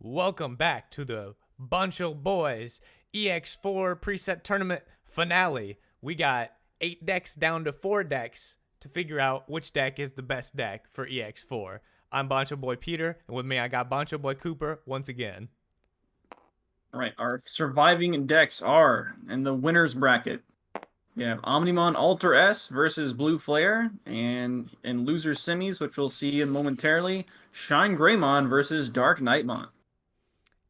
Welcome back to the Bancho Boys EX4 preset tournament finale. We got 8 decks down to 4 decks to figure out which deck is the best deck for EX4. I'm Bancho Boy Peter, and with me I got Bancho Boy Cooper once again. All right, our surviving decks are in the winners bracket. We have Omnimon Alter S versus Blue Flare, and in loser semis, which we'll see momentarily, Shine Greymon versus Dark Nightmon.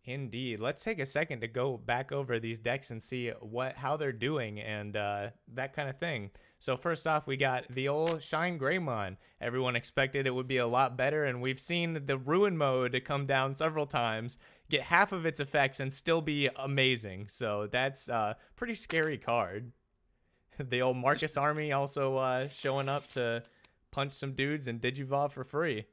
Indeed. Let's take a second to go back over these decks and see how they're doing and that kind of thing. So first off, we got the old Shine Greymon. Everyone expected it would be a lot better, and we've seen the Ruin mode come down several times, get half of its effects, and still be amazing. So that's a pretty scary card. The old Marcus Army also showing up to punch some dudes and Digivolve for free.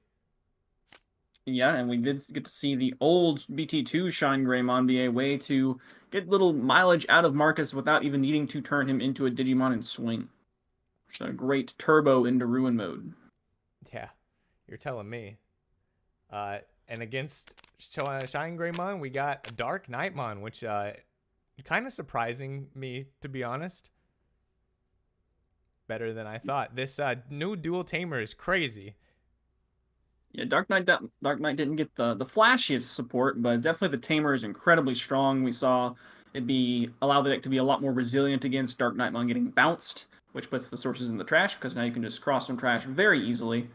Yeah, and we did get to see the old BT2 Shine Greymon be a way to get little mileage out of Marcus without even needing to turn him into a Digimon and swing. Which is a great turbo into Ruin mode. Yeah, you're telling me. And against Shine Greymon, we got Dark Nightmon, which kind of surprising me, to be honest. Better than I thought. This new dual tamer is crazy. Yeah, Dark Knight didn't get the flashiest support, but definitely the tamer is incredibly strong. We saw it allow the deck to be a lot more resilient against Dark Nightmon getting bounced, which puts the sources in the trash because now you can just cross from trash very easily.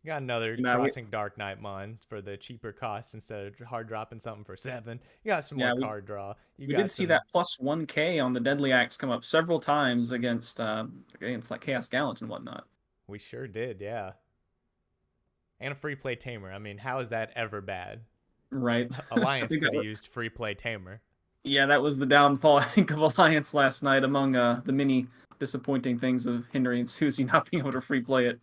You got another crossing Dark Nightmon for the cheaper cost instead of hard dropping something for 7. You got some more card draw. We did see that plus 1k on the Deadly Axe come up several times against like Chaos Gallant and whatnot. We sure did, yeah. And a free play tamer. I mean, how is that ever bad? Right. Alliance could have used free play tamer. Yeah, that was the downfall, I think, of Alliance last night among the many disappointing things of Henry and Susie not being able to free play it.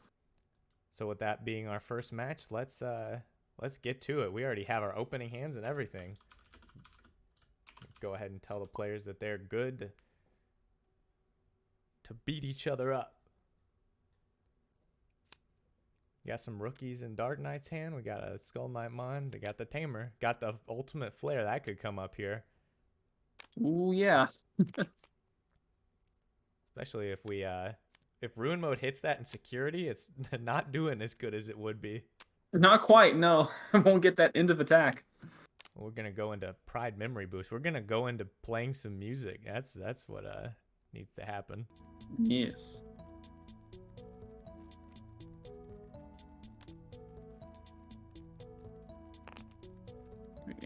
So with that being our first match, let's get to it. We already have our opening hands and everything. Go ahead and tell the players that they're good to beat each other up. Got some rookies in Dark Knight's hand. We got a Skull Nightmon. They got the Tamer. Got the Ultimate Flare. That could come up here. Ooh, yeah. Especially if Ruin mode hits that in security, it's not doing as good as it would be. Not quite, no. I won't get that end of attack. We're going to go into Pride Memory Boost. We're going to go into playing some music. That's what needs to happen. Yes.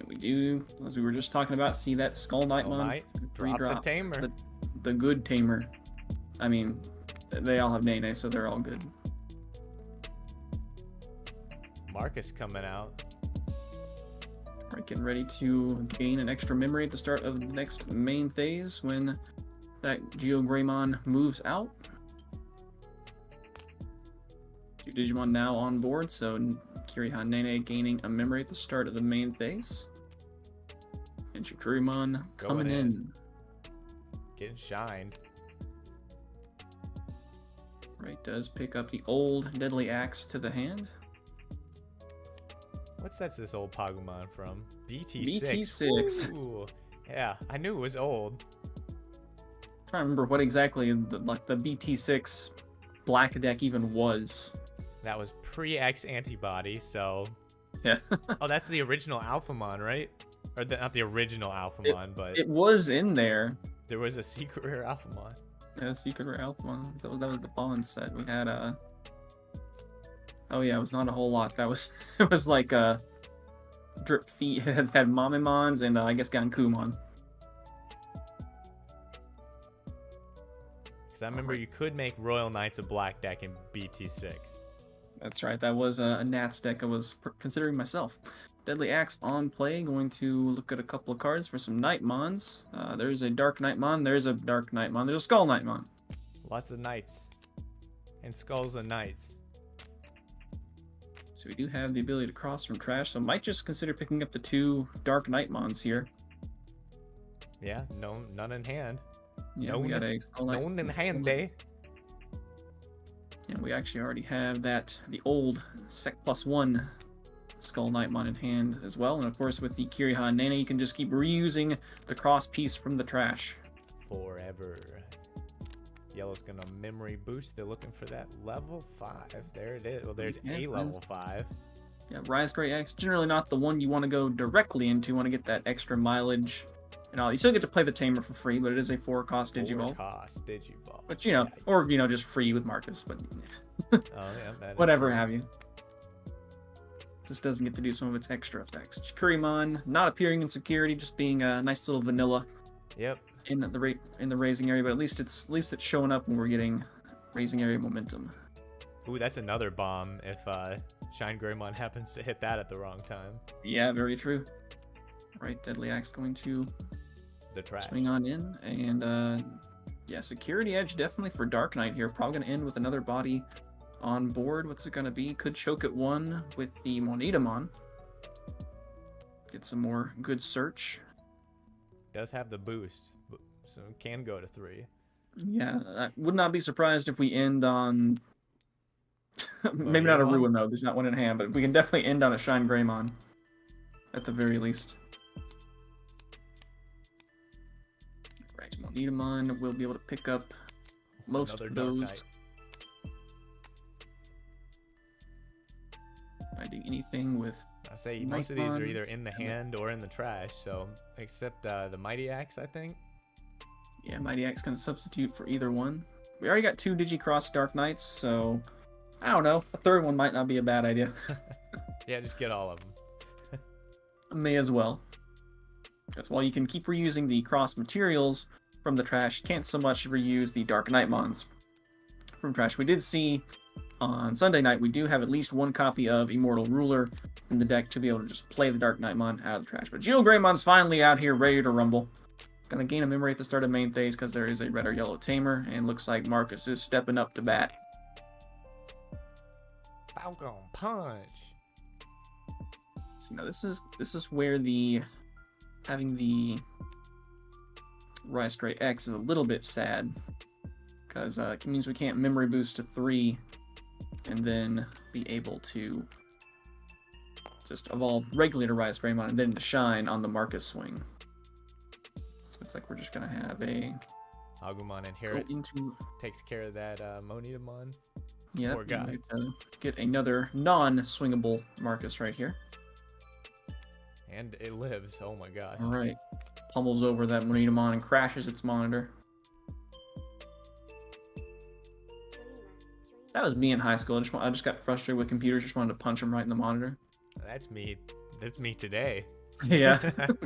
We do, as we were just talking about, see that Skull Nightmon drop the Tamer. The good Tamer. I mean, they all have Nene, so they're all good. Marcus coming out. Right, getting ready to gain an extra memory at the start of the next main phase when that Geo Greymon moves out. Two Digimon now on board, so Kiriha Nene gaining a memory at the start of the main phase. And Shikurimon coming in. Getting shined. Right, does pick up the old Deadly Axe to the hand. What's this old Pagumon from? BT6. BT6. Ooh. Yeah, I knew it was old. I'm trying to remember what exactly the BT6 black deck even was. That was pre-X antibody, so... Yeah. Oh, that's the original Alphamon, right? Or not the original Alphamon, but... It was in there. There was a secret rare Alphamon. Yeah, secret rare Alphamon. So that was the Bond set. We had a... Oh yeah, it was not a whole lot. That was... It was like Drip Feet. It had Mamimons and I guess Gankumon. Because I remember you could make Royal Knights a black deck in BT6. That's right, that was a Nats deck I was considering myself. Deadly Axe on play, going to look at a couple of cards for some Nightmons. There's a Dark Nightmon, there's a Dark Nightmon, there's a Skull Nightmon. Lots of Knights. And Skulls and Knights. So we do have the ability to cross from trash, so might just consider picking up the 2 Dark Nightmons here. Yeah, none in hand. Yeah, we got a Skull Knight. None in hand, eh? And we actually already have the old Sec +1 Skull Knightmon in hand as well. And of course, with the Kiriha and Nana, you can just keep reusing the cross piece from the trash. Forever. Yellow's gonna memory boost. They're looking for that level 5. There it is. Well, there's a level 5. Yeah, Rise Gray X, generally not the one you want to go directly into. You want to get that extra mileage and all. You still get to play the Tamer for free, but it is a 4-cost Digivolve. 4-cost Digivolve. But, you know, or, you know, just free with Marcus, but oh, yeah, that whatever have you. Just doesn't get to do some of its extra effects. Chikurimon, not appearing in security, just being a nice little vanilla. Yep. In the raising area, but at least it's showing up when we're getting raising area momentum. Ooh, that's another bomb if Shine Greymon happens to hit that at the wrong time. Yeah, very true. Right, Deadly Axe going to the trash. Swing on in, and yeah, security edge definitely for Dark Knight here. Probably going to end with another body on board. What's it going to be? Could choke at 1 with the Monidamon. Get some more good search. Does have the boost, so it can go to 3. Yeah, I would not be surprised if we end on maybe not a Ruin mode. There's not one in hand, but we can definitely end on a Shine Greymon at the very least. Right, Monidamon will be able to pick up most of those. Finding anything with I say most of these are either in the hand or in the trash, so except the Mighty Axe, I think. Yeah, Mighty Axe can substitute for either one. We already got 2 Digicross Dark Knights, so I don't know. A third one might not be a bad idea. Yeah, just get all of them. May as well. Because while you can keep reusing the cross materials from the trash, you can't so much reuse the Dark Knightmons from trash. We did see on Sunday night, we do have at least 1 copy of Immortal Ruler in the deck to be able to just play the Dark Knightmon out of the trash. But Geo Greymon's finally out here ready to rumble. Gonna gain a memory at the start of main phase because there is a red or yellow Tamer, and looks like Marcus is stepping up to bat. Falcon Punch. So now this is where the having the Rise Gray X is a little bit sad, because it means we can't memory boost to 3 and then be able to just evolve regularly to Rise Greymon and then to Shine on the Marcus swing. So looks like we're just gonna have a Agumon Inherit takes care of that Monidamon. Yeah, poor guy. Get another non-swingable Marcus right here. And it lives. Oh my gosh. All right, pummels over that Monidamon and crashes its monitor. That was me in high school. I just got frustrated with computers. Just wanted to punch them right in the monitor. That's me. That's me today. Yeah,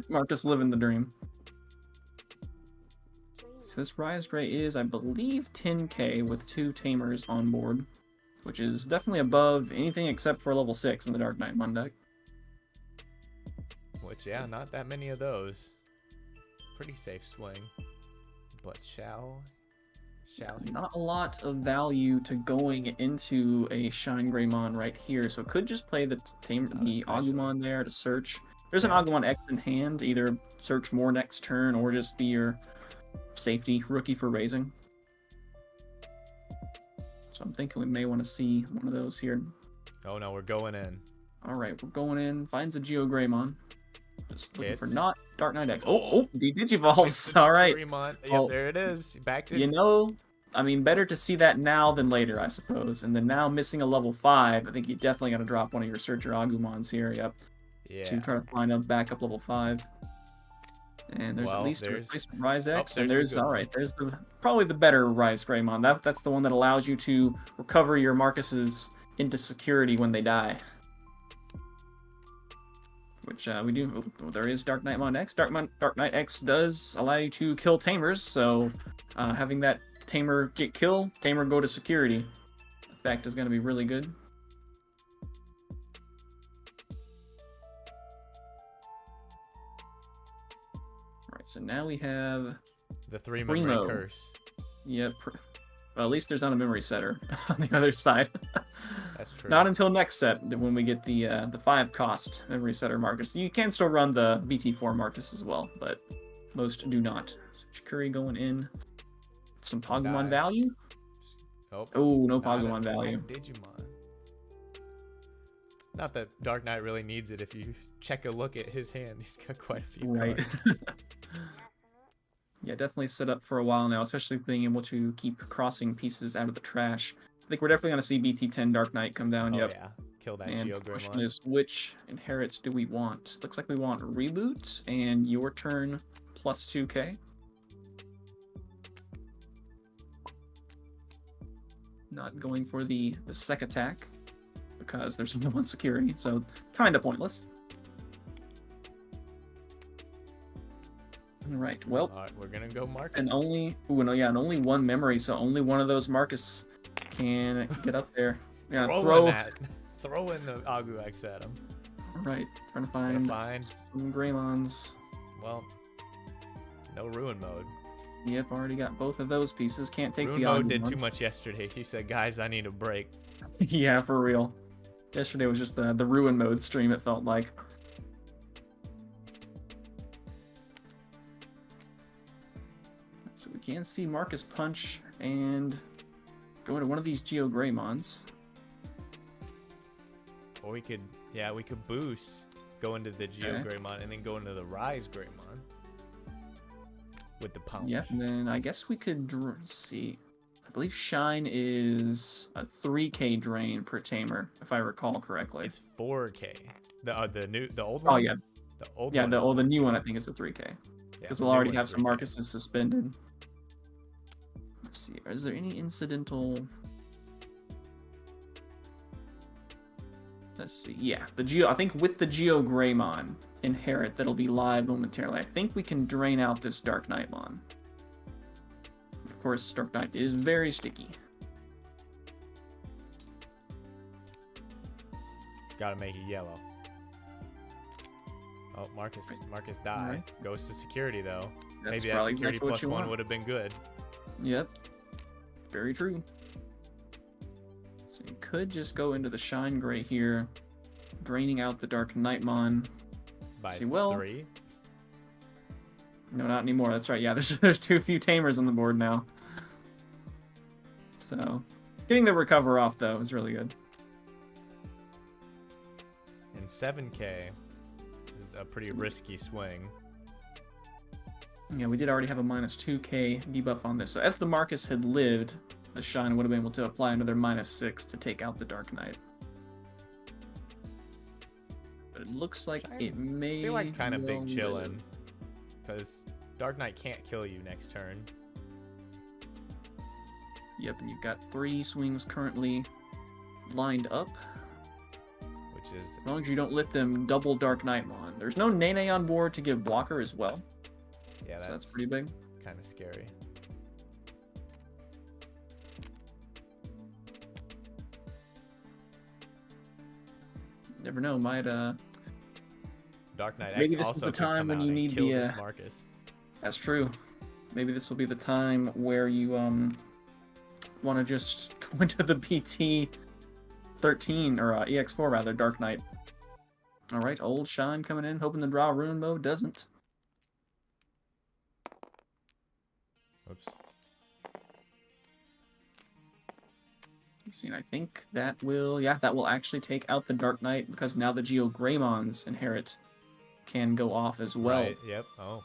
Marcus living the dream. So this Rise Ray is, I believe, 10k with 2 Tamers on board, which is definitely above anything except for level 6 in the Dark Knightmon deck. Which, yeah, not that many of those. Pretty safe swing. But shall he? Not a lot of value to going into a Shine Greymon right here, so could just play the Agumon there to search. There's an Agumon X in hand, either search more next turn or just be your safety rookie for raising. So I'm thinking we may want to see one of those here. Oh no, we're going in. All right, we're going in. Finds a Geo Greymon. Just looking for not Dark Knight X. Oh, Digivolves. All right. Yep, there it is. Back to. You know, I mean, better to see that now than later, I suppose. And then now missing a level 5, I think you definitely got to drop one of your Searcher Agumons here. Yep. Yeah. To try to find a backup level 5. And there's at least a replacement Rise X, and there's there's probably the better Rise Greymon. That's the one that allows you to recover your Marcuses into security when they die. Which we do. Oh, there is Dark Knightmon X. Dark Knight X does allow you to kill Tamers, so having that Tamer get killed, Tamer go to security effect is going to be really good. So now we have the 3 memory curse. Yep. Well, at least there's not a memory setter on the other side. That's true. Not until next set when we get the 5 cost memory setter Marcus. You can still run the BT4 Marcus as well, but most do not. So Chikuri going in. Some Pokemon value. Oh, no Pokemon value. Digimon. Not that Dark Knight really needs it. If you check a look at his hand, he's got quite a few Right. cards. Yeah, definitely set up for a while now, especially being able to keep crossing pieces out of the trash. I think we're definitely going to see BT10 Dark Knight come down. Oh Yep. yeah, kill that And the question Geogreymon. is, which inherits do we want? Looks like we want Reboot and Your Turn plus 2k. Not going for the sec attack because there's no one security, so kind of pointless. All right, well, All right, we're gonna go Marcus. and only and only one memory, so only one of those Marcus can get up there. We're gonna throw in the Agu X at him. Right, trying to Gonna find find. some Greymons. Well, no ruin mode. Yep, already got both of those pieces. Can't take Ruin the mode Agu did one. too much yesterday. He said, "Guys, I need a break." Yeah, for real. Yesterday was just the ruin mode stream, it felt like. So we can see Marcus punch and go into one of these Geo Greymons. Or we could boost, go into the Geo Okay. Greymon, and then go into the Rise Greymon with the punch. Yep, and then I guess we could see. I believe Shine is a 3k drain per tamer, if I recall correctly. It's 4K. The old Oh one. yeah, The old yeah. one. The new one I think is a 3k Yeah, because the we'll new already one's have some 3K. Marcuses suspended. Let's see. Is there any incidental? Let's see. Yeah, the Geo. I think with the Geo Greymon inherit that'll be live momentarily. I think we can drain out this Dark Knightmon. Of course, Dark Knight is very sticky. Gotta make it yellow. Oh, Marcus died. Right. Goes to security though. That's Maybe that probably security exactly what plus you one want. would have been good. Yep. Very true. So you could just go into the Shine Gray here, draining out the Dark Knightmon. By See, well- 3. No, not anymore. That's right. Yeah, there's too few Tamers on the board now. So, getting the recover off though is really good. And 7K is a pretty risky swing. Yeah, we did already have a minus 2k debuff on this. So if the Marcus had lived, the Shine would have been able to apply another minus 6 to take out the Dark Knight. But it looks like Shine- it may I feel like kind of well big chillin'. live. Because Dark Knight can't kill you next turn. Yep, and you've got 3 swings currently lined up. Which is As long as you don't let them double Dark Knightmon. There's no Nene on board to give blocker as well. yeah, So that's that's pretty big. kind of scary. Never know, might Dark Knight Maybe X this is also the could time come when out you and need kill the, this Marcus. that's true. Maybe this will be the time where you want to just go into the BT 13 or EX4 rather, Dark Knight. All right, old Shine coming in, hoping the draw ruin mode doesn't. Oops. See, and I think that will, that will actually take out the Dark Knight because now the Geo Greymons inherit can go off as well. Right, yep. Oh.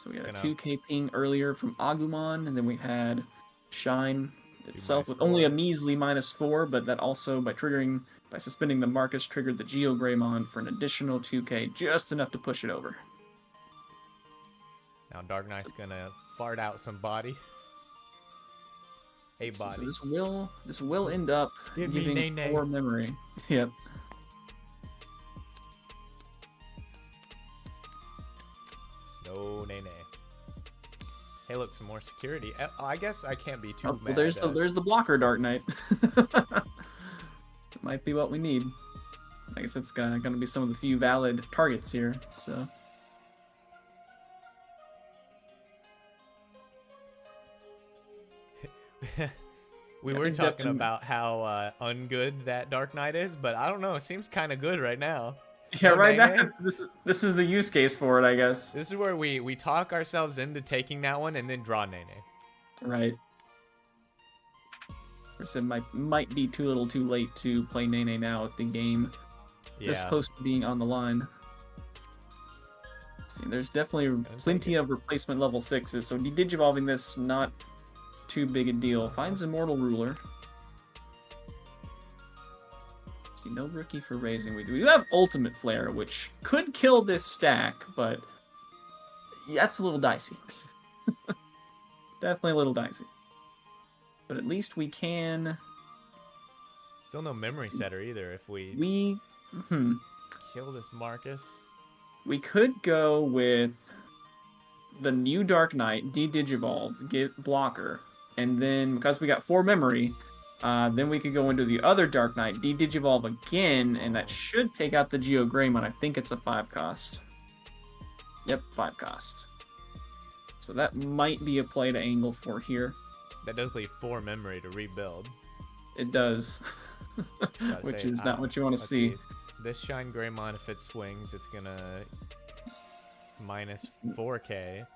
So we had a Gonna- 2k ping earlier from Agumon, and then we had Shine itself with -4. only a measly -4, but that also, by suspending the Marcus, triggered the Geo Greymon for an additional 2k, just enough to push it over. Now Dark Knight's gonna fart out some body. A So body. this will end up Give me giving Nene. 4 memory. Yep. No, nay. Hey, look, some more security. I guess I can't be too Oh, mad. well, there's the blocker Dark Knight. Might be what we need. I guess it's gonna be some of the few valid targets here. So We I were think talking definitely- about how ungood that Dark Knight is, but I don't know. It seems kind of good right now. yeah, No right now Nene? this is the use case for it, I guess. This is where we talk ourselves into taking that one and then draw Nene. Right. I said might be too little too late to play Nene now with the game this Yeah. close to being on the line. See, there's definitely take plenty of replacement level 6s, so digivolving this, not too big a deal. Finds Immortal Ruler. See, no rookie for raising. We do have Ultimate Flare, which could kill this stack, but that's a little dicey. Definitely a little dicey. But at least we can... Still no memory setter either if we kill this Marcus. We could go with the new Dark Knight, de-digivolve, get blocker, and then because we got 4 memory, then we could go into the other Dark Knight, de-digivolve again, and that should take out the Geo Greymon. I think it's a 5 cost. Yep, 5 cost. So that might be a play to angle for here. That does leave 4 memory to rebuild. It does. Which is not what you want to see. This Shine Greymon, if it swings, it's gonna minus 4k.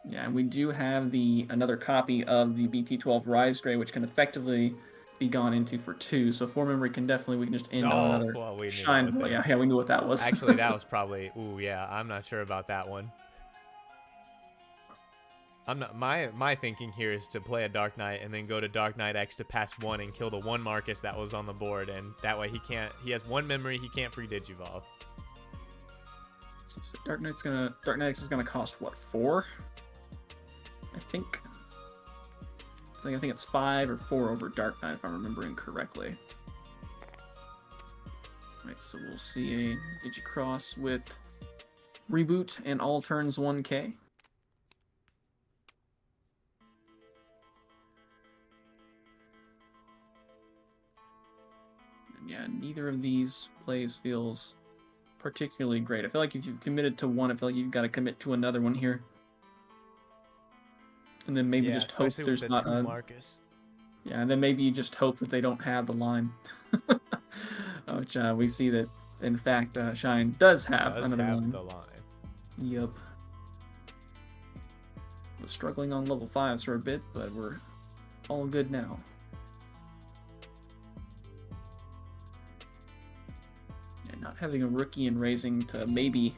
Yeah, and we do have another copy of the BT12 Rise Gray, which can effectively be gone into for 2. So 4 memory we can just end on another Shine. Well, yeah, we knew what that was. Actually, that was probably. Ooh, yeah, I'm not sure about that one. I'm not. My thinking here is to play a Dark Knight and then go to Dark Knight X to pass 1 and kill the 1 Marcus that was on the board, and that way he has 1 memory, he can't free Digivolve. So Dark Knight X is gonna cost what, 4? I think it's 5 or 4 over Dark Knight if I'm remembering correctly. Right, so we'll see a Digicross with Reboot and all turns 1k. Yeah, neither of these plays feels particularly great. I feel like if you've committed to one, I feel like you've got to commit to another one here. And then maybe just hope there's not a Marcus. Yeah, and then maybe you just hope that they don't have the line. Which we see that, in fact, Shine does have another line. The line. Yep. Was struggling on level 5s for a bit, but we're all good now. Not having a rookie and raising to maybe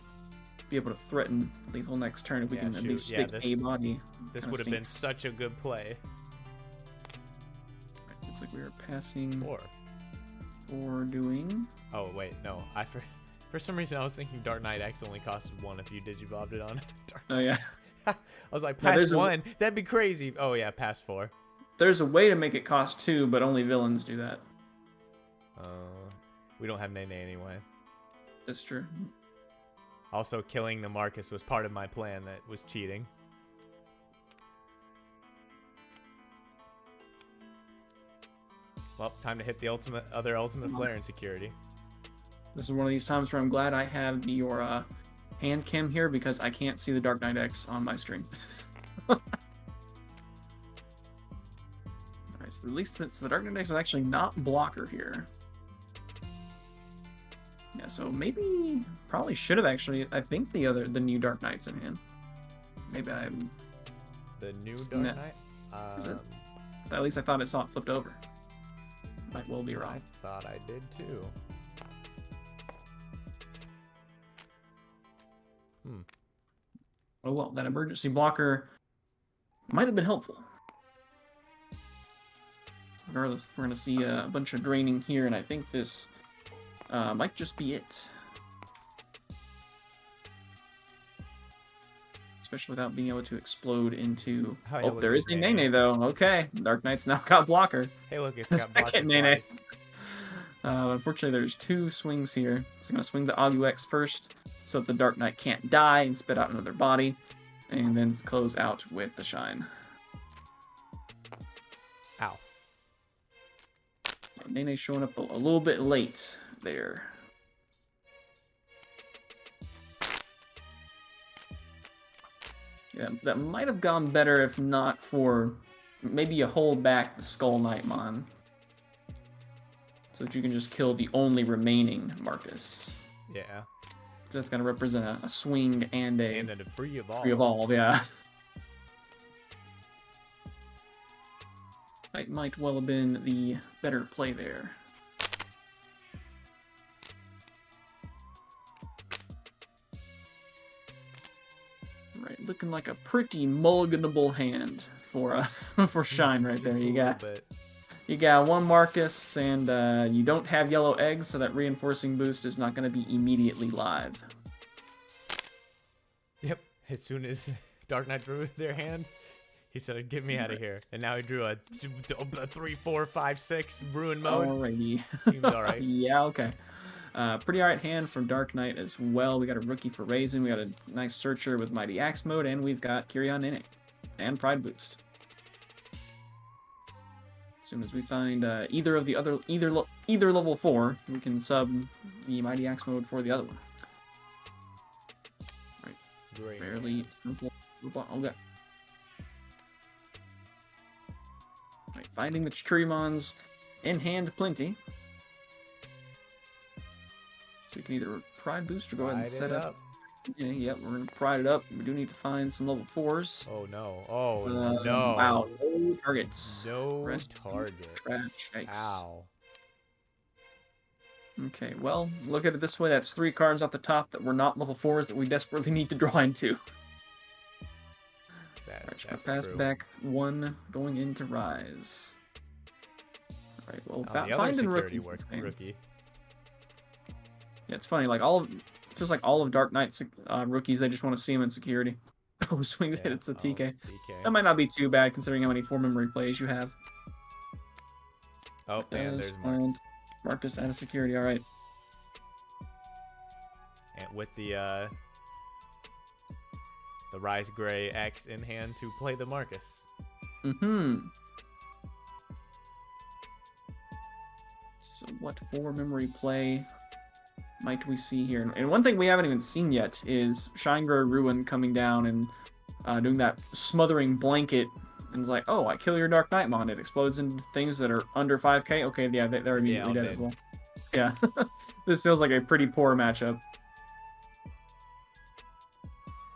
be able to threaten lethal next turn if we can at least stick a body. This would have been such a good play. Right, looks like we are passing 4. For doing. Oh wait, no. For some reason I was thinking Dark Knight X only costed 1 if you digivolved it on. Oh yeah. I was like, pass 1. That'd be crazy. Oh yeah, pass 4. There's a way to make it cost 2, but only villains do that. We don't have Nene anyway. That's true. Also, killing the Marcus was part of my plan that was cheating. Well, time to hit the other ultimate flare in security. This is one of these times where I'm glad I have your hand cam here because I can't see the Dark Knight X on my stream. Alright, so at least the Dark Knight X is actually not blocker here. Yeah, so maybe probably should have actually. I think the new Dark Knight's in hand. Maybe I'm. The new Dark Knight. Is it? At least I thought I saw it flipped over. Might well be wrong. I thought I did too. Oh well, that emergency blocker might have been helpful. Regardless, we're gonna see a bunch of draining here, and I think this. Might just be it. Especially without being able to explode into... Oh, there is a Nene, though. Okay. Dark Knight's now got blocker. Hey, look, it's got blocker second Nene. Unfortunately, there's 2 swings here. It's going to swing the Agu X first, so that the Dark Knight can't die and spit out another body. And then close out with the Shine. Ow. Nene's showing up a little bit late there. Yeah, that might have gone better if not for maybe you hold back the Skull Knightmon so that you can just kill the only remaining Marcus. Yeah. That's going to represent a swing and a free evolve. Free evolve, yeah. Might well have been the better play there. Right, looking like a pretty mulliganable hand for for Shine right there. You got one Marcus, and you don't have yellow eggs, so that reinforcing boost is not going to be immediately live. Yep. As soon as Dark Knight drew their hand, he said, "Get me out of here." And now he drew a 3, 4, 5, 6 ruin mode. Alrighty. Seems alright. Yeah, okay. Pretty alright hand from Dark Knight as well. We got a rookie for raising. We got a nice searcher with Mighty Axe mode, and we've got Kyrion Nene and Pride Boost. As soon as we find either level 4, we can sub the Mighty Axe mode for the other one. Right. Great. Fairly simple. Okay. Right, finding the Chikurumons in hand plenty. So you can either Pride Boost or go ahead and set up. Yep, we're going to Pride it up. We do need to find some level 4s. Oh, no. Oh, no. Wow, no targets. No target. Trash. Yikes. Ow. Okay, well, look at it this way. That's 3 cards off the top that were not level 4s that we desperately need to draw into. Alright, just gonna pass back 1 going into Rise. Alright, well, finding rookies. Rookie. Yeah, it's funny. Like just like all of Dark Knight's rookies, they just want to see him in security. Oh, swings it. It's a TK. TK. That might not be too bad considering how many 4 memory plays you have. Oh, and there's Marcus. Marcus out of security. All right. And with the Rise Gray X in hand to play the Marcus. Mm-hmm. So what 4 memory play might we see here? And one thing we haven't even seen yet is Shine Gray Ruin coming down and doing that smothering blanket. And it's like, oh, I kill your Dark Knightmon. It explodes into things that are under 5k. Okay, yeah, they're immediately dead as well. Yeah. This feels like a pretty poor matchup.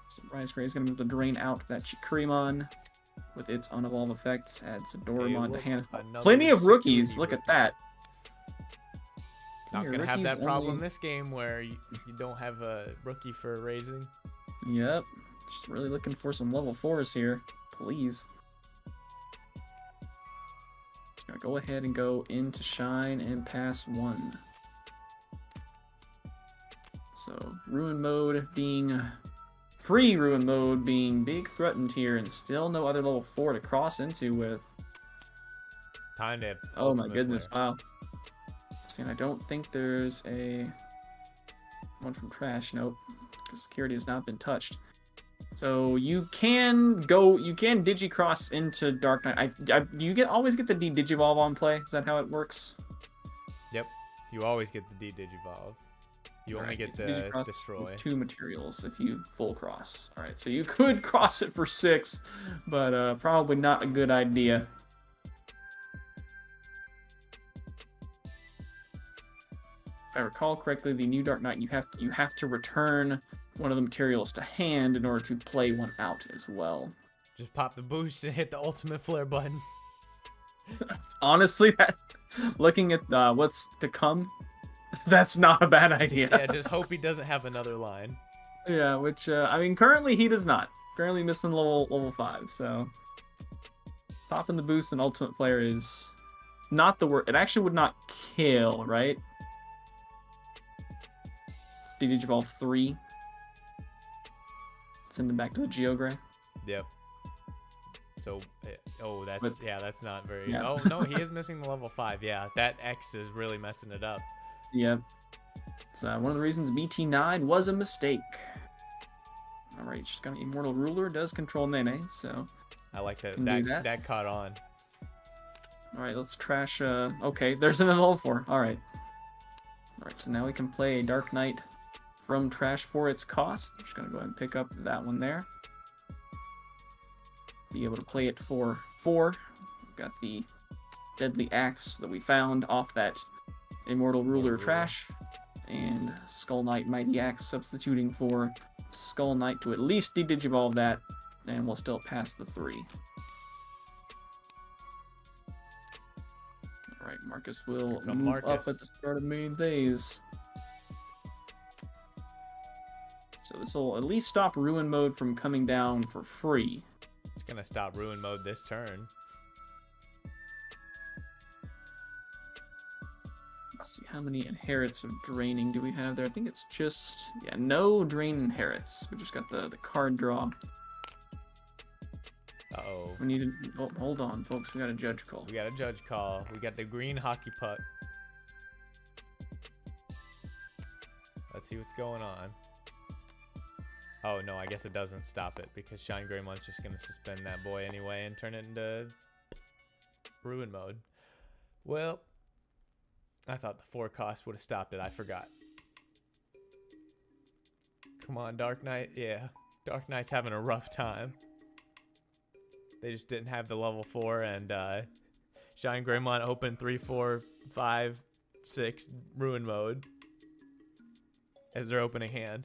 So Rise Gray is going to be able to drain out that Chikurumon with its unevolve effect. Adds a Doramon to hand. Plenty of rookies. Look at that. Not going to have that problem this game where you don't have a rookie for raising. Yep. Just really looking for some level 4s here. Please. Just going to go ahead and go into Shine and pass 1. So, Ruin Mode being... Free Ruin Mode being big threatened here, and still no other level 4 to cross into with. Time to... Oh my goodness, wow. See, and I don't think there's a one from Trash, nope, because security has not been touched. So you can Digicross into Dark Knight. Do you always get the D-Digivolve on play? Is that how it works? Yep, you always get the D-Digivolve. You only get to destroy 2 materials if you full cross. All right, so you could cross it for 6, but probably not a good idea. If I recall correctly, the new Dark Knight, you have to return one of the materials to hand in order to play one out as well. Just pop the boost and hit the ultimate flare button. Honestly, looking at what's to come, that's not a bad idea. Yeah, just hope he doesn't have another line. Yeah, which I mean, currently he does not. Currently missing level 5, so popping the boost and ultimate flare is not the word. It actually would not kill, right? It's Digivolve 3. Send him back to the Geogray. Yep. So, that's not very... Yeah. Oh, no, he is missing the level 5. Yeah, that X is really messing it up. Yep. It's one of the reasons BT9 was a mistake. Alright, she's got an Immortal Ruler, does control Nene, so... I like that. That caught on. Alright, let's trash... Okay, there's another level 4. Alright. Alright, so now we can play Dark Knight from Trash for its cost. I'm just going to go ahead and pick up that one there. Be able to play it for 4. We've got the Deadly Axe that we found off that Immortal Ruler Trash. And Skull Knight Mighty Axe substituting for Skull Knight to at least de-digivolve that. And we'll still pass the 3. Right, Marcus will Come move Marcus. up at the start of main phase. So this will at least stop Ruin Mode from coming down for free. It's gonna stop Ruin Mode this turn. Let's see, how many inherits of draining do we have there? I think it's just, yeah, no drain inherits. We just got the card draw. Uh-oh. We need to, oh, hold on, folks. We got a judge call. We got a judge call. We got the green hockey puck. Let's see what's going on. Oh, no, I guess it doesn't stop it because Shine Greymon's just going to suspend that boy anyway and turn it into Ruin Mode. Well, I thought the 4 cost would have stopped it. I forgot. Come on, Dark Knight. Yeah, Dark Knight's having a rough time. They just didn't have the level 4, and Shine Greymon opened 3, 4, 5, 6 Ruin Mode as their opening hand.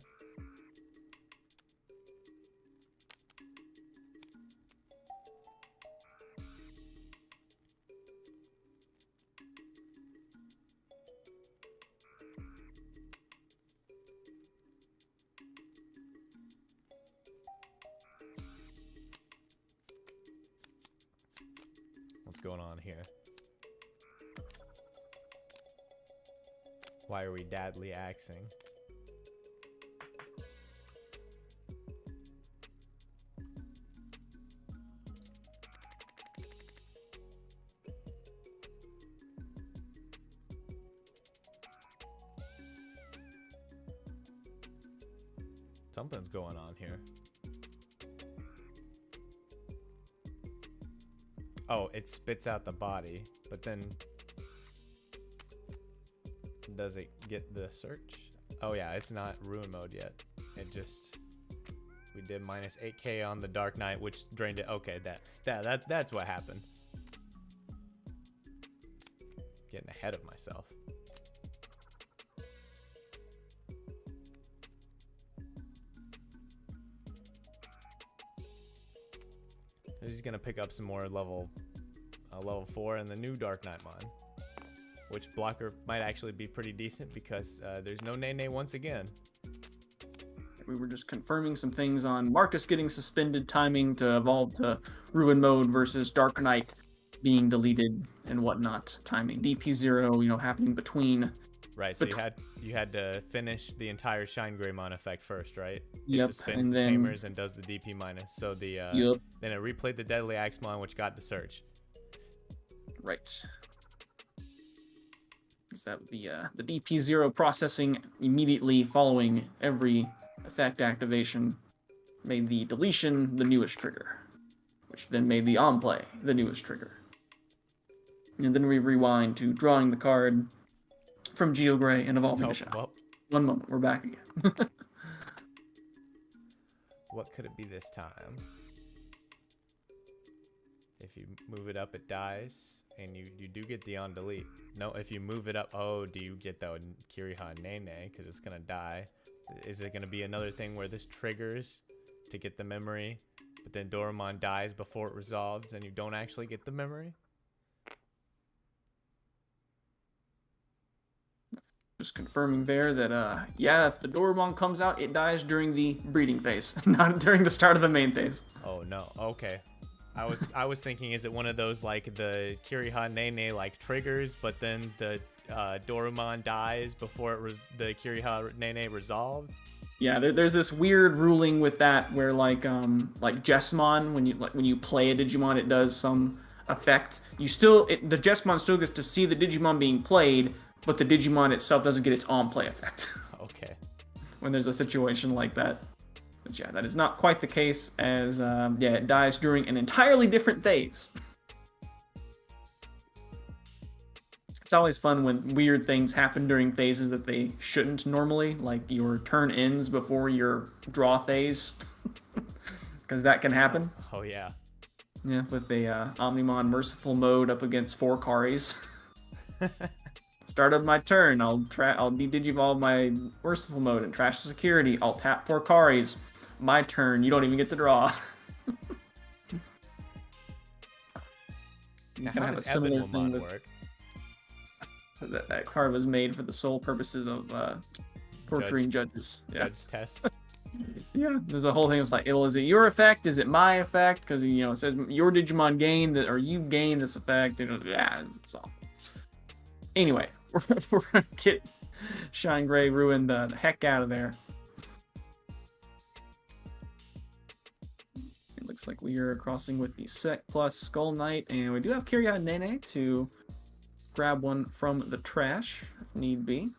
What's going on here? Why are we dadly axing? Something's going on here. Oh, it spits out the body, but then does it get the search? Oh yeah, it's not Ruin Mode yet. It just, we did minus 8k on the Dark Knight, which drained it. Okay, that's what happened. Getting ahead of myself. He's gonna pick up some more level 4 in the new Dark Knightmon, which blocker might actually be pretty decent because there's no Nene once again. We were just confirming some things on Marcus getting suspended timing to evolve to Ruin Mode versus Dark Knight being deleted and whatnot timing. DP0, you know, happening between. Right, so you had to finish the entire Shine Greymon effect first, right? Yep, It suspends and the then, Tamers and does the DP minus. So the yep. then it replayed the Deadly Axemon, which got the search. Right. Is that the DP0 processing immediately following every effect activation made the deletion the newest trigger, which then made the on play the newest trigger. And then we rewind to drawing the card from Geogray and evolving to Shao. Well, One moment, we're back again. what could it be this time? If you move it up, it dies, and you do get the on delete. No, if you move it up, oh, do you get the Kiriha Nene because it's gonna die? Is it gonna be another thing where this triggers to get the memory, but then Doraemon dies before it resolves, and you don't actually get the memory? Just confirming there that, yeah, if the Doraemon comes out, it dies during the breeding phase, not during the start of the main phase. Oh no, okay. I was thinking, is it one of those like the Kiriha Nene like triggers, but then the Doraemon dies before the Kiriha Nene resolves? Yeah, there's this weird ruling with that where like Jessmon, when you play a Digimon, it does some effect. The Jessmon still gets to see the Digimon being played, but the Digimon itself doesn't get its on-play effect. Okay. When there's a situation like that. But yeah, that is not quite the case as, it dies during an entirely different phase. It's always fun when weird things happen during phases that they shouldn't normally, like your turn ends before your draw phase. Because that can happen. Oh yeah. Yeah, with a Omnimon Merciful mode up against 4 Karis. Start of my turn, I'll de-digivolve my Merciful mode and trash the security. I'll tap 4 Karis. My turn, you don't even get to draw. Now, how does Ebonmon work? That card was made for the sole purposes of torturing judges. Yeah. Judge tests. Yeah, there's a whole thing. It's like, well, is it your effect? Is it my effect? Because it says your Digimon gained that, or you gained this effect. Yeah, it's awful. Anyway, we're gonna get Shine Gray ruined the heck out of there. It looks like we are crossing with the Sec plus Skull Knight, and we do have Kiryu Nene to grab one from the trash if need be.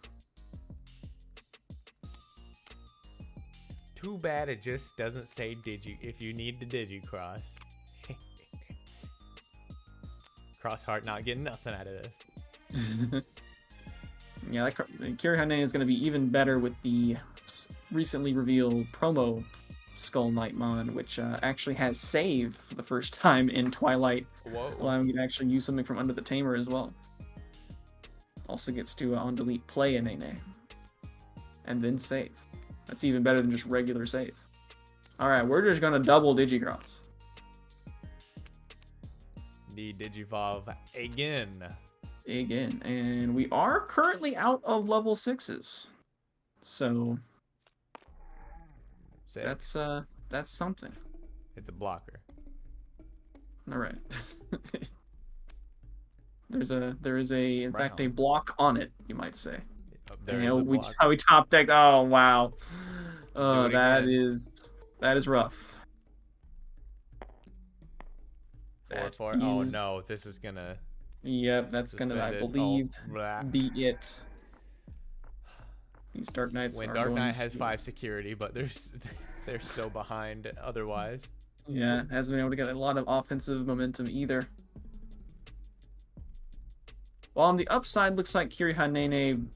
Too bad it just doesn't say Digi if you need to Digicross. Cross Heart not getting nothing out of this. Yeah, Kiryu Nene is going to be even better with the recently revealed promo Skull Knight Mon, which actually has save for the first time in Twilight, allowing you to actually use something from under the Tamer as well. Also gets to on delete play a Nene and then save. That's even better than just regular save. Alright, we're just gonna double Digicross. Need Digivolve again. And we are currently out of level 6s. So Sick. that's something. It's a blocker. Alright. There is in fact a Brown. block on it, you might say. There is a we block. top decked. Oh wow. Do it that again. is rough. 4/4. Oh no, this is gonna. Yep, that's gonna, I suspended. believe, blah. be it. These Dark Knights When are Dark going Knight has to- 5 security, but they're so behind otherwise. Yeah, hasn't been able to get a lot of offensive momentum either. Well, on the upside, looks like Kiryu Nene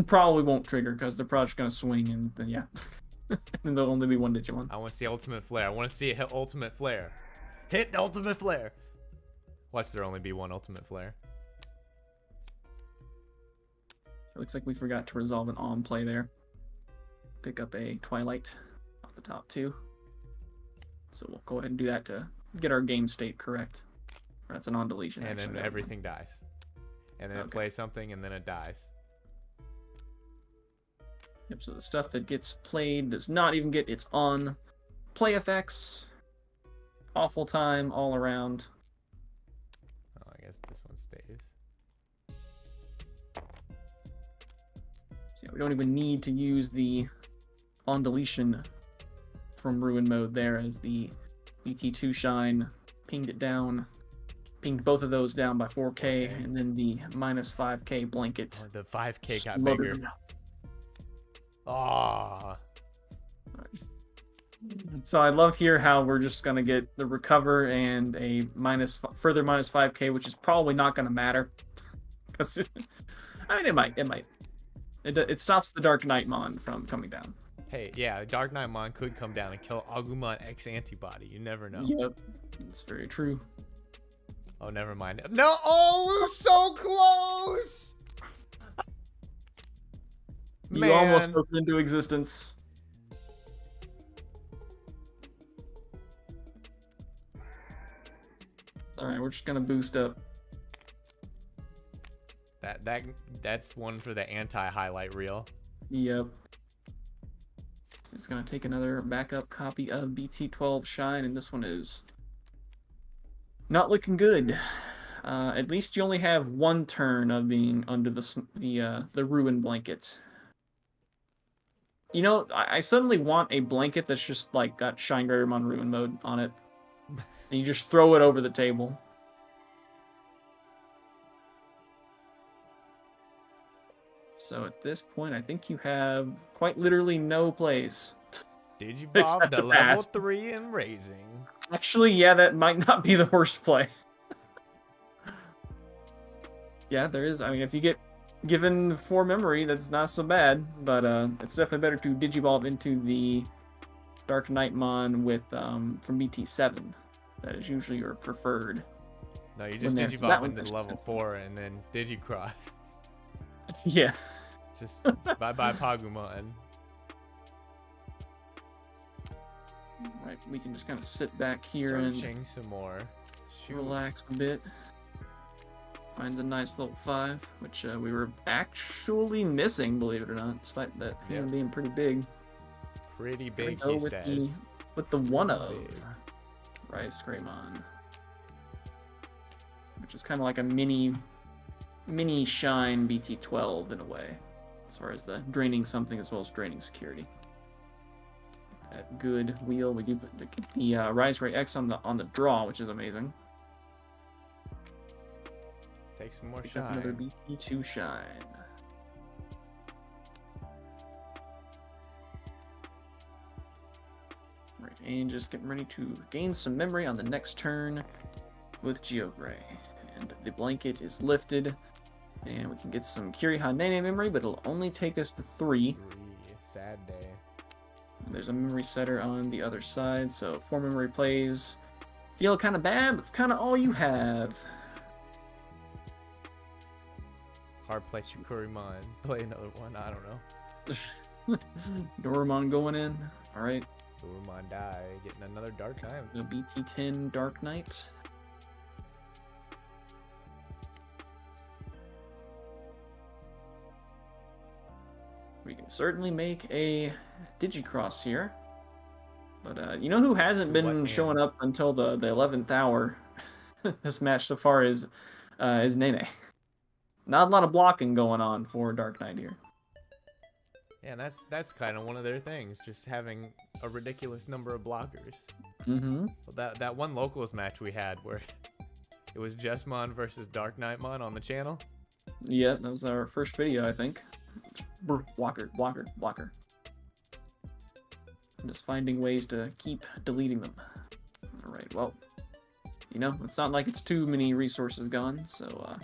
probably won't trigger because they're probably just gonna swing, and then yeah, and there'll only be one Digimon. I want to see Ultimate Flare. I want to see it hit Ultimate Flare. Hit the Ultimate Flare. Watch there only be one Ultimate Flare. It looks like we forgot to resolve an on play there. Pick up a Twilight off the top too. So we'll go ahead and do that to get our game state correct. That's an on deletion. And actually, then never everything dies. And then it plays something and then it dies. Yep, so the stuff that gets played does not even get its on play effects. Awful time all around. Oh, I guess this one stays. So yeah, we don't even need to use the on deletion from Ruin mode there, as the BT2 Shine pinged it down. Pinged both of those down by 4K, and then the minus 5K blanket. Oh, the 5K got smothered bigger. them. Oh. So I love here how we're just gonna get the recover and a further minus 5K, which is probably not gonna matter. Because I mean, it might. It stops the Dark Knightmon from coming down. Hey, yeah, Dark Knightmon could come down and kill Agumon X antibody. You never know. Yep, that's very true. Oh, never mind. No, oh, we were so close. You almost spoke it into existence. All right, we're just gonna boost up. That's one for the anti-highlight reel. Yep. It's gonna take another backup copy of BT12 Shine, and this one is not looking good. At least you only have one turn of being under the ruin blanket. You know, I suddenly want a blanket that's just like got Shine Greymon Ruin mode on it, and you just throw it over the table. So at this point, I think you have quite literally no plays. Digivolve Except to the level pass. 3 and raising. Actually, yeah, that might not be the worst play. Yeah, there is. I mean, if you get given 4 memory, that's not so bad. But it's definitely better to Digivolve into the Dark Knightmon with from BT7. That is usually your preferred. No, you just Digivolve into level 4 and then Digicross. Yeah. Just bye-bye Pagumon. Right, we can just kind of sit back here Searching and some more. Shoot. relax a bit. Finds a nice level 5, which we were actually missing, believe it or not, despite that hand being pretty big. Pretty Gonna big, go he with says. the one of big. Rise Greymon, which is kind of like a mini Shine BT12 in a way, as far as the draining something as well as draining security. That good wheel. We do get the Rise Gray X on the draw, which is amazing. Take some more Pick up another shine. BT2 Shine. Right, and just getting ready to gain some memory on the next turn with Geogray. And the blanket is lifted, and we can get some Kiriha Nene memory, but it'll only take us to 3. Sad day. There's a memory setter on the other side, so 4 memory plays. Feel kind of bad, but it's kind of all you have. Hard play Shikurimon. Play another one. I don't know. Doramon going in. All right. Shikurimon die. Getting another Dark Knight. The BT10 Dark Knight. We can certainly make a Digicross here. But you know who hasn't been showing up until the 11th hour this match so far is Nene. Not a lot of blocking going on for Dark Knight here. Yeah, that's kind of one of their things, just having a ridiculous number of blockers. Mm-hmm. Well, that one locals match we had where it was Jesmon versus Dark Knightmon on the channel. Yeah, that was our first video, I think. Blocker. I'm just finding ways to keep deleting them. All right, well, you know, it's not like it's too many resources gone, so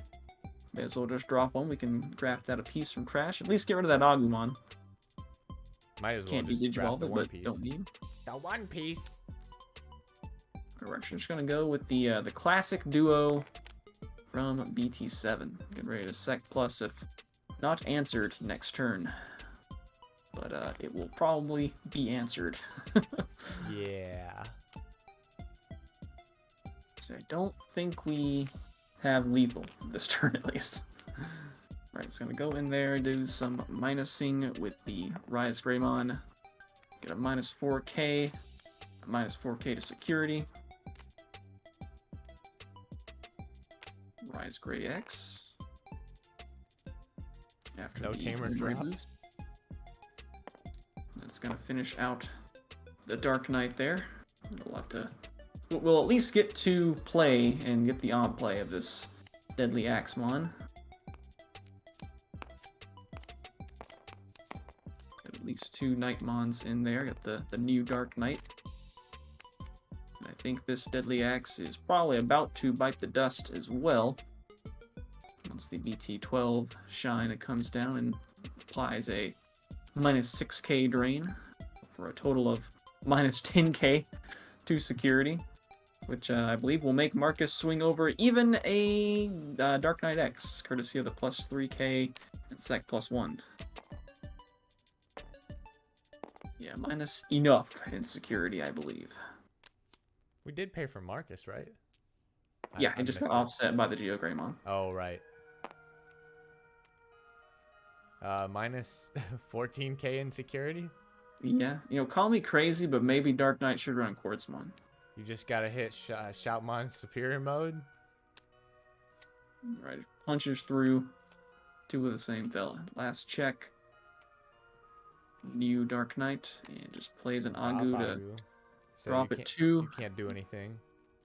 may as well just drop one. We can craft out a piece from trash. At least get rid of that Agumon. Might as well Can't be just grab Digivolve the it, one but piece. don't need. The one piece. We're actually just gonna go with the classic duo from BT7. Get ready to sec plus if not answered next turn. But it will probably be answered. Yeah. So I don't think we have lethal this turn at least. Right, it's gonna go in there, do some minusing with the Rise Greymon. Get a minus 4k, a minus 4k to security. Rise Gray X. After No the tamer memory drop. boost. That's gonna finish out the Dark Knight there. We'll have to. We'll at least get to play and get the on play of this Deadly Axemon. Got at least 2 Nightmons in there. Got the new Dark Knight. And I think this Deadly Axe is probably about to bite the dust as well. Once the BT12 Shine comes down and applies a minus 6k drain for a total of minus 10k to security, which I believe will make Marcus swing over even a Dark Knight X, courtesy of the plus 3k and sec plus 1. Yeah, minus enough in security, I believe. We did pay for Marcus, right? Yeah, I it just missed got offset by the Geogreymon. Oh, right. Minus 14k in security? Yeah, you know, call me crazy, but maybe Dark Knight should run Quartzmon. You just gotta hit Shoutmon's superior mode. Right, punches through 2 of the same fella. Last check. New Dark Knight, and just plays an Agu to drop it 2. You can't do anything.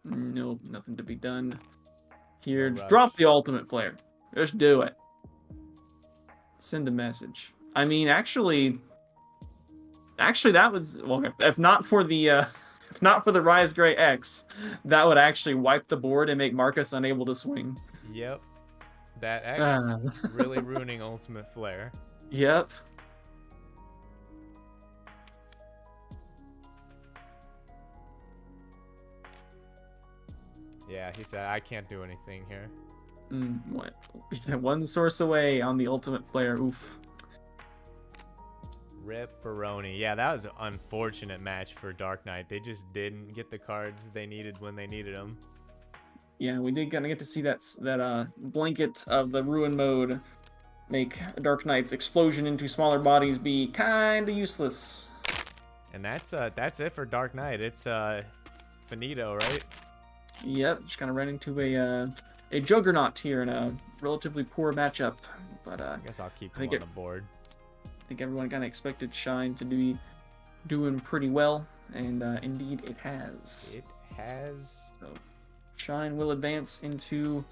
Nope, nothing to be done. Here, No just rush. drop the ultimate flare. Just do it. Send a message. I mean, actually, that was, well, if not for the Rise Gray X, that would actually wipe the board and make Marcus unable to swing. Yep. That X really ruining ultimate flare. Yep. Yeah, he said, I can't do anything here. What? One source away on the ultimate flare. Oof. Rip Baroni. Yeah, that was an unfortunate match for Dark Knight. They just didn't get the cards they needed when they needed them. Yeah, we did kind of get to see that blanket of the ruin mode make Dark Knight's explosion into smaller bodies be kind of useless. And that's it for Dark Knight. It's finito, right? Yep, just kind of ran into a juggernaut here in a relatively poor matchup. But I guess I'll keep I him think on the board. I think everyone kind of expected Shine to be doing pretty well, and indeed it has. It has. So Shine will advance into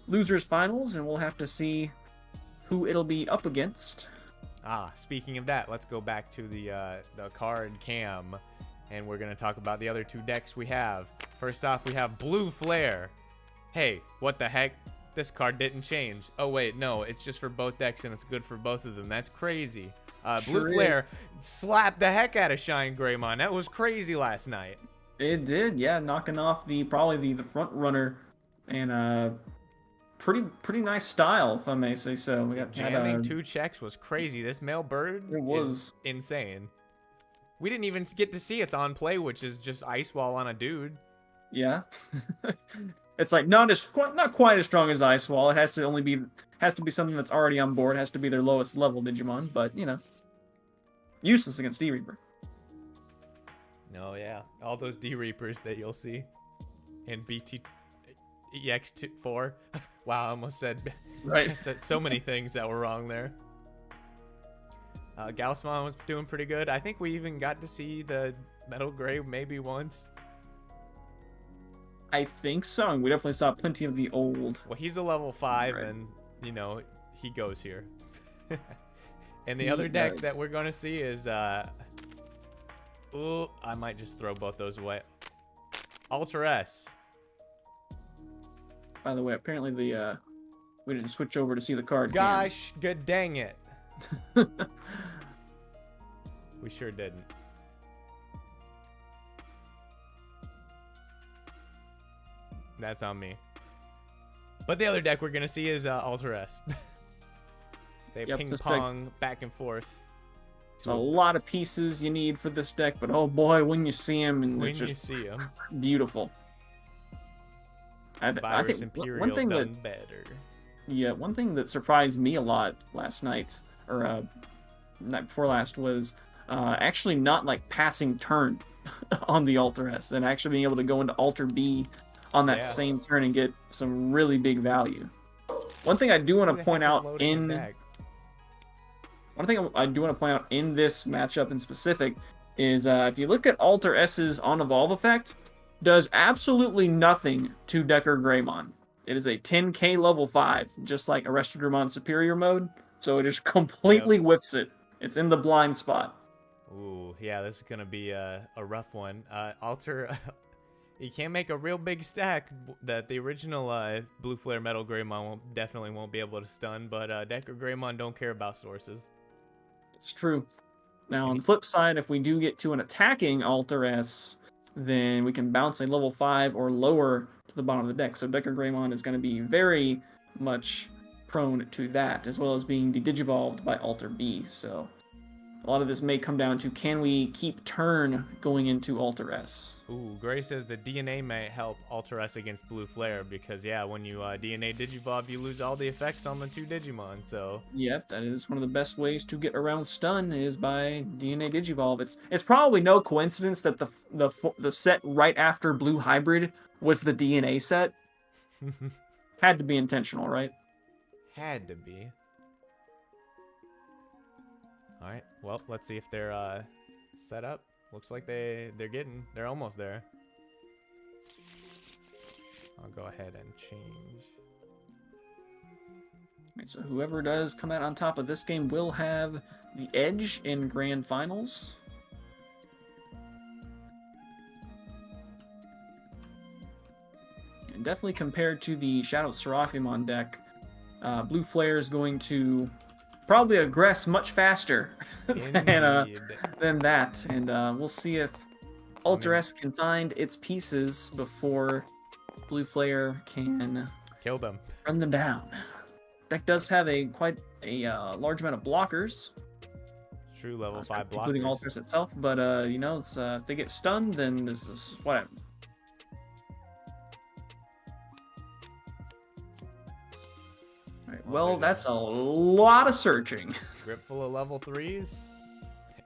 losers finals, and we'll have to see who it'll be up against. Speaking of that, let's go back to the card cam, and we're gonna talk about the other two decks we have. First off, we have Blue Flare. Hey, what the heck? This card didn't change. Oh wait, no, it's just for both decks and it's good for both of them. That's crazy. Blue Flare slapped the heck out of Shine Greymon. That was crazy last night. It did, yeah, knocking off probably the front runner, and pretty nice style, if I may say so. We got jamming 2 checks was crazy. This male bird is insane. We didn't even get to see its on play, which is just Ice Wall on a dude. Yeah. It's like not quite as strong as Ice Wall. It has to be something that's already on board. It has to be their lowest level Digimon, but you know, useless against D Reaper. No, yeah, all those D Reapers that you'll see in EX4. Wow, I almost said right. said so many things that were wrong there. Gaussmon was doing pretty good. I think we even got to see the Metal Gray maybe once. I think so. And we definitely saw plenty of the old. Well, he's a level 5, right. And you know he goes here. And the other deck that we're gonna see is ooh, I might just throw both those away. Ultra S. By the way, apparently we didn't switch over to see the card. Gosh, good dang it. We sure didn't. That's on me. But the other deck we're gonna see is Ultra S. They ping pong back and forth. It's a lot of pieces you need for this deck, but oh boy, when you see them, and when you see them, beautiful. I think Imperial one thing done better. Yeah, one thing that surprised me a lot last night, or night before last, was actually not like passing turn on the Ultra S, and actually being able to go into Alter B on that same turn and get some really big value. One thing I do want to point out in this matchup in specific is if you look at Alter S's on evolve effect, does absolutely nothing to Decker Greymon. It is a 10k level 5, just like Arrested Greymon Superior mode, so it just completely whiffs it. It's in the blind spot. Ooh, yeah, this is gonna be a rough one. Alter, you can't make a real big stack that the original Blue Flare Metal Greymon definitely won't be able to stun, but Decker Greymon don't care about sources. It's true. Now, on the flip side, if we do get to an attacking Alter S, then we can bounce a level 5 or lower to the bottom of the deck. So Decker Greymon is going to be very much prone to that, as well as being de-digivolved by Alter B. So a lot of this may come down to, can we keep turn going into Alter S? Ooh, Gray says the DNA may help Alter S against Blue Flare, because yeah, when you DNA Digivolve, you lose all the effects on the 2 Digimon, so... Yep, that is one of the best ways to get around stun, is by DNA Digivolve. It's probably no coincidence that the set right after Blue Hybrid was the DNA set. Had to be intentional, right? Had to be. Alright, well, let's see if they're set up. Looks like they're almost there. I'll go ahead and change. Right, so whoever does come out on top of this game will have the edge in grand finals. And definitely compared to the Shadow Seraphimon deck, Blue Flare is going to probably aggress much faster than that, and we'll see if Alter S can find its pieces before Blue Flare can kill them, run them down. Deck does have quite a large amount of blockers. True level 5 blockers, including Alter S itself. But you know, it's, if they get stunned, then this is what. Right, Oh, well, there's that's a lot of searching. grip full of level 3s,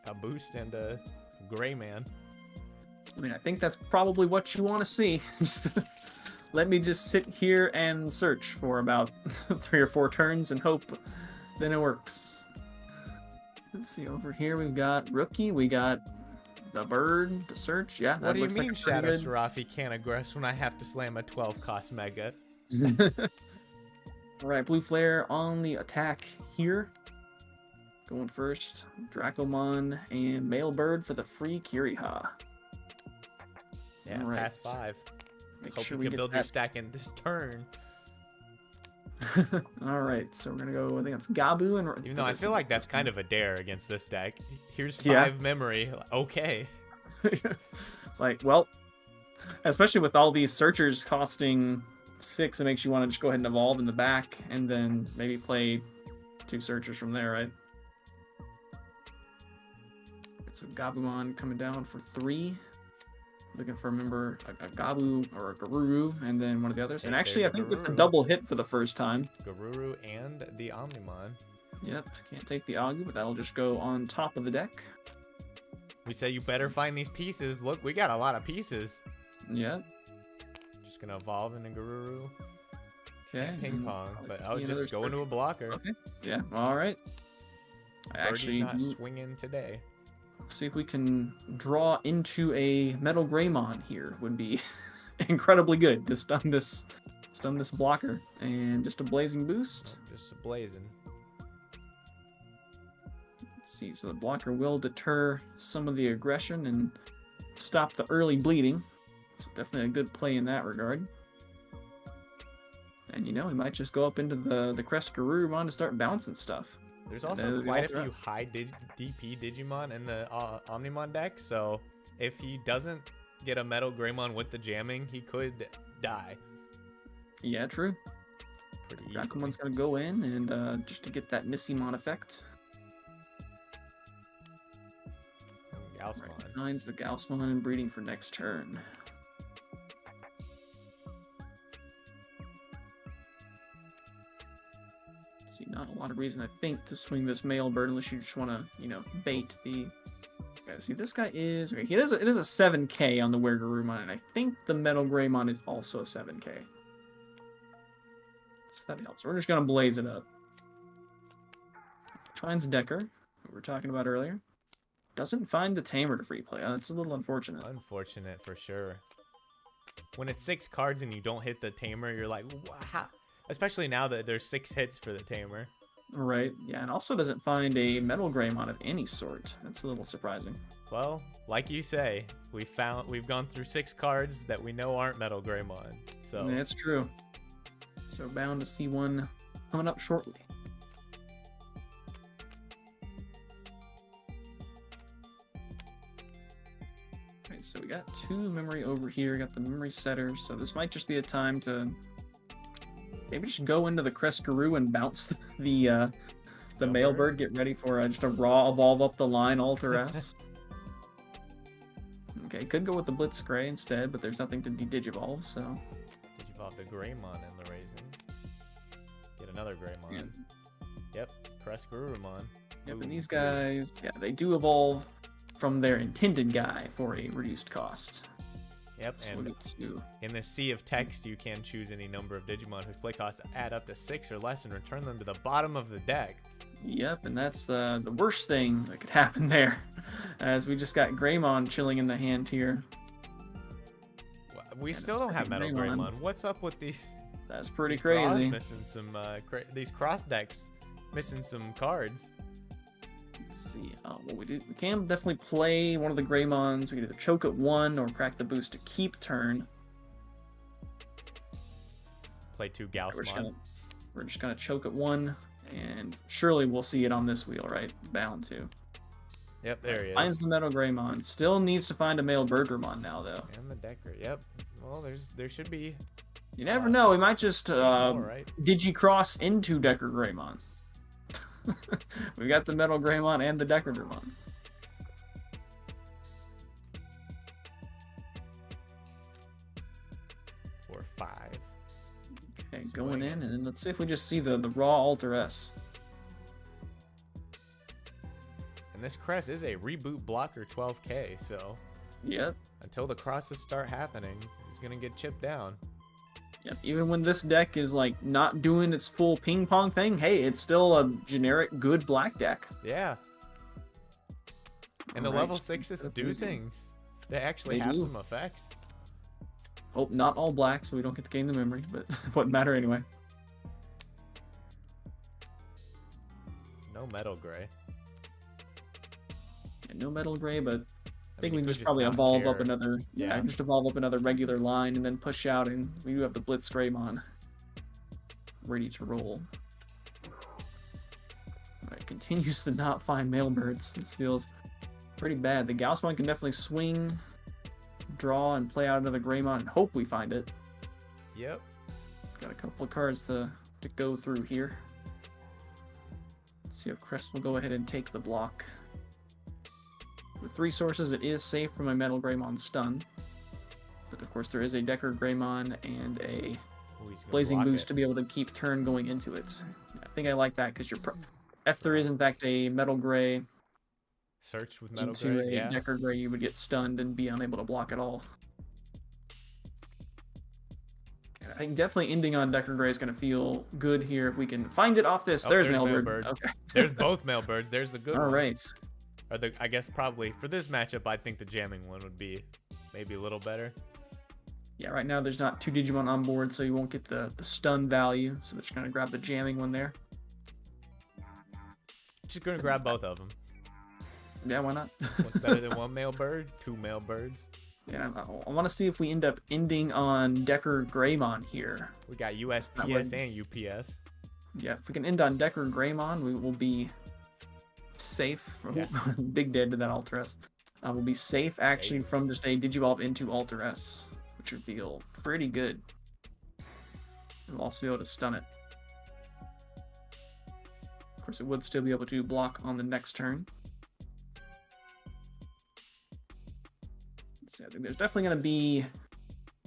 a boost, and a gray man. I mean, I think that's probably what you want to see. Let me just sit here and search for about 3 or 4 turns and hope then it works. Let's see, over here we've got Rookie, we got the bird to search. Yeah, that What do you looks mean like a Shadow pretty Serafi can't aggress when I have to slam a 12 cost mega? good. Alright, Blue Flare on the attack here. Going first, Dracomon and Male Bird for the free Kiriha. Yeah, All right. pass 5. Make Hope sure you we can get build your that. stack in this turn. All right, so we're gonna go. I think it's Gabu and. Even though I feel like that's kind of a dare against this deck. Here's 5 Yeah. memory. Okay. It's like, well, especially with all these searchers costing 6, it makes you want to just go ahead and evolve in the back and then maybe play 2 searchers from there, right? So Gabumon coming down for 3. Looking for a member, a Gabu or a Garuru, and then one of the others. And Hey, actually, I there's a think it's a Garuru. double hit for the first time. Garuru and the Omnimon. Yep, can't take the Agu, but that'll just go on top of the deck. We said you better find these pieces. Look, we got a lot of pieces. Yep. Just gonna evolve into Garuru. Okay. Ping and pong, let's but see I'll another just go into search. a blocker. Okay. Yeah. All right. I Birdie's actually not swinging today. see if we can draw into a Metal Greymon here. Would be incredibly good to stun this blocker, and just a blazing boost. Just blazing. Let's see. So the blocker will deter some of the aggression and stop the early bleeding. So definitely a good play in that regard. And you know, he might just go up into the Crest Garurumon to start bouncing stuff. There's And also then quite a the few high DP Digimon in the Omnimon deck, so if he doesn't get a Metal Greymon with the jamming, he could die. Yeah, true. Pretty easy. Dracomon's gonna go in and just to get that Missymon effect. Gaussmon. Right, finds the Gaussmon and breeding for next turn. See, not a lot of reason I think to swing this male bird unless you just want to, you know, bait the. Okay, see, this guy is okay. It is a 7K on the Wergarumon, and I think the Metal Greymon is also 7K. So that helps. We're just gonna blaze it up. Finds Decker, who we were talking about earlier. Doesn't find the Tamer to free play. That's a little unfortunate. Unfortunate for sure. When it's 6 cards and you don't hit the Tamer, you're like, how? Especially now that there's 6 hits for the Tamer. Right, yeah, and also doesn't find a Metal Greymon of any sort. That's a little surprising. Well, like you say, we've gone through 6 cards that we know aren't Metal Greymon. So That's true. So bound to see one coming up shortly. Okay, so we got 2 memory over here. Got the memory setter. So this might just be a time to maybe just go into the Crescaroo and bounce the male bird. Get ready for just a raw evolve up the line Alter S. Okay, could go with the Blitzcray instead, but there's nothing to digivolve, so. Digivolve the Greymon in the Raisin. Get another Greymon. Yeah. Yep, Crescarumon. Yep, and these guys, yeah, they do evolve from their intended guy for a reduced cost. Yep, So and we'll get to... in the sea of text, you can choose any number of Digimon whose play costs add up to 6 or less and return them to the bottom of the deck. Yep, and that's the worst thing that could happen there, as we just got Greymon chilling in the hand here. We And still a don't have second Metal Greymon. Greymon. What's up with these? That's pretty These draws crazy. missing some these cross decks, missing some cards. Let's see. What we do, we can definitely play one of the Greymons. We can either choke at 1 or crack the boost to keep turn. Play 2 We're Gaussmon. just gonna choke at 1, and surely we'll see it on this wheel, right? Bound to. Yep, there he Finds is. the Metal Greymon. Still needs to find a male Birdramon now, though. And the Decker. Yep. Well, there should be You never know. We might just more, right? Digicross into Decker Greymon. We got the Metal Greymon and the Decker Dramon. For 5. Okay, going in, and then let's see if we just see the raw Alter S. And this crest is a reboot blocker 12k, so Yep. until the crosses start happening, he's gonna get chipped down. Yep. Even when this deck is like not doing its full ping pong thing, hey, it's still a generic good black deck. Yeah. And the level 6s do things. They actually have some effects. Oh, not all black, so we don't get to gain the memory, but it wouldn't matter anyway. No metal gray. Yeah, no metal gray, but I think we can just just probably not evolve care. up another. Yeah, just evolve up another regular line and then push out, and we do have the Blitz Greymon ready to roll. Alright, continues to not find Mailbirds. This feels pretty bad. The Gaussmon can definitely swing, draw, and play out another Greymon and hope we find it. Yep. Got a couple of cards to go through here. Let's see if Crest will go ahead and take the block. With 3 sources, it is safe from a Metal Greymon stun. But of course, there is a Decker Greymon and a Blazing Boost to be able to keep turn going into it. I think I like that because if there is in fact a Metal Gray search with Metal into Gray, a Decker Gray, you would get stunned and be unable to block at all. And I think definitely ending on Decker Gray is going to feel good here if we can find it off this. Oh, there's Mailbird. Okay. There's both Mailbirds. There's the good one. All right. Or I guess probably for this matchup, I think the jamming one would be maybe a little better. Yeah, right now there's not 2 Digimon on board, so you won't get the stun value. So they're just going to grab the jamming one there. Just going to grab both of them. Yeah, why not? What's better than 1 Mailbird? 2 Mailbirds? Yeah, I want to see if we end up ending on Decker Greymon here. We got USPS and UPS. Yeah, if we can end on Decker Greymon, we will be safe from big dead to that Alter S. We'll be safe actually from just a Digivolve into Alter S, which would feel pretty good. We'll also be able to stun it. Of course, it would still be able to block on the next turn. So I think there's definitely going to be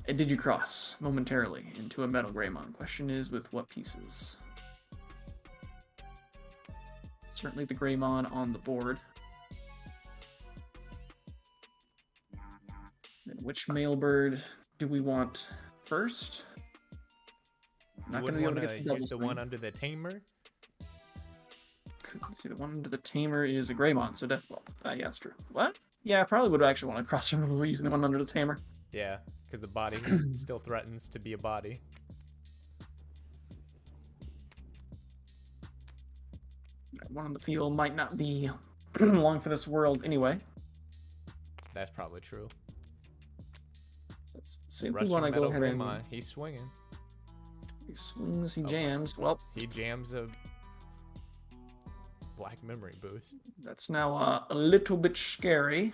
a Digicross momentarily into a Metal Greymon. Question is with what pieces? Certainly the Greymon on the board. And which Mailbird do we want first? Not going to be able to get the double use the swing. one under the Tamer. Let's see, the one under the Tamer is a Greymon, so definitely. Yeah, that's true. What? Yeah, I probably would actually want to cross over using the one under the Tamer. Yeah, because the body still threatens to be a body. One on the field might not be long for this world anyway. That's probably true. So let's see if we want to go ahead and... He's swinging. He swings, he jams. Well, he jams a black memory boost. That's now a little bit scary.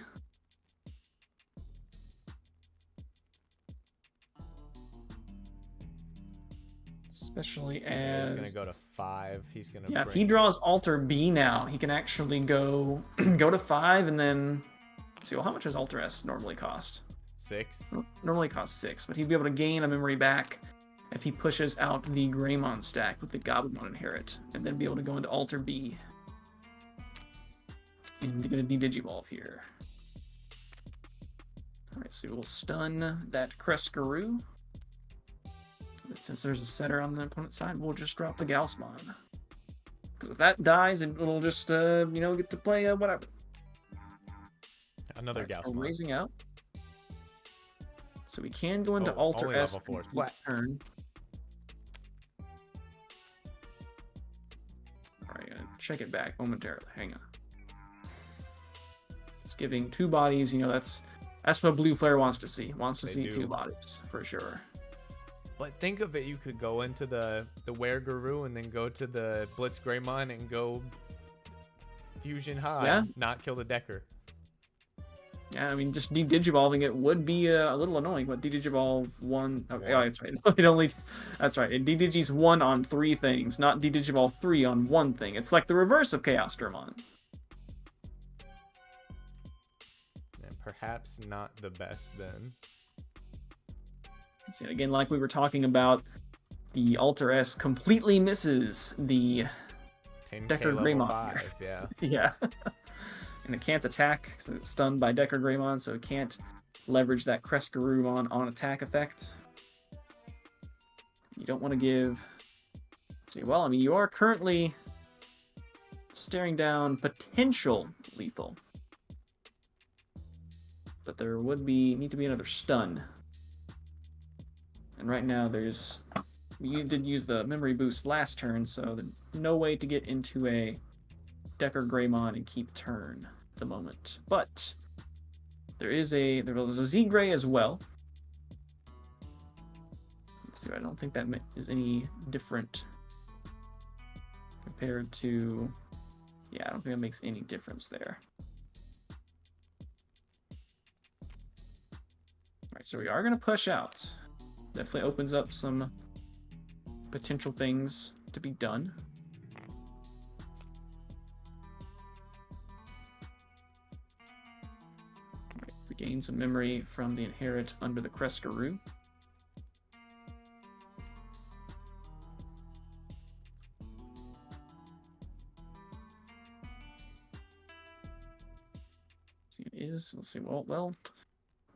Especially as... he's going to go to 5. He's going to if he draws Alter B now, he can actually go to 5 and then... Let's see, well, how much does Alter S normally cost? 6. Normally costs 6, but he'd be able to gain a memory back if he pushes out the Greymon stack with the Goblinmon Inherit, and then be able to go into Alter B. And get a Digivolve here. Alright, so we'll stun that Crescaroo. But since there's a setter on the opponent's side, we'll just drop the Gaussmon. Because if that dies, it'll just, get to play whatever. Another Gaussmon. So raising out. So we can go into Alter S turn. Alright, gonna check it back momentarily. Hang on. It's giving 2 bodies, that's what Blue Flare wants to see. Wants to see 2 bodies, for sure. But think of it, you could go into the Were-Guru and then go to the Blitz Greymon and go Fusion High, not kill the Decker. Yeah, I mean, just de-digivolving it would be a little annoying, but de-digivolve 1... Okay, oh, that's right. That's right. It de-digis 1 on 3 things, not de-digivolve 3 on 1 thing. It's like the reverse of Chaos Dramon. And perhaps not the best then. See, again, like we were talking about, The Alter S completely misses the 10K Decker level Greymon 5, yeah. yeah. And it can't attack because it's stunned by Decker Greymon, so it can't leverage that Crescaroo on attack effect. You don't want to give... See, well, I mean, you are currently staring down potential lethal. But there would need to be another stun. And right now there's... You did use the memory boost last turn, so there's no way to get into a Decker Greymon and keep turn at the moment. But there's a Z Gray as well. Let's see, I don't think that is any different compared to... Yeah, I don't think that makes any difference there. Alright, so we are going to push out. Definitely opens up some potential things to be done. Right, we gain some memory from the inherit under the Crescaroo. Let's see, well,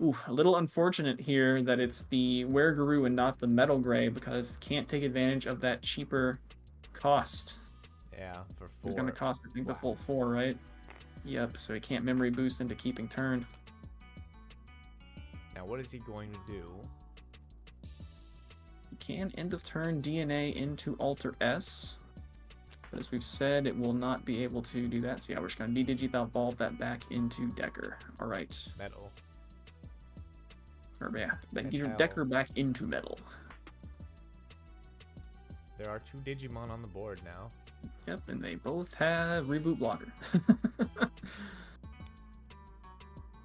ooh, a little unfortunate here that it's the Weregaroo and not the Metal Gray, because can't take advantage of that cheaper cost. Yeah, for 4. It's going to cost, I think, the full 4, right? Yep, so he can't memory boost into keeping turn. Now, what is he going to do? He can end of turn DNA into Alter S. But as we've said, it will not be able to do that. So yeah, we're just going to de-Digivolve that back into Decker. All right. Metal. Or yeah, get your Decker back into Metal. There are 2 Digimon on the board now. Yep, and they both have Reboot Blocker.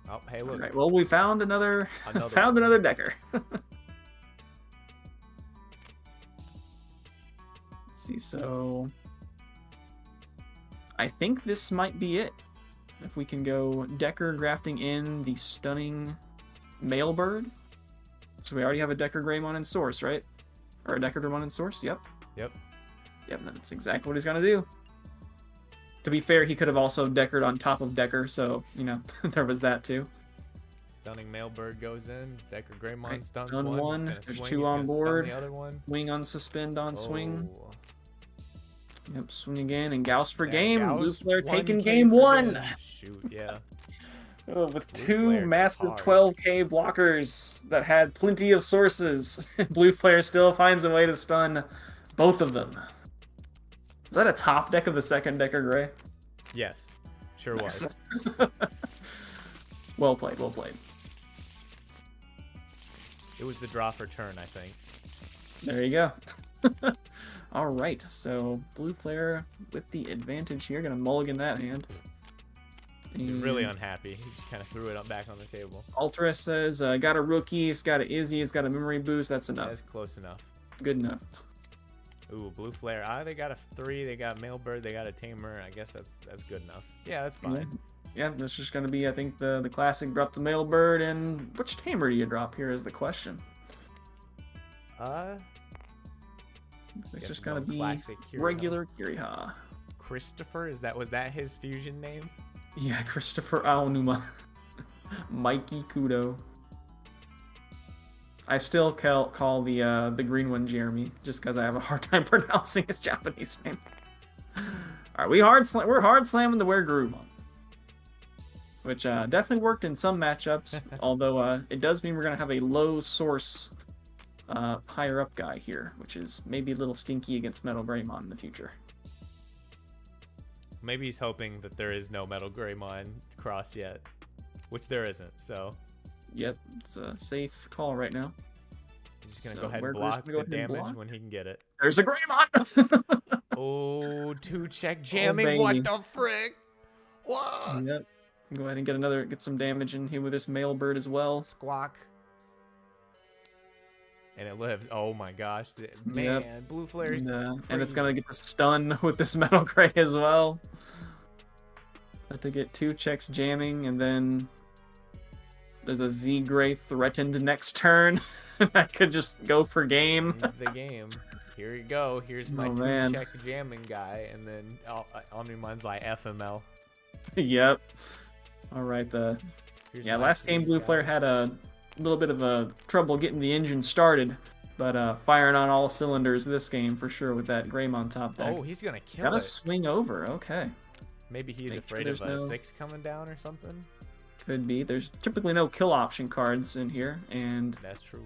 Oh, hey, look. All right, well, we found another Decker. Let's see, so... I think this might be it. If we can go Decker grafting in the stunning Mailbird. So we already have a Decker Greymon in source, right? Or a Decker Greymon in source, yep. Yep. Yep, that's exactly what he's gonna do. To be fair, he could have also Deckered on top of Decker, so, you know, there was that too. Stunning Mailbird goes in. Decker Greymon Right, stuns stun one. There's swing. 2 on board. The other one. Wing on suspend on swing. Oh. Yep, swing again, and Gauss for Yeah, game. Gauss, Blue Flare 1K taking for game 1! Shoot, yeah. Oh, with Blue 2 Flare massive hard. 12k blockers that had plenty of sources. Blue Flare still finds a way to stun both of them. Is that a top deck of the second Decker Gray? Yes, sure was. Well played, well played. It was the draw for turn, I think. There you go. All right, so Blue Flare with the advantage here. Gonna mulligan that hand. He's really unhappy. He just kind of threw it up back on the table. Alteress says, got a rookie, it's got an Izzy, it's got a memory boost. That's enough. That's close enough. Good enough. Ooh, Blue Flare. They got a 3. They got Mailbird. They got a Tamer. I guess that's good enough. Yeah, that's fine. Yeah, that's just gonna be, I think, the classic drop the Mailbird. And which Tamer do you drop here is the question. It's just gonna be classic Kiriha. regular Kiriha. Christopher, was that his fusion name? Yeah, Christopher Aonuma. Mikey Kudo. I still call the green one Jeremy, just because I have a hard time pronouncing his Japanese name. All right, we're hard slamming the Weregaroo, which definitely worked in some matchups. Although it does mean we're gonna have a low source, higher up guy here, which is maybe a little stinky against Metal Greymon in the future. Maybe he's hoping that there is no Metal Greymon cross yet, which there isn't. So. Yep, it's a safe call right now. He's just gonna go ahead and block the damage when he can get it. There's a Greymon! Oh, 2-check jamming. What the frick? What? Yep. Go ahead and get some damage in here with this Mailbird as well. Squawk. And it lives. Oh my gosh. Man, yep. Blue Flare. And it's gonna get the stun with this Metal Gray as well. Have to get 2 checks jamming, and then there's a Z-Gray threatened next turn. That could just go for game. The game. Here you go. Here's my Oh, man. two-check jamming guy, and then Omnimon's like FML. Yep. All right. Here's Yeah, my last game three Blue guy. Flare had a little bit of a trouble getting the engine started, but firing on all cylinders this game for sure with that Greymon top deck. Oh, he's gonna kill Gotta it. swing over. Okay. Maybe he's Make sure afraid of there's a no- 6 coming down or something. Could be. There's typically no kill option cards in here, and That's true.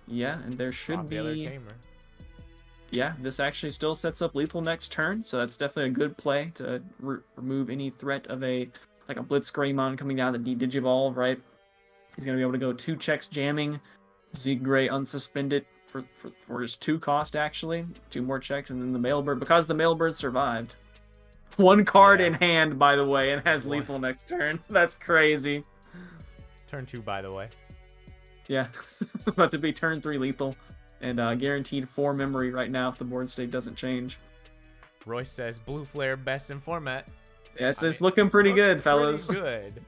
yeah, and there should Drop the other be. tamer. Yeah, this actually still sets up lethal next turn, so that's definitely a good play to remove any threat of a Blitz Greymon coming down the Digivolve, right? He's gonna be able to go 2 checks jamming, Gray unsuspended for his 2 cost actually, 2 more checks, and then the Mailbird, because the Mailbird survived. 1 card Yeah. in hand, by the way, and has One. lethal next turn. That's crazy. Turn 2, by the way. Yeah, about to be turn 3 lethal. And guaranteed 4 memory right now if the board state doesn't change. Royce says Blue Flare best in format. Yes, I it's mean, looking pretty looks good, fellas. Pretty good.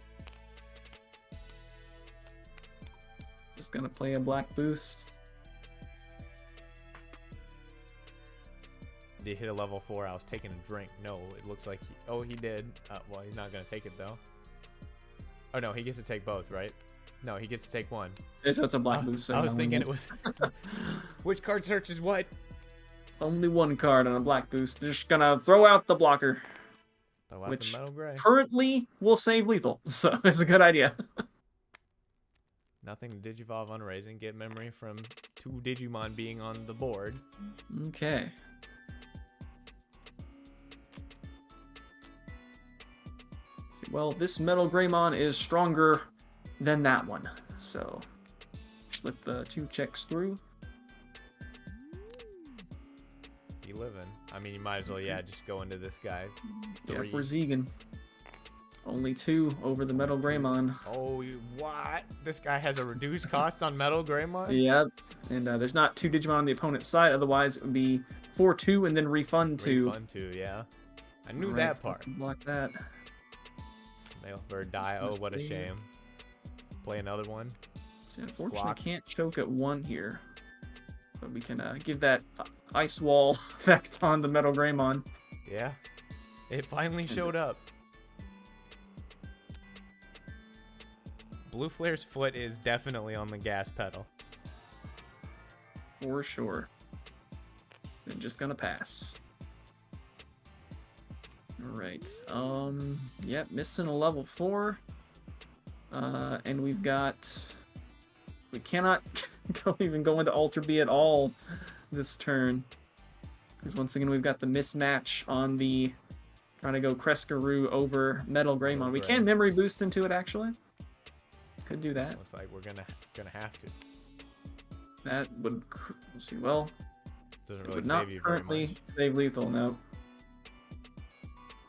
Just gonna play a black boost. Did he hit a level 4? I was taking a drink. No, it looks like he... Oh, he did. Well, he's not going to take it, though. Oh, no, he gets to take both, right? No, he gets to take one. So it's a black boost. So I was no thinking one- it was... Which card searches what? Only 1 card on a black boost. They're just gonna throw out the blocker. Throw out Which the metal gray. currently will save lethal, so it's a good idea. Nothing to Digivolve on raising. Get memory from 2 Digimon being on the board. Okay. See, well, this Metal Greymon is stronger than that one, so slip the 2 checks through. He living. I mean, you might as well, yeah, just go into this guy. Yeah, 3. we're Zegan. Only 2 over the Metal Greymon. Oh, what? This guy has a reduced cost on Metal Greymon? Yep. And there's not 2 Digimon on the opponent's side, otherwise it would be 4-2 and then refund 2. Refund 2, yeah. I knew Alright, that part. Block that. Mailbird die. Oh, what a Dismiss the- shame. Play another one. See, unfortunately, Block. can't choke at 1 here. But we can give that ice wall effect on the Metal Greymon. Yeah. It finally showed up. Blue Flare's foot is definitely on the gas pedal. For sure. They're just gonna pass. Alright. Yep, missing a level 4. And we've got... We cannot even go into Alter B at all this turn. Because once again, we've got the mismatch on the... Trying to go Crescaroo over Metal Greymon. We can memory boost into it, actually. Could do that. Looks like we're gonna have to. That would... Let's see, well... Doesn't It really would not save you very currently much. save lethal, no.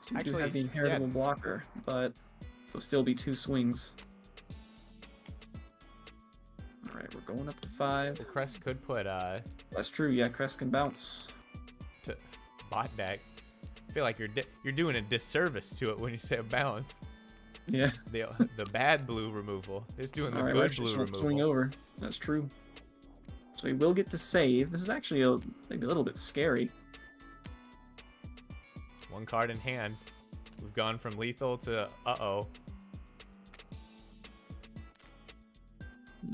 So we do Actually, have the yeah. inheritable blocker, but there'll still be 2 swings. Alright, we're going up to 5. Well, Crest could put That's true, yeah, Crest can bounce. to bot deck. I feel like you're doing a disservice to it when you say bounce. Yeah. The bad blue removal. It's doing the Alright, good let's blue just removal. swing over. That's true. So he will get to save. This is actually maybe a little bit scary. 1 card in hand. We've gone from lethal to uh-oh.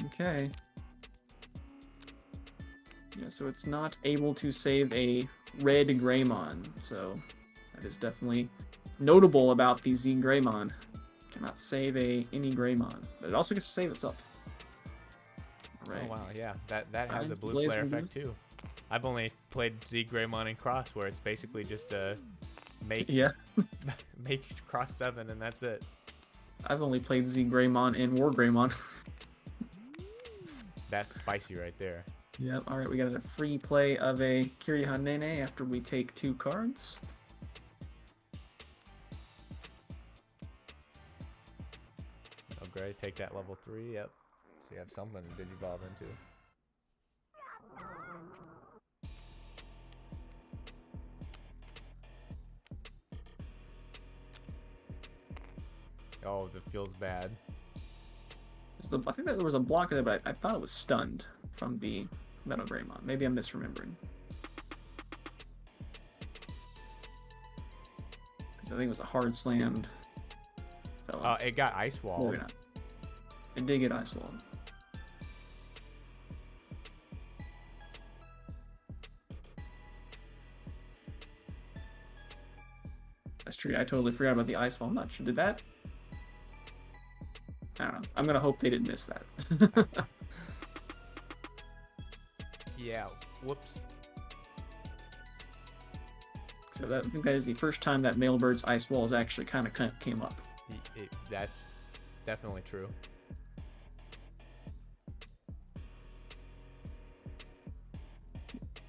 Okay. Yeah, so it's not able to save a red Greymon, so that is definitely notable about the Z Greymon. Cannot save any Greymon, but it also gets to save itself. Right. Oh wow, yeah. That has a Finds the blue blaze flare movement. effect too. I've only played Z Greymon and Cross where it's basically just a make Yeah, make Cross 7 and that's it. I've only played Z Greymon and War Greymon. That's spicy right there. Yep. All right, we got a free play of a Kirihanene after we take 2 cards. Oh great, take that level 3, yep. So you have something to digivolve into. Oh, that feels bad. I think that there was a blocker there, but I thought it was stunned from the Metal Greymon. Maybe I'm misremembering. I think it was a hard slammed fella. It got ice wall. Maybe not. It did get ice walled. That's true. I totally forgot about the ice wall. I'm not sure. Did that? I don't know. I'm gonna hope they didn't miss that. Yeah. Whoops. So I think that is the first time that Mailbird's ice walls actually kind of came up. That's definitely true.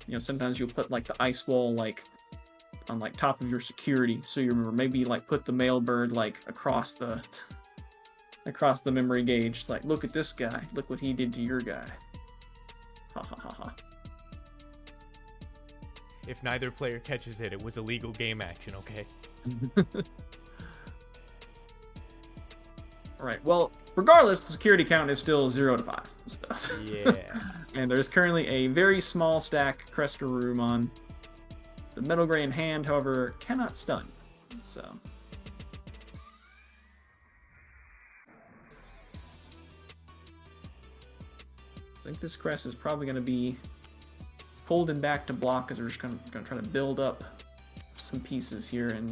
You know, sometimes you'll put like the ice wall like on like top of your security, so you remember maybe like put the Mailbird like across the across the memory gauge. It's like, look at this guy, look what he did to your guy. Ha ha ha ha. If neither player catches it, it was illegal game action, okay? Alright, well, regardless, the security count is still 0 to 5. So. Yeah. And there's currently a very small stack Kreska room on. The Metal Gray in hand, however, cannot stun. So. I think this crest is probably going to be holding back to block because we're just going to try to build up some pieces here. And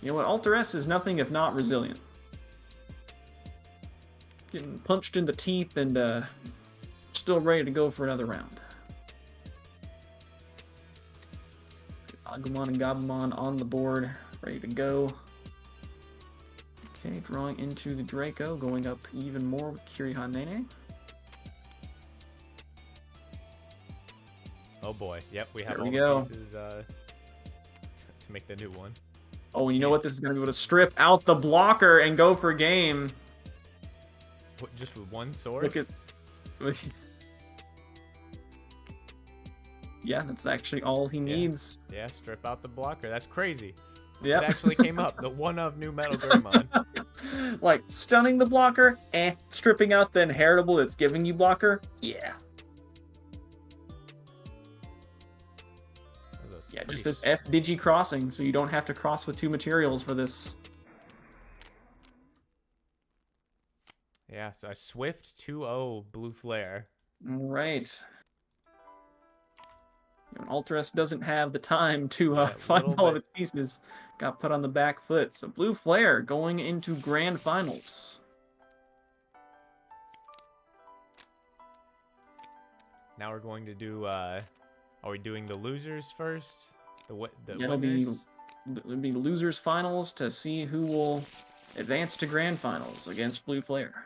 you know what? Alter S is nothing if not resilient. Getting punched in the teeth and still ready to go for another round. Agumon and Gabumon on the board, ready to go. Okay, drawing into the Draco, going up even more with Kiriha Nene. Oh boy. Yep, we have There all we the go. pieces to make the new one. Oh, and you know what? This is going to be able to strip out the blocker and go for game. What, just with one sword? Look at... Yeah, that's actually all he needs. Yeah, strip out the blocker. That's crazy. Yep. It actually came up. The one of new Metal Greymon. Like, stunning the blocker, stripping out the inheritable that's giving you blocker, yeah. Yeah, just this F Digi crossing, so you don't have to cross with 2 materials for this. Yeah, so a Swift 2-0 Blue Flare. Right. And Alteress doesn't have the time to Yeah, find all of bit. its pieces. Got put on the back foot. So Blue Flare going into Grand Finals. Now we're going to do, are we doing the losers first? Yeah, it'll be losers finals to see who will advance to Grand Finals against Blue Flare.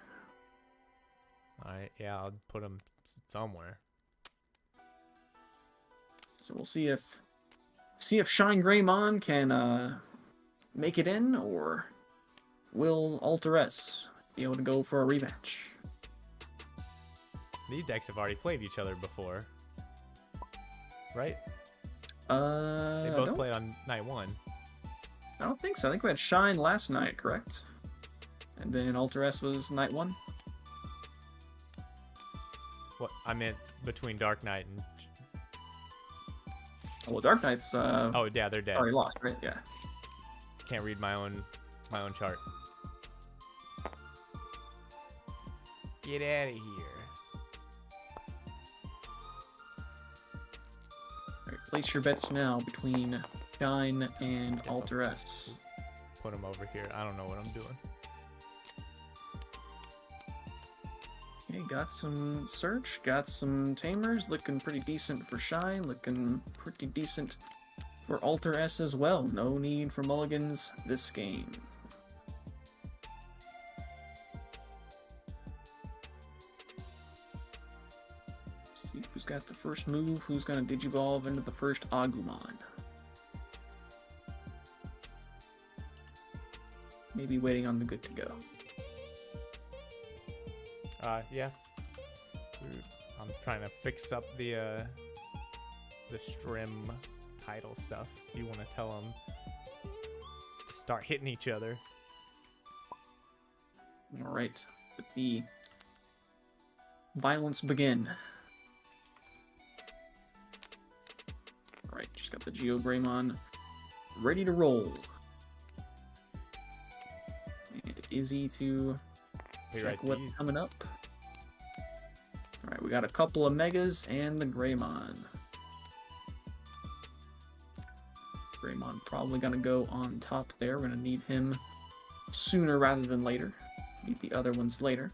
Alright, yeah, I'll put them somewhere. So we'll see if Shine Greymon can make it in, or will Alteress be able to go for a rematch? These decks have already played each other before. Right? They both played on night 1. I don't think so. I think we had Shine last night, correct? And then Alteress was night 1. What I meant between Dark Knight and... Oh, well, Dark Knight's Oh yeah, they're dead. already lost, right? Yeah. Can't read my own chart. Get out of here. Alright, place your bets now between Shine and Alteress. Put them over here. I don't know what I'm doing. Okay, got some Search, got some Tamers, looking pretty decent for Shine, looking pretty decent for Alteress as well. No need for mulligans this game. See who's got the first move, who's going to Digivolve into the first Agumon. Maybe waiting on the good to go. Yeah. I'm trying to fix up the Strim title stuff. If you want to tell them to start hitting each other. All right, let the violence begin. All right, just got the Geo Greymon ready to roll. Izzy to check Rewrite what's these. coming up. All right, we got a couple of Megas and the Greymon. Greymon probably gonna go on top there. We're gonna need him sooner rather than later. Need the other ones later.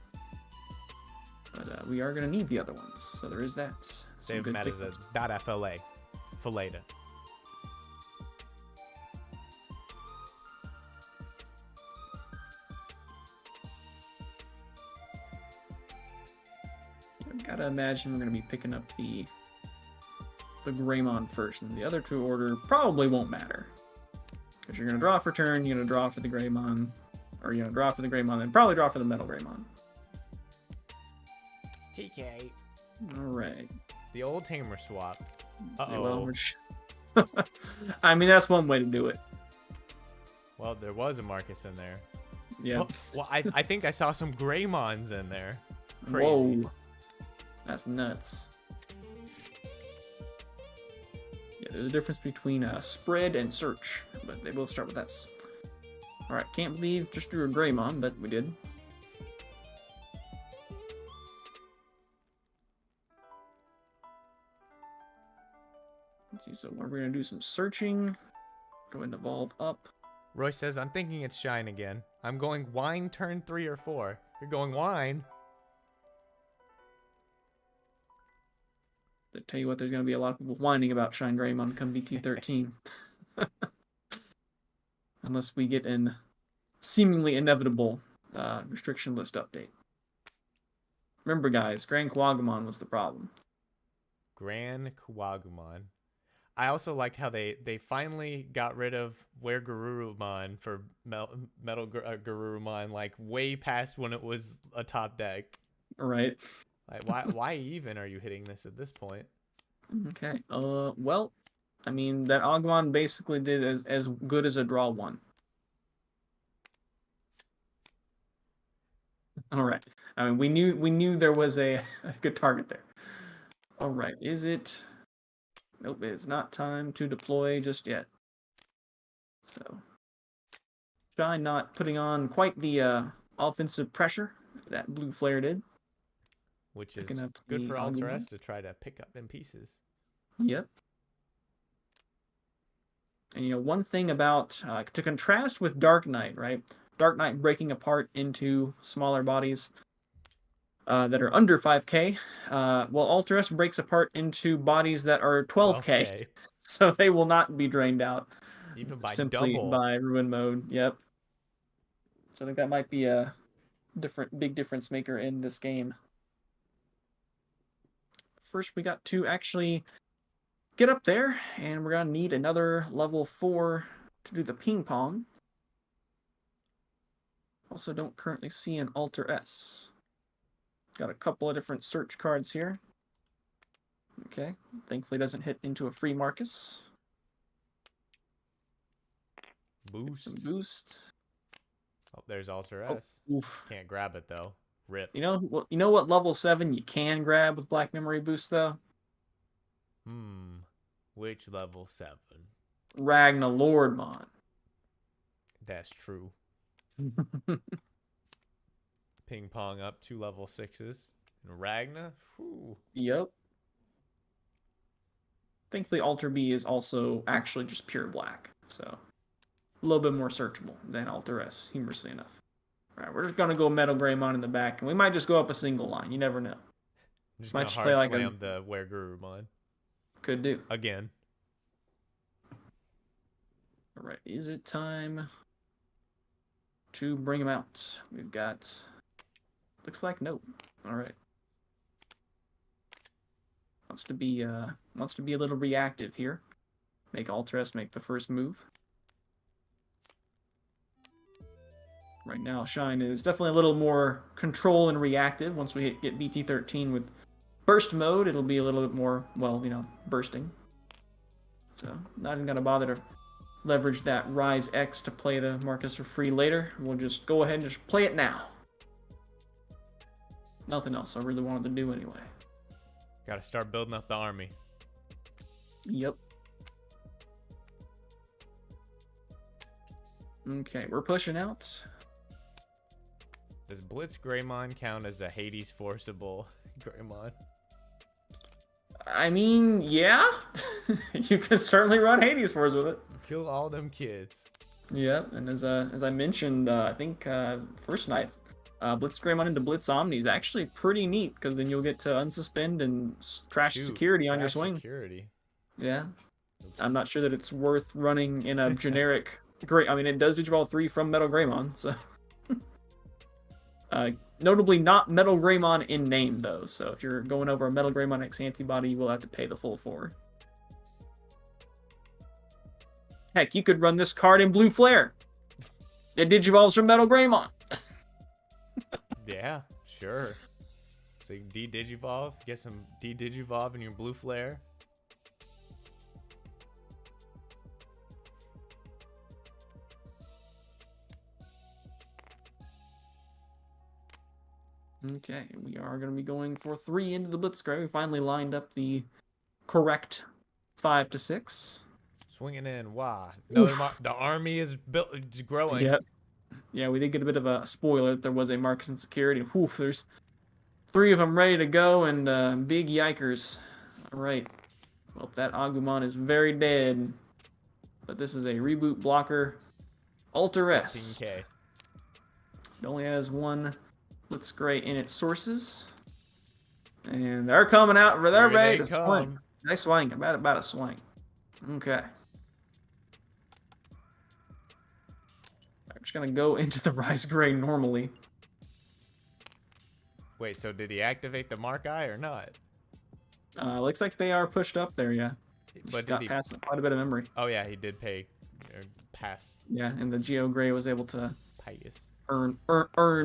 But we are gonna need the other ones, so there is that. Save them as a .fla. For later. I've gotta imagine we're gonna be picking up the Greymon first, and the other two order probably won't matter. Because you're gonna draw for turn, you're gonna draw for the Greymon, or you're gonna draw for the Greymon, then probably draw for the Metal Greymon. TK. Alright. The old tamer swap. Well, I mean, that's one way to do it. Well, there was a Marcus in there. Yeah. Well, I think I saw some Greymons in there. Crazy. Whoa. That's nuts. Yeah, there's a difference between spread and search, but they both start with S. Alright, can't believe just drew a Greymon, but we did. Let's see, so we're going to do some searching. Go and evolve up. Roy says, I'm thinking it's Shine again. I'm going Wine turn 3 or 4. You're going Wine? I tell you what, there's going to be a lot of people whining about Shine Greymon come BT13. Unless we get an seemingly inevitable restriction list update. Remember, guys, Grand Quagamon was the problem. Grand Quagamon. I also liked how they finally got rid of Where Garurumon for Metal Garurumon, like way past when it was a top deck. Right. Like, why even are you hitting this at this point? Okay. Well, I mean, that Agumon basically did as good as a draw one. All right. I mean, we knew there was a good target there. All right. Is it? Nope. It's not time to deploy just yet. So, Shine not putting on quite the offensive pressure that Blue Flare did. Which is good for Alter S to try to pick up in pieces. Yep. And you know, one thing about to contrast with Dark Knight, right? Dark Knight breaking apart into smaller bodies that are under 5k, while Alter S breaks apart into bodies that are 12k. So they will not be drained out. Even by simply double. by ruin mode. Yep. So I think that might be a big difference maker in this game. First, we got to actually get up there, and we're going to need another level 4 to do the ping pong. Also, don't currently see an Alter S. Got a couple of different search cards here. Okay, thankfully doesn't hit into a free Marcus. Boost. Get some boost. Oh, there's Alter S. Oof. Can't grab it though. Rip. You know what level 7 you can grab with Black Memory Boost though? Which level 7? Ragna Lordmon. That's true. Ping pong up 2 level 6s. And Ragna? Whew. Yep. Thankfully, Alter B is also actually just pure black, so a little bit more searchable than Alter S, humorously enough. All right, we're just gonna go Metal Greymon in the back, and we might just go up a single line. You never know. Just might gonna just hard play like slam the Where Garurumon. Could do. Again. All right, is it time to bring him out? We've got. Looks like no. All right. Wants to be a little reactive here. Make Alter S make the first move. Right now, Shine is definitely a little more control and reactive. Once we get BT13 with burst mode, it'll be a little bit more, well, you know, bursting. So, not even going to bother to leverage that Rise X to play the Marcus for free later. We'll just go ahead and just play it now. Nothing else I really wanted to do anyway. Gotta start building up the army. Yep. Okay, we're pushing out. Does Blitz Greymon count as a Hades forcible Greymon? I mean, yeah. You can certainly run Hades Force with it. Kill all them kids. Yep, and as I mentioned, I think first night, Blitz Greymon into Blitz Omni is actually pretty neat because then you'll get to unsuspend and trash Shoot, security on your trash swing. Security. Yeah, I'm not sure that it's worth running in a generic great. I mean, it does Digivolve 3 from Metal Greymon, so notably not Metal Greymon in name though. So if you're going over a Metal Greymon X antibody, you will have to pay the full $4. Heck, you could run this card in Blue Flare. It Digivolves from Metal Greymon. Yeah, sure. So you de-Digivolve, get some de-Digivolve in your Blue Flare. Okay, we are going to be going for 3 into the Blitzcrank. We finally lined up the correct 5 to 6. Swinging in, wow. The army is built, it's growing. Yep. Yeah, we did get a bit of a spoiler that there was a Marcus in security. Whew, there's 3 of them ready to go, and big yikers. All right. Well, that Agumon is very dead. But this is a reboot blocker. Alter S. 15K. It only has 1 Blitzcrank in its sources. And they're coming out. They're ready to swing. Nice swing. About a swing. Okay. I'm just going to go into the Rise Gray normally. Wait, so did he activate the Mark Eye or not? Looks like they are pushed up there, yeah. But got past quite a bit of memory. Oh, yeah, he did pay or pass. Yeah, and the Geo Gray was able to Pious. earn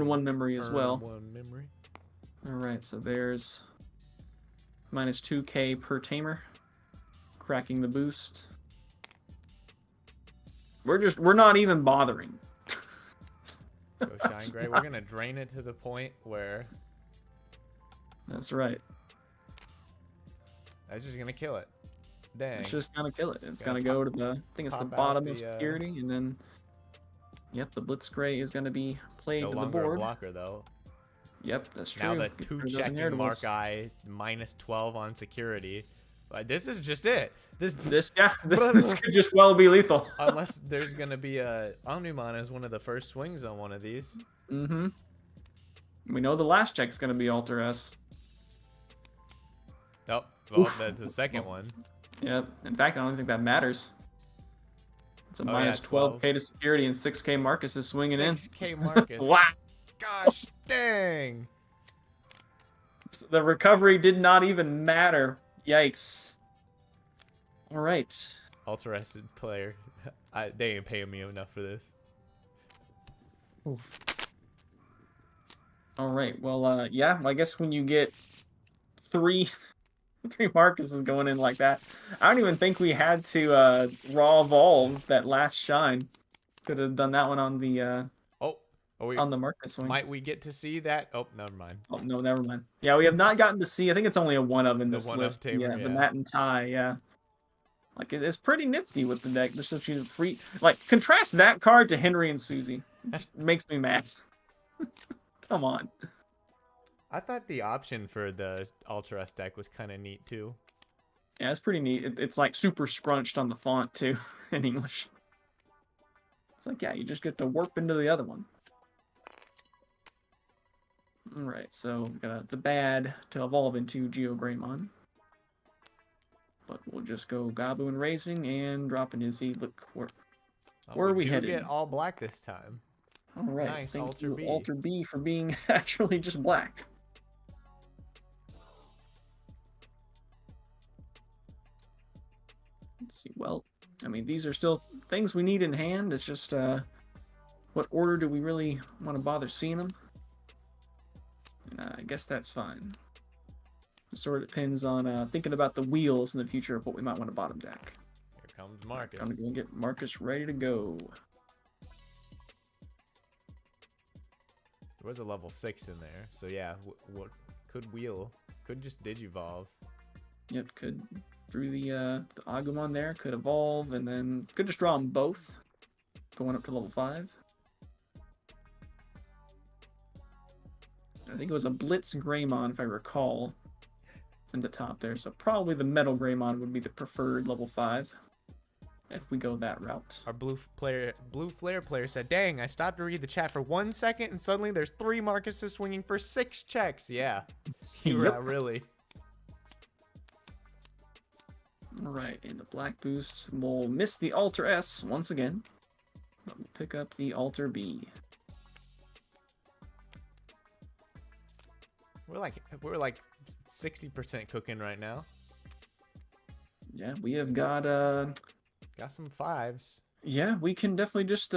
1 memory as well. 1 memory. All right, so there's minus 2K per tamer. Cracking the boost. We're not even bothering. Go Shine Gray. We're gonna drain it to the point where. That's right. That's just gonna kill it. Dang. It's just gonna kill it. It's gonna go to the. I think it's the bottom of security, and then. Yep, the Blitz Gray is gonna be played no to the longer board. A blocker though. Yep, that's true. Now the 2 checking Mark Eye minus 12 on security. But this is just it. This could just well be lethal. Unless there's gonna be a Omnimon as one of the first swings on one of these. Mm-hmm. We know the last check's gonna be Alter S. Nope. Well, that's the second one. Yep. In fact, I don't think that matters. It's a minus 12. 12K to security and 6K Marcus is swinging 6K Marcus. Wow. Gosh dang. The recovery did not even matter. Yikes. All right. Ultra-ested player. They ain't paying me enough for this. Oof. All right. Well, yeah. I guess when you get 3 Marcuses going in like that, I don't even think we had to raw evolve that last shine. Could have done that one on the on the Marcus swing. Might we get to see that? Oh, never mind. Oh no, never mind. Yeah, we have not gotten to see. I think it's only a 1-of in this list. Tamer, the Matt and Ty. Yeah. Like, it's pretty nifty with the deck. Just so she's free. Like, contrast that card to Henry and Susie. It makes me mad. Come on. I thought the option for the Ultra S deck was kind of neat, too. Yeah, it's pretty neat. It's, like, super scrunched on the font, too, in English. It's like, yeah, you just get to warp into the other one. Alright, so we got the bad to evolve into Geo Greymon. But we'll just go Gabu and Raising and drop an Izzy. Look, where are we headed? We get all black this time. All right. Nice, Thank you, Alter B, for being actually just black. Let's see. Well, I mean, these are still things we need in hand. It's just, what order do we really want to bother seeing them? I guess that's fine. Sort of depends on thinking about the wheels in the future of what we might want to bottom deck. Here comes Marcus. I'm gonna get Marcus ready to go. There was a level 6 in there, so yeah, what could wheel? Could just Digivolve. Yep, could through the Agumon there, could evolve, and then could just draw them both, going up to level 5. I think it was a Blitz Greymon, if I recall, in the top there. So probably the Metal Greymon would be the preferred level 5 if we go that route. Our blue flare player said, "Dang, I stopped to read the chat for 1 second, and suddenly there's 3 Marcuses swinging for 6 checks." Yeah, you were out really. All right, and the black boost will miss the Alter S once again. But we'll pick up the Alter B. We're like 60% cooking right now. Yeah, we have got Got some 5s. yeah, we can definitely just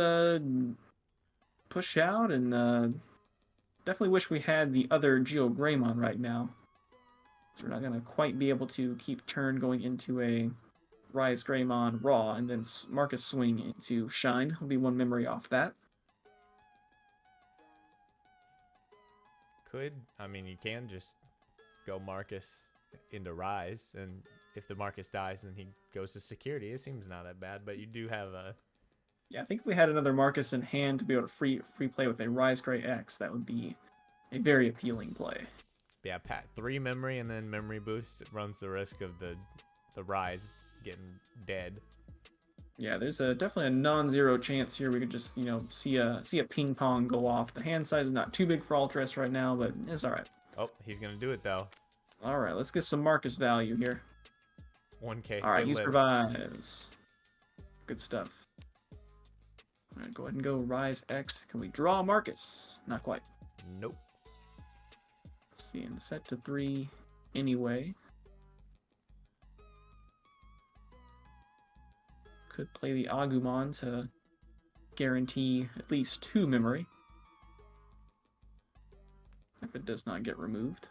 push out and definitely wish we had the other Geo Greymon right now. So we're not gonna quite be able to keep turn going into a Rise Greymon Raw and then Marcus swing into Shine. Will be 1 memory off that. I mean, you can just go Marcus into Rise, and if the Marcus dies, then he goes to security. It seems not that bad, but you do have a... Yeah, I think if we had another Marcus in hand to be able to free play with a Rise Gray X, that would be a very appealing play. Yeah, 3 memory and then memory boost. It runs the risk of the Rise getting dead. Yeah, there's definitely a non-zero chance here we could just, see a ping pong go off. The hand size is not too big for Ultras right now, but it's all right. Oh, he's gonna do it though. All right, let's get some Marcus value here. 1K. All right, he survives. Good stuff. All right, go ahead and go Rise X. Can we draw Marcus? Not quite. Nope. Let's see, and set to 3 anyway. Could play the Agumon to guarantee at least 2 memory. If it does not get removed.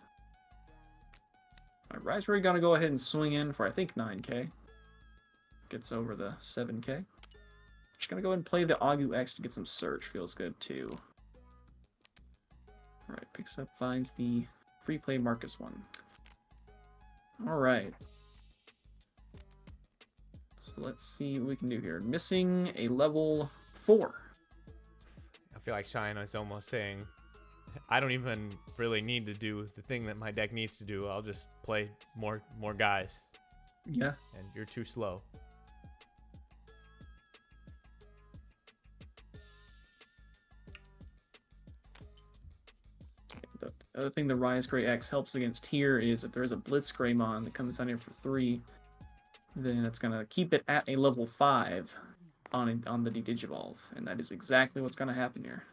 Alright, Rise, we're gonna go ahead and swing in for I think 9k. Gets over the 7k. Just gonna go ahead and play the Agu X to get some search. Feels good too. Alright, picks up, finds the free play Marcus one. Alright. So let's see what we can do here. Missing a level 4. I feel like Shine is almost saying, I don't even really need to do the thing that my deck needs to do. I'll just play more guys. Yeah. And you're too slow. The other thing the Rise Gray X helps against here is if there is a Blitz Greymon that comes down here for 3, then it's going to keep it at a level 5 on the Digivolve. And that is exactly what's going to happen here.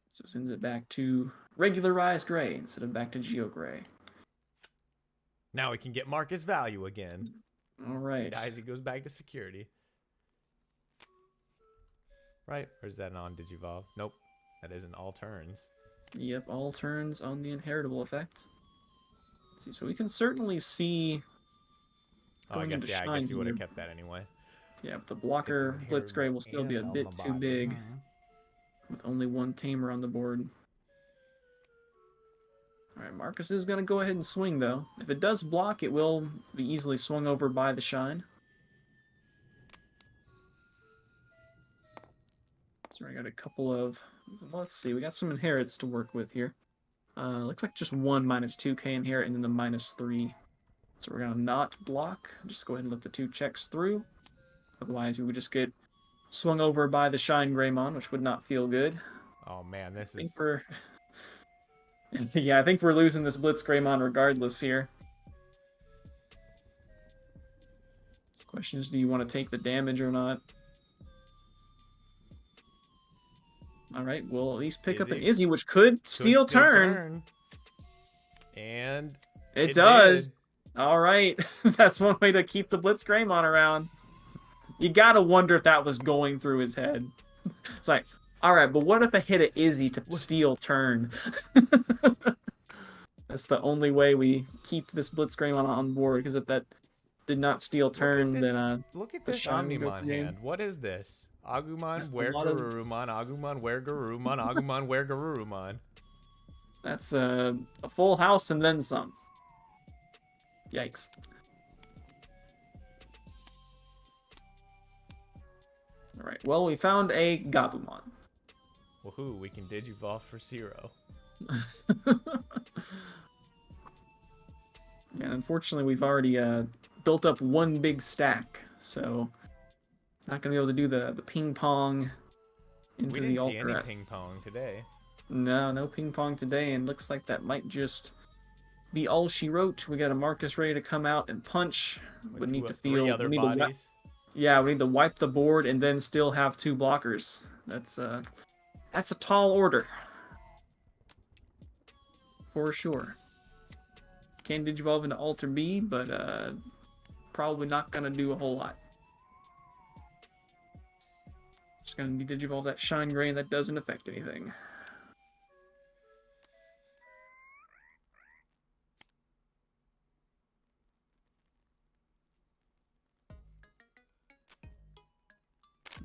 So it sends it back to regular Rise Gray instead of back to Geo Gray. Now we can get Marcus value again. All right. Guys, it goes back to security. Right? Or is that an on Digivolve? Nope. That isn't all turns. Yep, all turns on the inheritable effect. See, so we can certainly see. Oh, I guess, yeah, I guess you would have kept that anyway. Yeah, but the blocker Blitzgray will still be a bit too big with only 1 tamer on the board. Alright, Marcus is going to go ahead and swing, though. If it does block, it will be easily swung over by the Shine. So I got a couple of... Let's see, we got some inherits to work with here. Looks like just 1 -2k inherit and then the -3. So we're going to not block. Just go ahead and let the 2 checks through. Otherwise, we would just get swung over by the Shine Greymon, which would not feel good. Oh man, this is... Yeah, I think we're losing this Blitz Greymon regardless here. This question is, do you want to take the damage or not? Alright, we'll at least pick up an Izzy, which could steal turn. And it does. Alright, that's one way to keep the Blitz Greymon around. You gotta wonder if that was going through his head. It's like, alright, but what if I hit an Izzy to steal turn? That's the only way we keep this Blitz Greymon on board, because if that did not steal turn, then look at this Omnimon hand. What is this? Agumon, where Garurumon, Agumon, where Garurumon, Agumon, where Garurumon. That's a full house and then some. Yikes. Alright, well, we found a Gabumon. Woohoo, we can Digivolve for 0. And unfortunately, we've already built up one big stack, so not gonna be able to do the ping pong into We the didn't see any alternate. ping pong today. No ping pong today, and looks like that might just be all she wrote. We got a Marcus ready to come out and punch. With Need to three feel. other We need to bodies. yeah, we need to wipe the board and then still have 2 blockers. That's a tall order. For sure. Can Digivolve into Alter B, but probably not gonna do a whole lot. Just gonna Digivolve that Shine Gray, and that doesn't affect anything.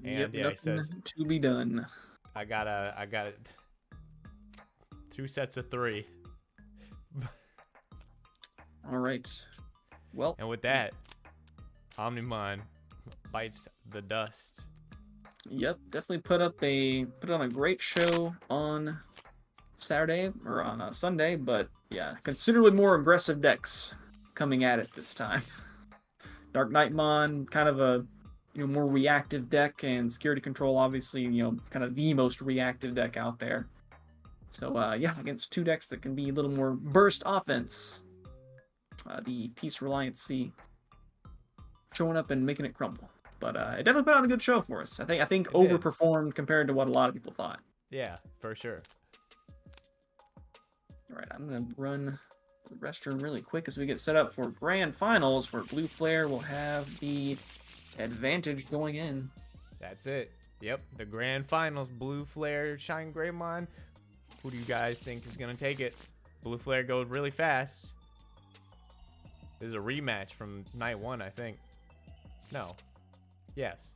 And Yep, yeah, he nothing says to be done. I got 2 sets of 3. All right. Well, And with that, Omnimon bites the dust. yep, definitely put on a great show on Saturday or on a Sunday, but yeah, considerably more aggressive decks coming at it this time. Dark Knightmon, kind of a more reactive deck, and Security Control, obviously, kind of the most reactive deck out there. So yeah, against 2 decks that can be a little more burst offense. The Peace Reliance C showing up and making it crumble. But it definitely put on a good show for us. I think It did. overperformed compared to what a lot of people thought. Yeah, for sure. All right, I'm gonna run to the restroom really quick as we get set up for grand finals, where Blue Flare will have the advantage going in. That's it. Yep, the grand finals, Blue Flare, Shine Greymon. Who do you guys think is going to take it? Blue Flare goes really fast. This is a rematch from night 1, I think. No. Yes.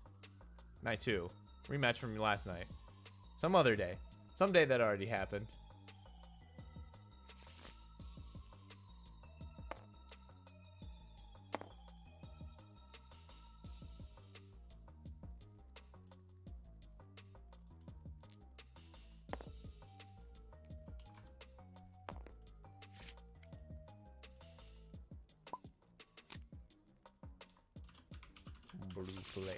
Night 2. Rematch from last night. Some other day. Some day that already happened. Blue Flare.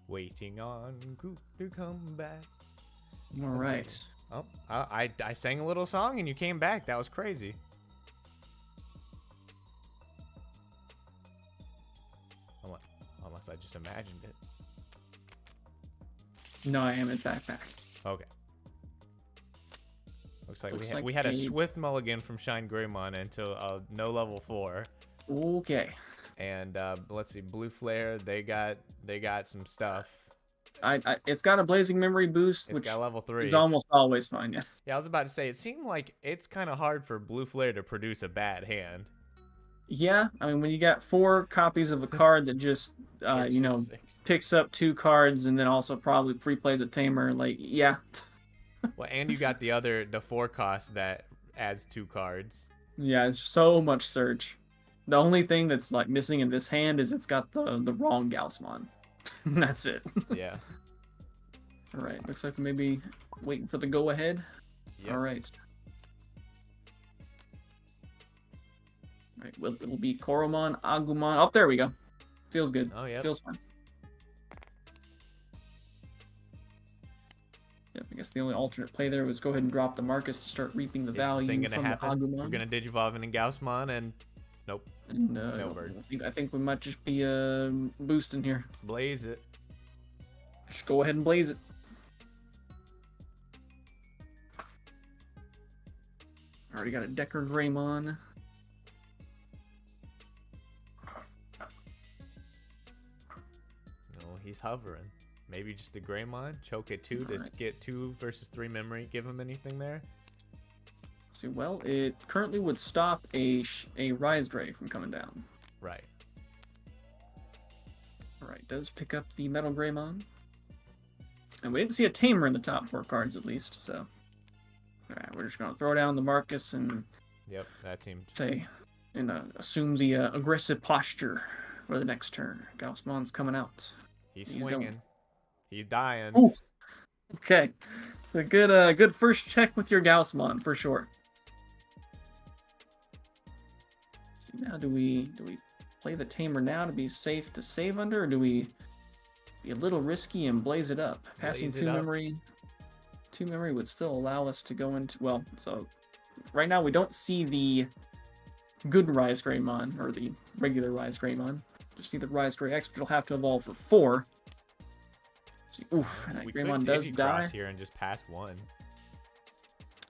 Waiting on Goop to come back. All right. Oh, I sang a little song and you came back. That was crazy. Unless I just imagined it. No, I am in fact back. Okay. Looks like Looks we had a swift mulligan from Shine Greymon until no level 4. Okay. And let's see, Blue Flare, they got some stuff. It's got a Blazing Memory boost, It's which got level 3. is almost always fine. Yes. Yeah, I was about to say, it seemed like it's kind of hard for Blue Flare to produce a bad hand. Yeah, I mean, when you got 4 copies of a card that just picks up 2 cards and then also probably free plays a Tamer, like, yeah. Well, and you got the 4 cost that adds 2 cards. Yeah, it's so much search. The only thing that's like missing in this hand is it's got the wrong Gaussmon. That's it. Yeah. All right, looks like we may be waiting for the go ahead. Yep. All right. All right, well, it'll be Koromon, Agumon. Oh, there we go. Feels good. Oh, yeah. Feels fine. Yep, I guess the only alternate play there was go ahead and drop the Marcus to start reaping the value from the Agumon. We're gonna Digivolve into Gaussmon and nope. And, no bird. I think we might just be boosting here. Blaze it. Just go ahead and blaze it. Already got a Decker Greymon. No, he's hovering. Maybe just the Greymon. Choke it 2 to get 2 versus 3 memory. Give him anything there? See, well, it currently would stop a Rise Gray from coming down. Right. Alright, does pick up the Metal Greymon. And we didn't see a Tamer in the top 4 cards, at least, so... Alright, we're just gonna throw down the Marcus and... Yep, that seemed... Say, and assume the aggressive posture for the next turn. Gaussmon's coming out. He's swinging. He's dying. Ooh. Okay. It's a good first check with your Gaussmon, for sure. Let's see, now do we play the Tamer now to be safe to save under, or do we be a little risky and blaze it up? Passing 2 memory. 2 memory would still allow us to go into, well, so right now we don't see the good Rise Greymon, or the regular Rise Greymon. Just see the Rise Gray X, which will have to evolve for 4. See, oof, and that Greymon does die here and just pass 1.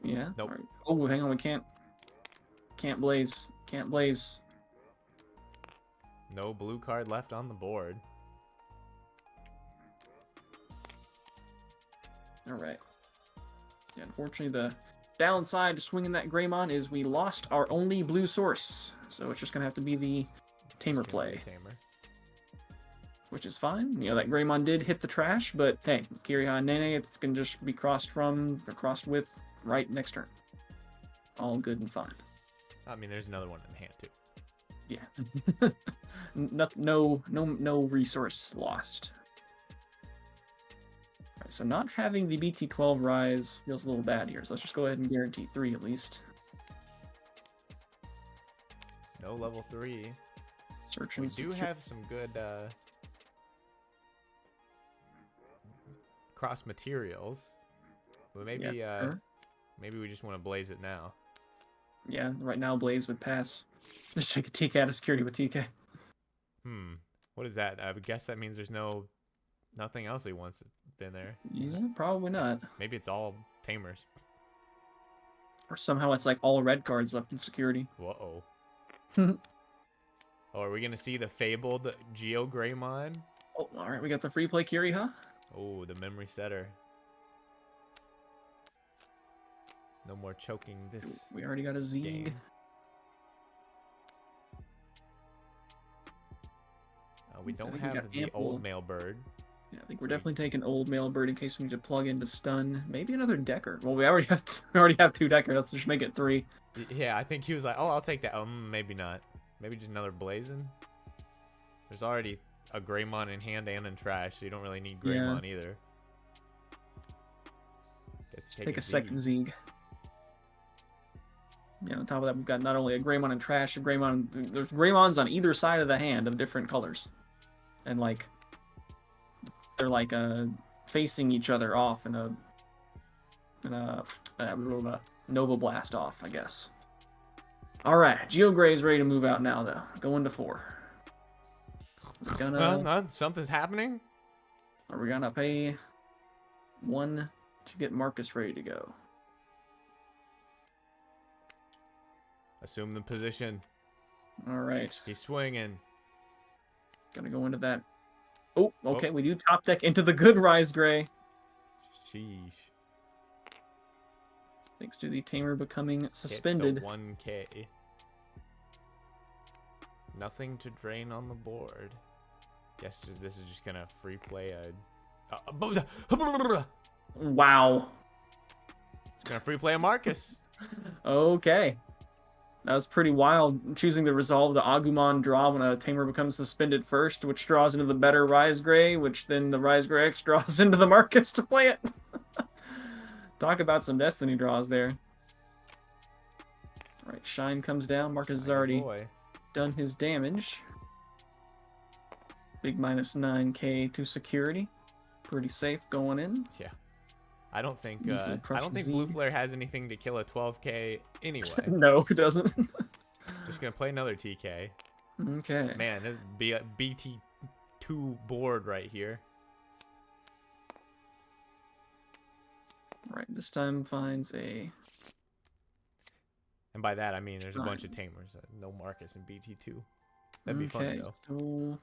Yeah. Nope. Right. Oh, hang on, we can't blaze. Can't blaze. No blue card left on the board. All right. Yeah, unfortunately, the downside to swinging that Greymon is we lost our only blue source, so it's just gonna have to be the Tamer play. Which is fine. You know, that Greymon did hit the trash, but hey, with Kiriha and Nene, it's going to just be crossed from, or crossed with, right next turn. All good and fine. I mean, there's another one in hand, too. Yeah. No resource lost. Alright, so not having the BT12 rise feels a little bad here, so let's just go ahead and guarantee 3 at least. No level 3. Search We and do have some good... cross materials, but maybe sure. Maybe we just want to blaze it now. Yeah, right now Blaze would pass. Just take a TK out of security with TK. What is that? I would guess that means there's nothing else he wants in there. Yeah, probably not. Maybe it's all Tamers. Or somehow it's like all red cards left in security. Whoa. Oh, are we gonna see the fabled Geo Greymon? Oh, alright, we got the free play Kiriha. Oh, the memory setter. No more choking this. We already got a Zeeg. Game. We don't have the old male bird. Yeah, I think we're definitely taking old male bird in case we need to plug into stun. Maybe another Decker. Well, we already have 2 Decker. Let's just make it 3. Yeah, I think he was like, oh, I'll take that. Maybe not. Maybe just another Blazin'. There's already a Greymon in hand and in trash, so you don't really need Greymon either. Let's take a second Zeeg. Yeah, on top of that, we've got not only a Greymon in trash, there's Greymons on either side of the hand of different colors. And like, they're like facing each other off in a Nova Blast off, I guess. Alright, Geogray is ready to move out now, though. Going to 4. Something's happening? Are we gonna pay 1 to get Marcus ready to go? Assume the position. Alright. He's swinging. Gonna go into that. Oh, okay, we do top deck into the good Rise Gray. Sheesh. Thanks to the Tamer becoming suspended. Hit the 1K. Nothing to drain on the board. Guess this is just gonna free play Wow. It's gonna free play a Marcus. Okay. That was pretty wild, choosing to resolve the Agumon draw when a Tamer becomes suspended first, which draws into the better Rise Gray, which then the Rise Gray X draws into the Marcus to play it. Talk about some Destiny draws there. All right, Shine comes down. Marcus has already done his damage. Big minus 9K to security. Pretty safe going in. Yeah. I don't think Blue Flare has anything to kill a 12K anyway. No, it doesn't. Just gonna play another TK. Okay. Man, this be a BT2 board right here. Right, this time finds a... And by that I mean there's a bunch of Tamers. No Marcus in BT2. That'd be fun though. So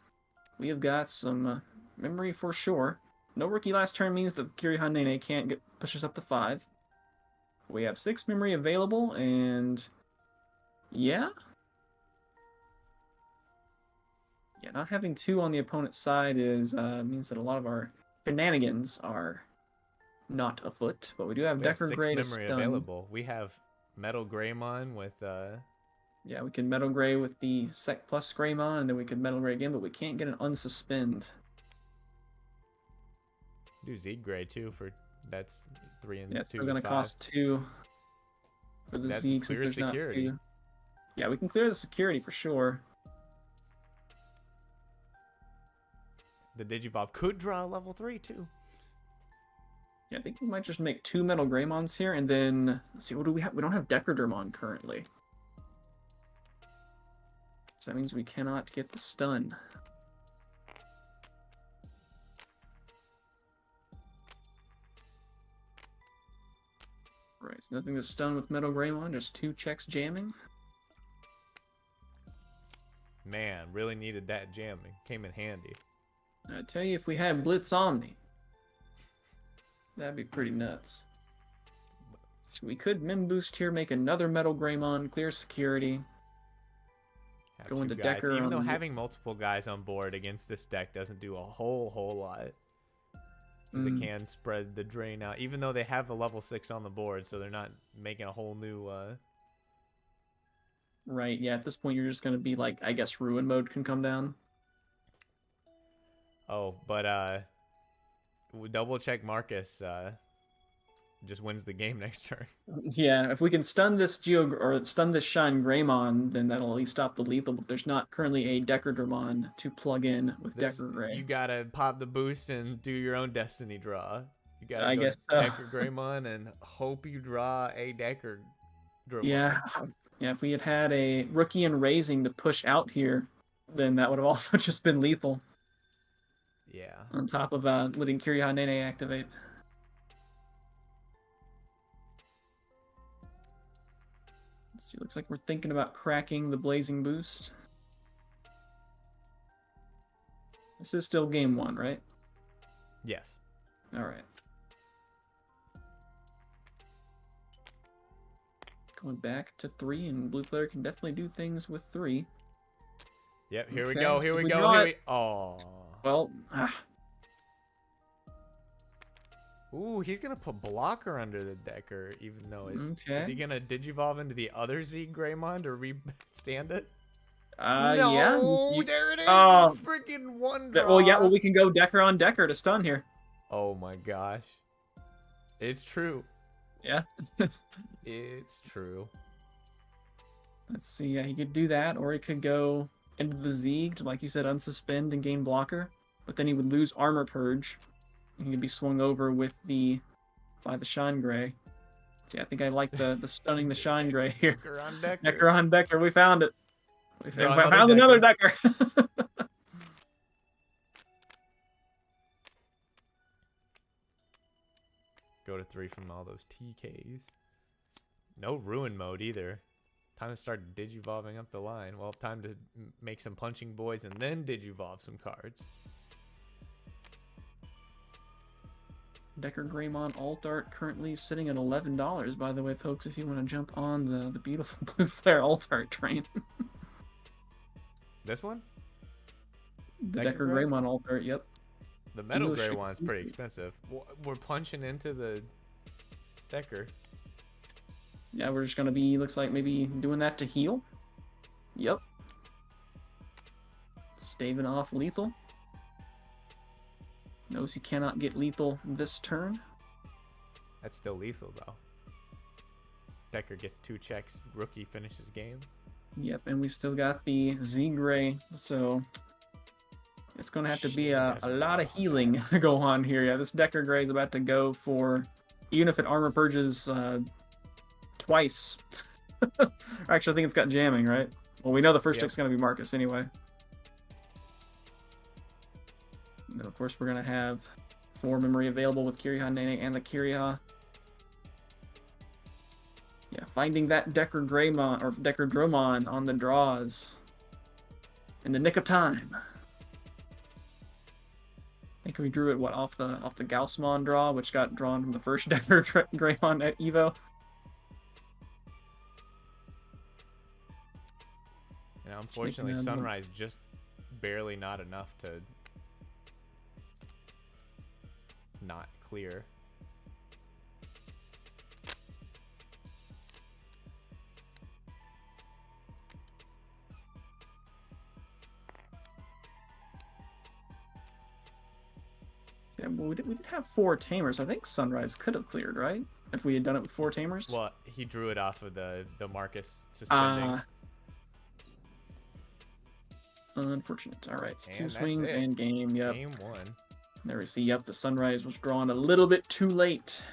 we have got some memory for sure. No rookie last turn means that Kiriha Nene can't push us up to 5. We have 6 memory available, and yeah. Yeah, not having 2 on the opponent's side is means that a lot of our shenanigans are not afoot, but we do have We have Decker 6 Gray to memory stun. available. We have Metal Greymon with Yeah, we can Metal Gray with the Sec plus Greymon, and then we can Metal Gray again, but we can't get an unsuspend. do Z Gray too for that's 3 and Yeah, it's 2 still is gonna 5. cost 2 for the That Zeke since clears there's security. not 2. Yeah, we can clear the security for sure. The Digivolve could draw level 3 too. Yeah, I think we might just make 2 Metal Greymons here, and then let's see, what do we have? We don't have Deckerdramon currently. So that means we cannot get the stun. Right, so nothing to stun with Metal Greymon, just 2 checks jamming. Man, really needed that jamming. Came in handy. I tell you, if we had Blitz Omni, that'd be pretty nuts. So we could Mim Boost here, make another Metal Greymon, clear security. Have Go 2 into guys. Decker Even though on- having multiple guys on board against this deck doesn't do a whole lot. Because it can spread the drain out. Even though they have a level 6 on the board, so they're not making a whole new... Right, yeah, at this point you're just going to be like, I guess Ruin Mode can come down. Oh, but double check Marcus just wins the game next turn. Yeah, if we can stun this stun this Shine Greymon, then that'll at least stop the lethal, but there's not currently a Deckerdramon to plug in with Decker Gray. You gotta pop the boost and do your own destiny draw. You gotta I go guess so. Decker Greymon and hope you draw a Decker Dramon. Yeah, if we had had a Rookie and Raising to push out here, then that would have also just been lethal. Yeah. On top of letting Kiryu Nene activate. Let's see, looks like we're thinking about cracking the Blazing Boost. This is still game 1, right? Yes. Alright. Going back to 3, and Blue Flare can definitely do things with 3. Yep, here we Okay, go, so here we we go, draw here it. we... Oh. Well, Ooh, he's gonna put Blocker under the Decker, even though it... okay. Is he gonna Digivolve into the other Z Greymon to re-stand it? No, yeah. There it is! Oh. Freaking one drop! Well, yeah, well, we can go Decker on Decker to stun here. Oh my gosh. It's true. Yeah. It's true. Let's see, yeah, he could do that, or he could go into the Z to, like you said, unsuspend and gain blocker, but then he would lose Armor Purge. And he could be swung over with by the Shine Gray. See, I think I like the stunning the Shine Gray here. Decker on Decker. Decker on Decker, we found it. We Draw found another Decker. Go to 3 from all those TKs. No Ruin Mode either. Time to start Digivolving up the line. Well, time to make some Punching Boys and then Digivolve some cards. Decker Greymon Alt Art currently sitting at $11, by the way, folks, if you want to jump on the beautiful Blue Flare Alt Art train. This one? The Decker Greymon Alt Art, yep. The Metal English Gray one's pretty exclusive. expensive. We're punching into the Decker. Yeah, we're just going to be, looks like maybe doing that to heal. Yep. Staving off lethal. Knows he cannot get lethal this turn. That's still lethal, though. Decker gets 2 checks. Rookie finishes game. Yep, and we still got the Z-Gray, so it's going to have to be a lot of healing to go on here. Yeah, this Decker Gray is about to go for, even if it Armor Purges twice. Actually, I think it's got jamming, right? Well, we know the first check's going to be Marcus anyway. And then, of course, we're going to have 4 memory available with Kiryu Nene and the Kiryu. Yeah, finding that Decker Greymon, or Decker Dromon on the draws in the nick of time. I think we drew it, what, off the Gaussmon draw, which got drawn from the first Decker Greymon at Evo. And unfortunately, Sunrise just barely not enough to not clear. Yeah, well, we did have 4 tamers. I think Sunrise could have cleared, right? If we had done it with 4 tamers. Well, he drew it off of the Marcus suspending. Unfortunate. All right, so And 2 that's swings it. and game. Yep. Game 1. There we see. Yep, the Sunrise was drawn a little bit too late.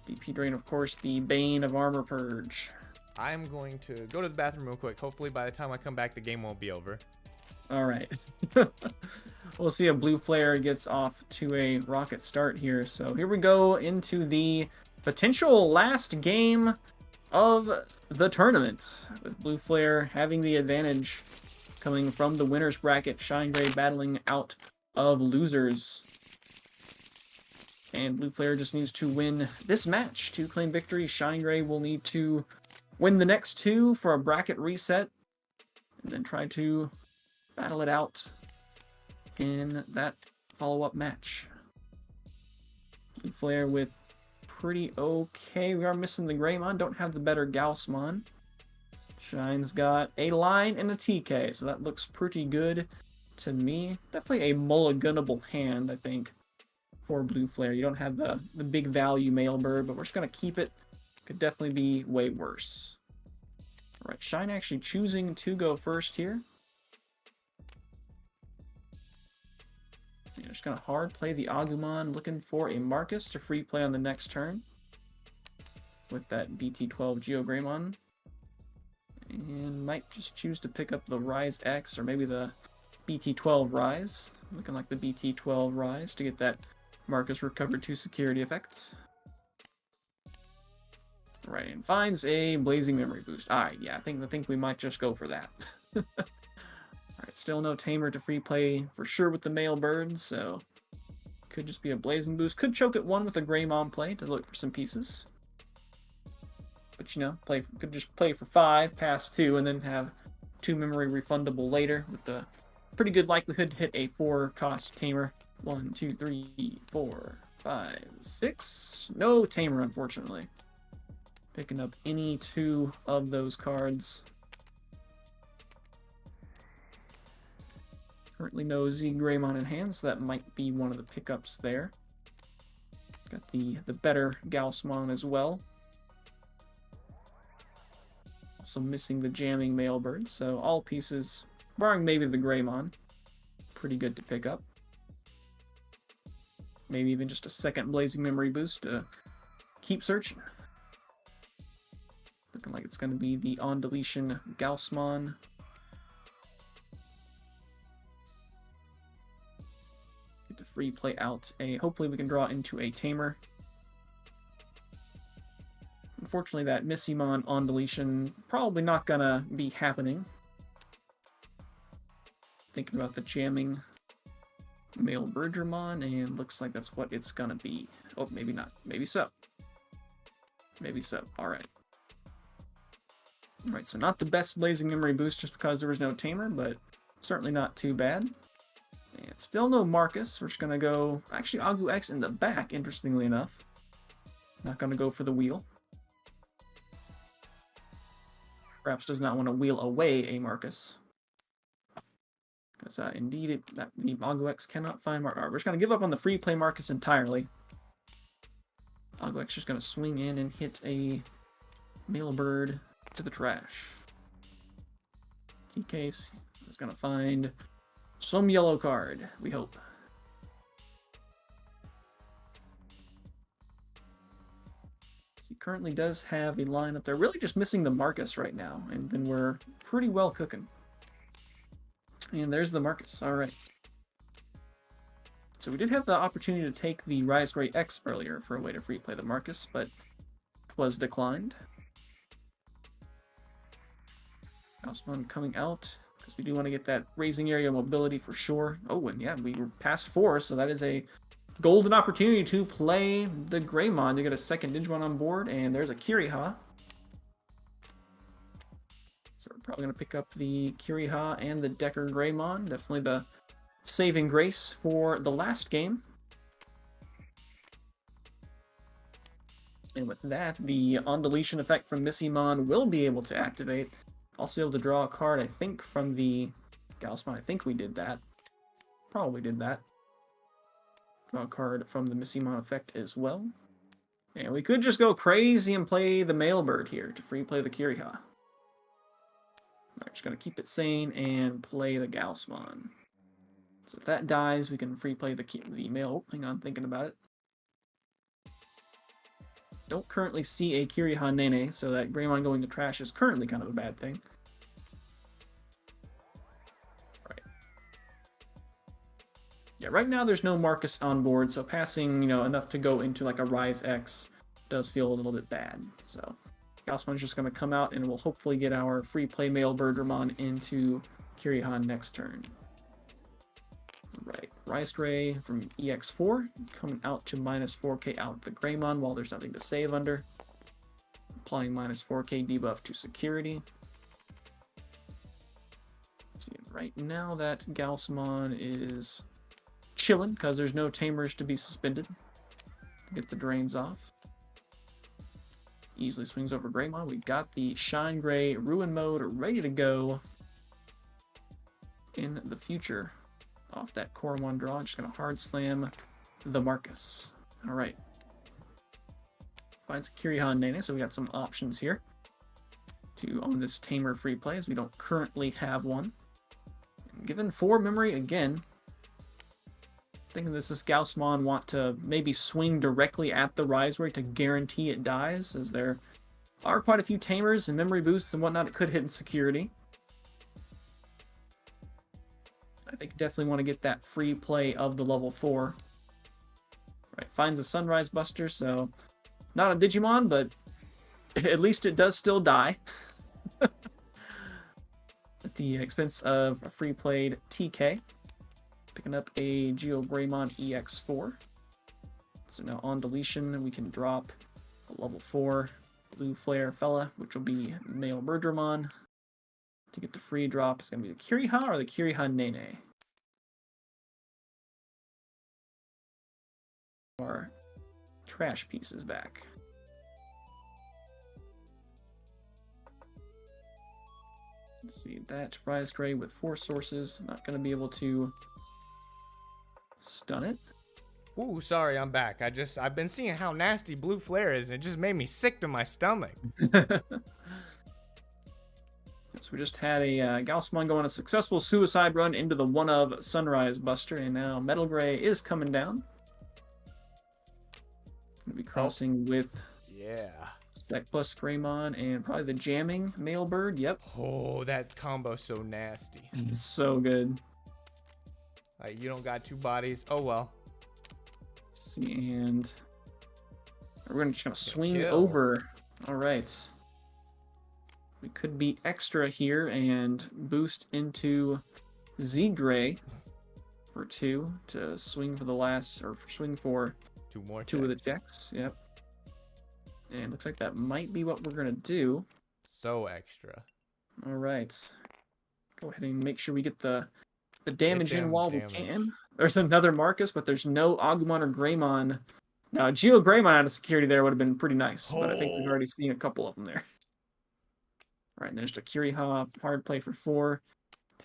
DP Drain, of course, the Bane of Armor Purge. I'm going to go to the bathroom real quick. Hopefully by the time I come back, the game won't be over. All right. We'll see if Blue Flare gets off to a rocket start here. So here we go into the potential last game of the tournament, with Blue Flare having the advantage coming from the winner's bracket, Shine Gray battling out of losers. And Blue Flare just needs to win this match to claim victory. Shine Gray will need to win the next 2 for a bracket reset, and then try to battle it out in that follow-up match. Blue Flare with pretty okay. We are missing the Greymon, don't have the better Gaussmon. Shine's got a line and a TK, so that looks pretty good to me. Definitely a mulliganable hand, I think, for Blue Flare. You don't have the big value male bird, but we're just going to keep it. Could definitely be way worse. Alright, Shine actually choosing to go first here. So you're just going to hard play the Agumon, looking for a Marcus to free play on the next turn with that BT12 Geo Greymon. And might just choose to pick up the Rise X or maybe the BT12 Rise. Looking like the BT12 Rise to get that Marcus recovered to security effects. Right, and finds a Blazing Memory Boost. Alright, yeah, I think we might just go for that. Alright, still no Tamer to free play for sure with the male bird, so could just be a Blazing Boost. Could choke at 1 with a Greymon play to look for some pieces. But you know, could just play for 5, pass 2, and then have 2 memory refundable later with the pretty good likelihood to hit a 4-cost Tamer. 1, 2, 3, 4, 5, 6. No Tamer, unfortunately. Picking up any 2 of those cards. Currently no Z Greymon in hand, so that might be one of the pickups there. Got the better Gaussmon as well. Also missing the jamming male bird, so all pieces, barring maybe the Greymon, pretty good to pick up. Maybe even just a second Blazing Memory Boost to keep searching. Looking like it's going to be the on deletion Gaussmon. Get to free play out a. Hopefully we can draw into a Tamer. Unfortunately, that Missimon on deletion probably not gonna be happening. Thinking about the jamming male Birdramon, and looks like that's what it's gonna be. Oh, maybe not. Maybe so. Maybe so. Alright. Alright, so not the best Blazing Memory Boost just because there was no Tamer, but certainly not too bad. And still no Marcus. We're just gonna go... Actually, Agu X in the back, interestingly enough. Not gonna go for the wheel. Perhaps does not want to wheel away a Marcus. Because indeed, the Agu X cannot find Marcus. We're just going to give up on the free play Marcus entirely. Agu X just going to swing in and hit a male bird to the trash. TK is going to find some yellow card, we hope. He currently does have a line up there, really just missing the Marcus right now, and then we're pretty well cooking. And there's the Marcus, alright. So we did have the opportunity to take the Rise Gray X earlier for a way to free play the Marcus, but it was declined. Gaussmon coming out, because we do want to get that raising area mobility for sure. Oh, and yeah, we were past 4, so that is a golden opportunity to play the Greymon to get a second Digimon on board, and there's a Kiriha. So So we're probably going to pick up the Kiriha and the Decker Greymon. Definitely the saving grace for the last game. And with that, the on-deletion effect from Missymon will be able to activate. Also able to draw a card, I think, from the Gaussmon. I think we did that. Probably did that. Draw a card from the Missymon effect as well. And we could just go crazy and play the Mailbird here to free play the Kiriha. Alright, just going to keep it sane and play the Gaussmon. So if that dies, we can free play the Mail. Hang on, thinking about it. Don't currently see a Kiriha Nene, so that Greymon going to trash is currently kind of a bad thing. Right. Yeah, right now there's no Marcus on board, so passing, enough to go into like a Rise X does feel a little bit bad. So Gaussmon's just going to come out and we'll hopefully get our free play male Birdramon into Kiriha next turn. Right, Rise Gray from EX4 coming out to minus 4k out the Greymon while there's nothing to save under. Applying minus 4k debuff to security. Let's see, right now that Gaussmon is chilling because there's no tamers to be suspended. Get the drains off. Easily swings over Greymon. We got the Shine Gray Ruin mode ready to go in the future. Off that core 1 draw, just gonna hard slam the Marcus. Alright. Finds Kiriha Nene, so we got some options here to on this tamer free play, as we don't currently have one. And given 4 memory again, thinking this Gaussmon want to maybe swing directly at the Rise Ray to guarantee it dies, as there are quite a few tamers and memory boosts and whatnot it could hit in security. I think definitely want to get that free play of the level 4. Right, finds a Sunrise Buster, so not a Digimon, but at least it does still die. At the expense of a free played TK. Picking up a Geo Greymon EX4. So now on deletion, we can drop a level 4 Blue Flare fella, which will be male Birdramon. To get the free drop, it's going to be the Kiriha or the Kiriha Nene. Our trash pieces back. Let's see, that Rise Gray with 4 sources. Not going to be able to stun it. Ooh, sorry, I'm back. I've been seeing how nasty Blue Flare is, and it just made me sick to my stomach. So we just had a Gaussmon go on a successful suicide run into the one of Sunrise Buster, and now Metal Gray is coming down. Gonna be crossing with Stack Plus Greymon and probably the jamming male bird. Yep. Oh, that combo's so nasty. It's so good. You don't got 2 bodies. Oh well. Let's see, and we're just gonna swing over. All right. We could be extra here and boost into Z Gray for 2 to swing for the last, or swing for 2 more. 2 of the checks. Yep. And looks like that might be what we're gonna do. So extra. All right. Go ahead and make sure we get the damage in while we can. There's another Marcus, but there's no Agumon or Greymon. Now, Geo Greymon out of security there would have been pretty nice, but I think we've already seen a couple of them there. All right, and there's the Kiriha, hard play for 4,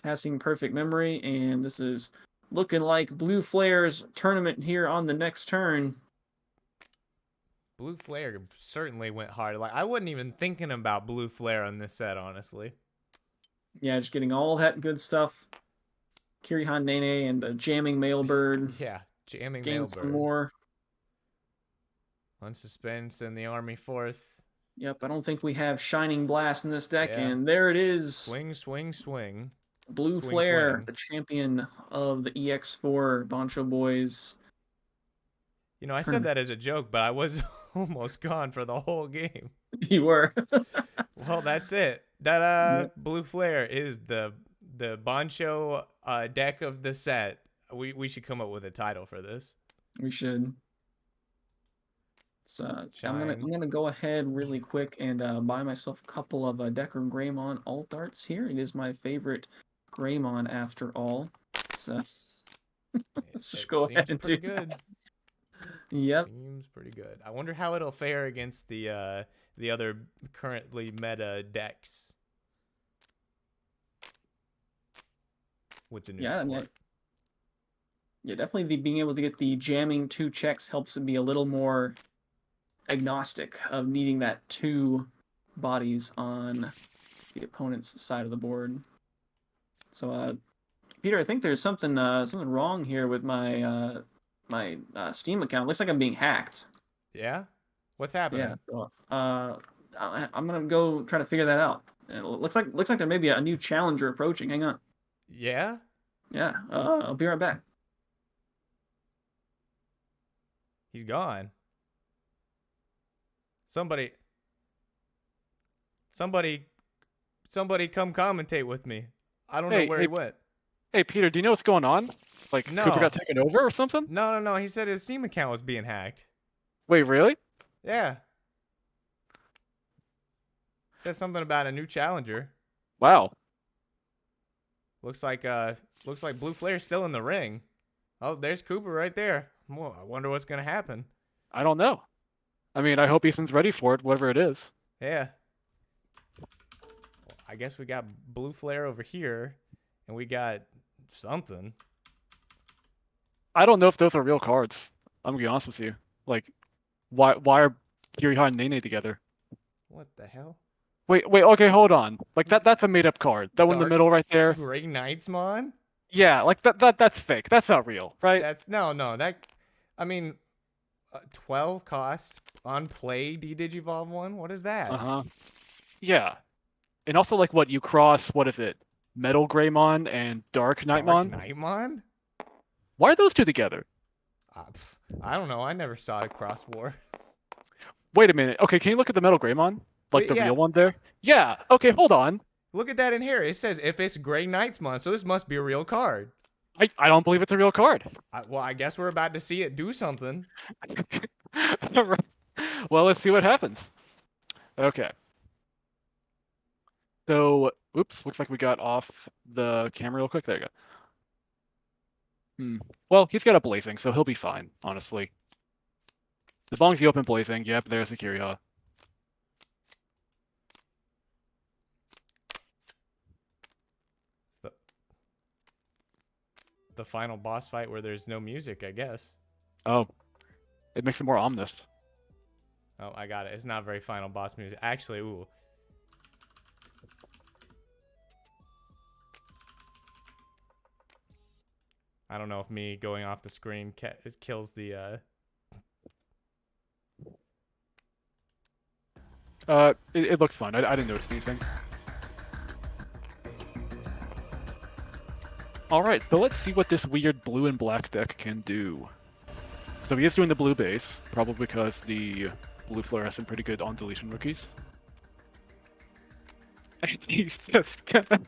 passing perfect memory, and this is looking like Blue Flare's tournament here on the next turn. Blue Flare certainly went hard. Like, I wasn't even thinking about Blue Flare on this set, honestly. Yeah, just getting all that good stuff. Kiriha Nene and the jamming male bird. Yeah, jamming gain male bird. Some more. Unsuspense in the Army 4th. Yep, I don't think we have Shining Blast in this deck, and there it is. Swing, swing, swing. Blue swing, Flare, swing. the champion of the EX4 Bancho Boys. You know, I said that as a joke, but I was almost gone for the whole game. You were. Well, that's it. That Blue Flare is the Bancho deck of the set. We should come up with a title for this. We should. So Shine. I'm gonna go ahead really quick and buy myself a couple of Decker Greymon alt arts here. It is my favorite Greymon after all. So let's just It go ahead seems and pretty do good. that. Yep. Seems pretty good. I wonder how it'll fare against the other currently meta decks with the new Yeah, support. yeah, definitely being able to get the jamming 2 checks helps it be a little more agnostic of needing that 2 bodies on the opponent's side of the board. So, Peter, I think there's something wrong here with my Steam account. It looks like I'm being hacked. Yeah? What's Yeah. happening? So, I'm gonna go try to figure that out. It looks like there may be a new challenger approaching. Hang on. Yeah? Yeah. I'll be right back. He's gone. Somebody somebody somebody come commentate with me. I don't know Hey, where hey, he went. hey, Peter, do you know what's going on? Like, Cooper No. got taken over or something? No. He said his Steam account was being hacked. Wait, really? Yeah. Said something about a new challenger. Wow. Looks like Blue Flare's still in the ring. Oh, there's Cooper right there. Well, I wonder what's gonna happen. I don't know. I mean, I hope Ethan's ready for it, whatever it is. Yeah. Well, I guess we got Blue Flare over here, and we got something. I don't know if those are real cards. I'm gonna be honest with you. Like, why are Kiriha and Nene together? What the hell? Wait, okay, hold on. Like that's a made up card. That one in the Dark middle right there. Gray Knightsmon? Yeah, like that's fake. That's not real, right? That's no. That, I mean, 12 cost on play D-Digivolve one. What is that? Uh-huh. Yeah. And also like what you cross, what is it? Metal Greymon and Dark Knightmon? Dark Knightmon? Why are those two together? I don't know. I never saw a cross war. Wait a minute. Okay, can you look at the Metal Greymon? Like Wait, the yeah. real one there? Yeah. Okay, hold on. Look at that in here. It says if it's Gray Knightsmon, so this must be a real card. I don't believe it's a real card. Well, I guess we're about to see it do something. Well, let's see what happens. Okay. So, oops, looks like we got off the camera real quick. There you go. Well, he's got a Blazing, so he'll be fine, honestly. As long as you open Blazing, yep, there's a Kiriha. The final boss fight where there's no music, I guess. Oh, it makes it more ominous. Oh, I got it. It's not very final boss music. Actually, ooh. I don't know if me going off the screen kills the, It looks fun. I didn't notice anything. Alright, so let's see what this weird blue and black deck can do. So he is doing the blue base, probably because the blue flare has some pretty good on deletion rookies. And he's just gonna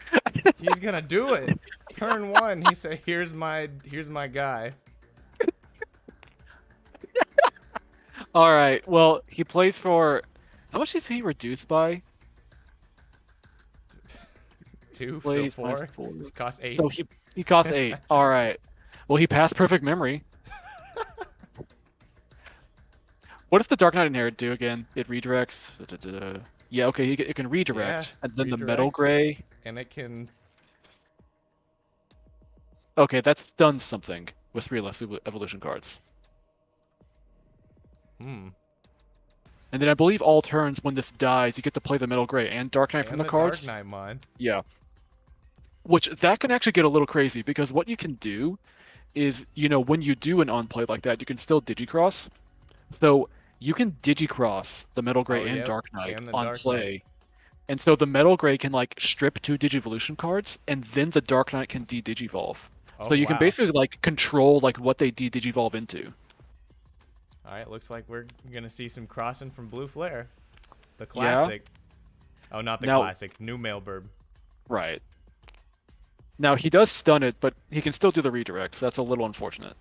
He's gonna do it. Turn 1, he said, here's my guy. Alright, well, he plays for... How much is he reduced by? 2, Plays so minus 4. 4. It costs 8. So he costs 8. Alright. Well, he passed perfect memory. What does the Dark Knight Inherit do again? It redirects. Yeah, okay, it can redirect. Yeah, and then the redirect. Metal Gray. And it can... Okay, that's done something with 3 less evolution cards. Hmm. And then I believe all turns when this dies, you get to play the Metal Gray and Dark Knight from the cards. Dark Knightmon. Yeah. Which, that can actually get a little crazy, because what you can do is, you know, when you do an on-play like that, you can still Digicross. So, you can Digicross the Metal Gray and yep, Dark Knight and the on Dark play. Knight. And so the Metal Gray can, like, strip 2 Digivolution cards, and then the Dark Knight can de-Digivolve. Oh, So you can wow. basically, like, control, like, what they de-Digivolve into. Alright, looks like we're gonna see some crossing from Blue Flare. The classic. Oh, not the classic. New Mailbird. Right. Now, he does stun it, but he can still do the redirect, so that's a little unfortunate.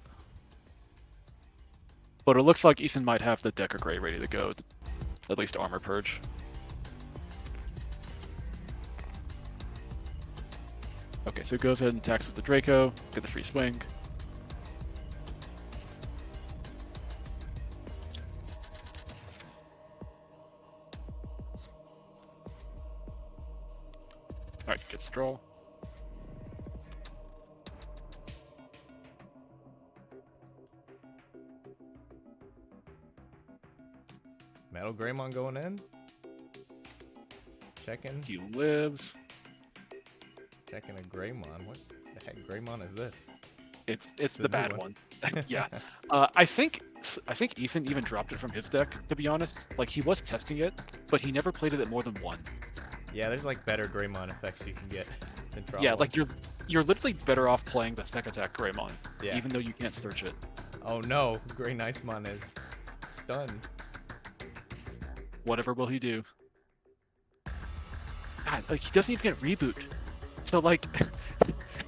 But it looks like Ethan might have the Decker Gray ready to go, at least Armor Purge. Okay, so he goes ahead and attacks with the Draco, get the free swing. Alright, gets draw. Metal Greymon going in. Checking. He lives. Checking a Greymon. What the heck Greymon is this? It's The the new bad one. one. Yeah. I think Ethan even dropped it from his deck, to be honest. Like, he was testing it, but he never played it at more than one. Yeah, there's like better Greymon effects you can get than draw Yeah, one. like you're literally better off playing the Sec Attack Greymon, Yeah. even though you can't search it. Oh no, Grey Knightsmon is stunned. Whatever will he do? God, like, he doesn't even get reboot. So, like,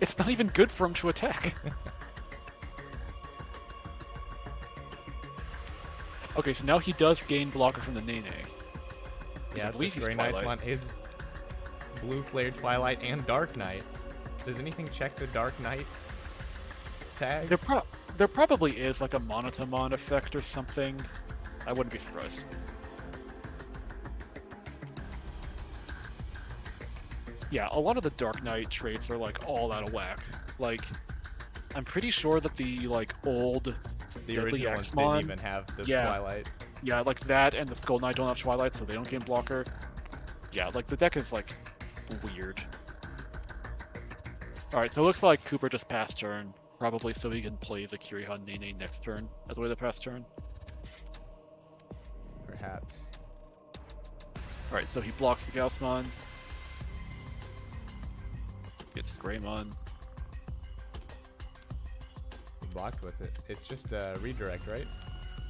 it's not even good for him to attack. Okay, so now he does gain blocker from the Nene. Yeah, I believe this he's Grey Twilight. Knightsmon is Blue Flare, Twilight, and Dark Knight. Does anything check the Dark Knight tag? There probably is like a Monotomon effect or something. I wouldn't be surprised. Yeah, a lot of the Dark Knight traits are like all out of whack. Like, I'm pretty sure that the like old The Deadly original ones Axemon? didn't even have the Yeah. Twilight. Yeah, like that and the Skull Knight don't have Twilight, so they don't gain blocker. Yeah, like the deck is like weird. Alright, so it looks like Cooper just passed turn, probably so he can play the Kirihan Nene next turn as a way to pass turn. Perhaps. Alright, so he blocks the Gaussmon. Gets the Greymon. He blocked with it. It's just a redirect, right?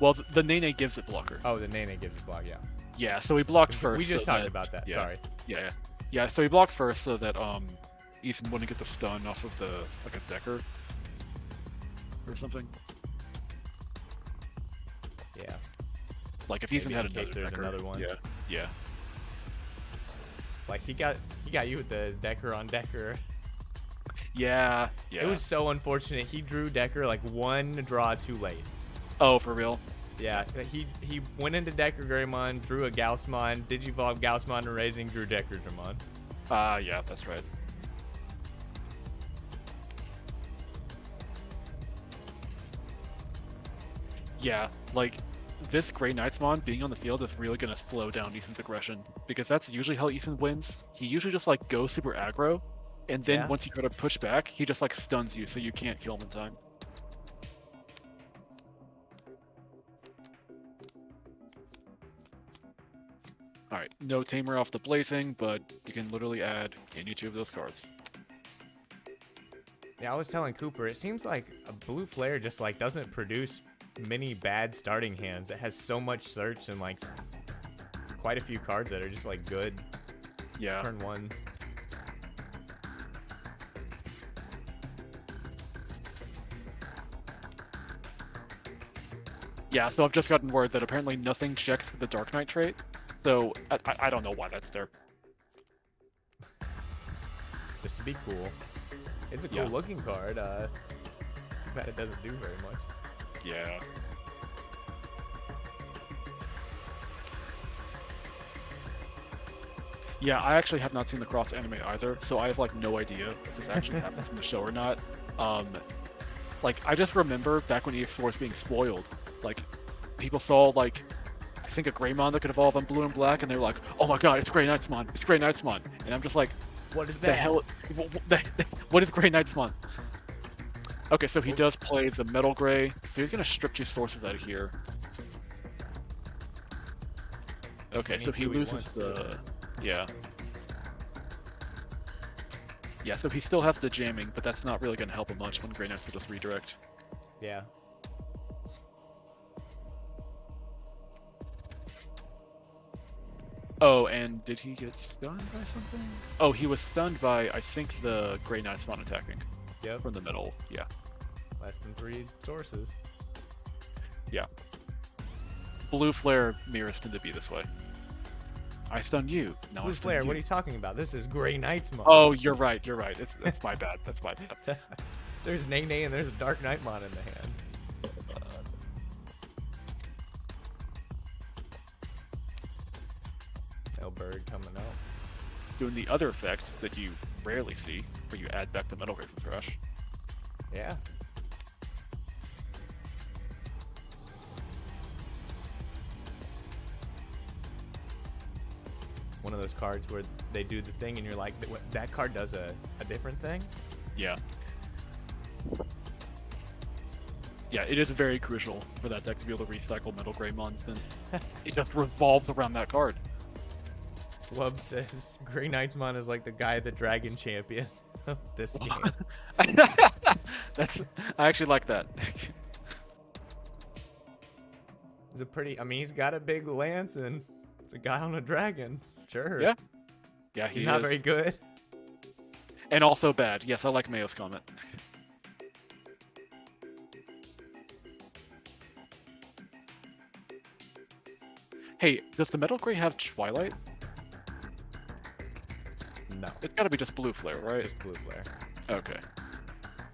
Well, the Nene gives it blocker. Oh, the Nene gives block, yeah. Yeah, so he blocked first. We just so talked that- about that, yeah. sorry. Yeah, so he blocked first so that Ethan wouldn't get the stun off of the like a Decker or something. Yeah. Like if Maybe Ethan had in case another there's Decker. another one. Yeah. Like he got you with the Decker on Decker. Yeah. It was so unfortunate. He drew Decker like one draw too late. Oh, for real? Yeah, he went into Decker Greymon, drew a Gaussmon, Digivolve Gaussmon to Raising, drew Decker Dramon. Yeah, that's right. Yeah, like, this Grey Knightsmon being on the field is really going to slow down Ethan's aggression, because that's usually how Ethan wins. He usually just, like, goes super aggro, and then Yeah. once you try to push back, he just, like, stuns you so you can't kill him in time. Alright, no Tamer off the Blazing, but you can literally add any two of those cards. Yeah, I was telling Cooper, it seems like a Blue Flare just like doesn't produce many bad starting hands. It has so much search and like quite a few cards that are just like good Yeah. turn ones. Yeah, so I've just gotten word that apparently nothing checks with the Dark Knight trait, so I don't know why that's there. Just to be cool. It's a cool Yeah. looking card. But it doesn't do very much. Yeah. Yeah, I actually have not seen the cross anime either, so I have like no idea if this actually happens in the show or not. Like I just remember back when EX4 was being spoiled, like people saw like I think a Greymon that could evolve on blue and black, and they were like, "Oh my god, it's Grey Knightsmon! It's Grey Knightsmon!" And I'm just like, What is "The that? hell? What is Grey Knightsmon?" Okay, so he does play the Metal Gray, so he's gonna strip two sources out of here. Okay, Any so he two he loses wants to. the yeah. Yeah, so he still has the jamming, but that's not really gonna help him much when Grey Knights will just redirect. Yeah. Oh, and did he get stunned by something? Oh, he was stunned by, I think, the Grey Knightsmon attacking Yep. from the middle. Yeah. Less than 3 sources. Yeah. blue flare mirrors tend to be this way. I stunned you. No, Blue I stunned Flare, you. what are you talking about? This is Grey Knight's mode. Oh, you're right. You're right. That's my bad. That's my bad. There's Nene and there's a Dark Knightmon in the hand. No bird coming out. Doing the other effect that you rarely see, where you add back the Metal Grave from trash. Yeah. One of those cards where they do the thing and you're like, that card does a different thing? Yeah. Yeah, it is very crucial for that deck to be able to recycle Metal Greymon, since it just revolves around that card. Wub says, Grey Knightsmon is like the guy, the dragon champion of this game. That's, I actually like that. He's a pretty, I mean, he's got a big lance and it's a guy on a dragon. Sure. Yeah. Yeah, He's not very good. And also bad. Yes, I like Mayo's comment. Hey, does the Metal Grey have Twilight? No. It's gotta be just Blue Flare, right? Just Blue Flare. Okay.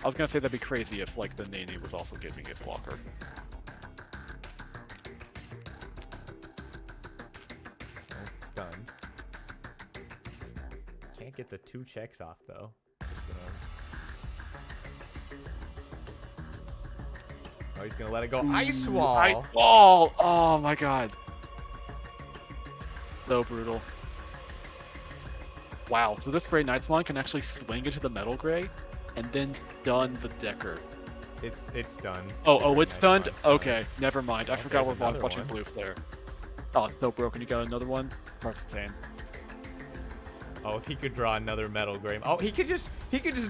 I was gonna say that'd be crazy if, like, the Nene was also giving it blocker. Oh, stunned. Can't get the 2 checks off, though. Just gonna... Oh, he's gonna let it go. Ice Wall! Ice Wall! Oh my god. So brutal. Wow, so this Grey Knightsmon can actually swing into the Metal Grey and then stun the Decker. It's stunned. Oh, it's stunned? Stunned. Okay, never mind. I Oh, forgot there's we're another watching one. Blue Flare. Oh, it's so broken. You got another one? That's insane. Oh, if he could draw another Metal Grey. Oh, he could just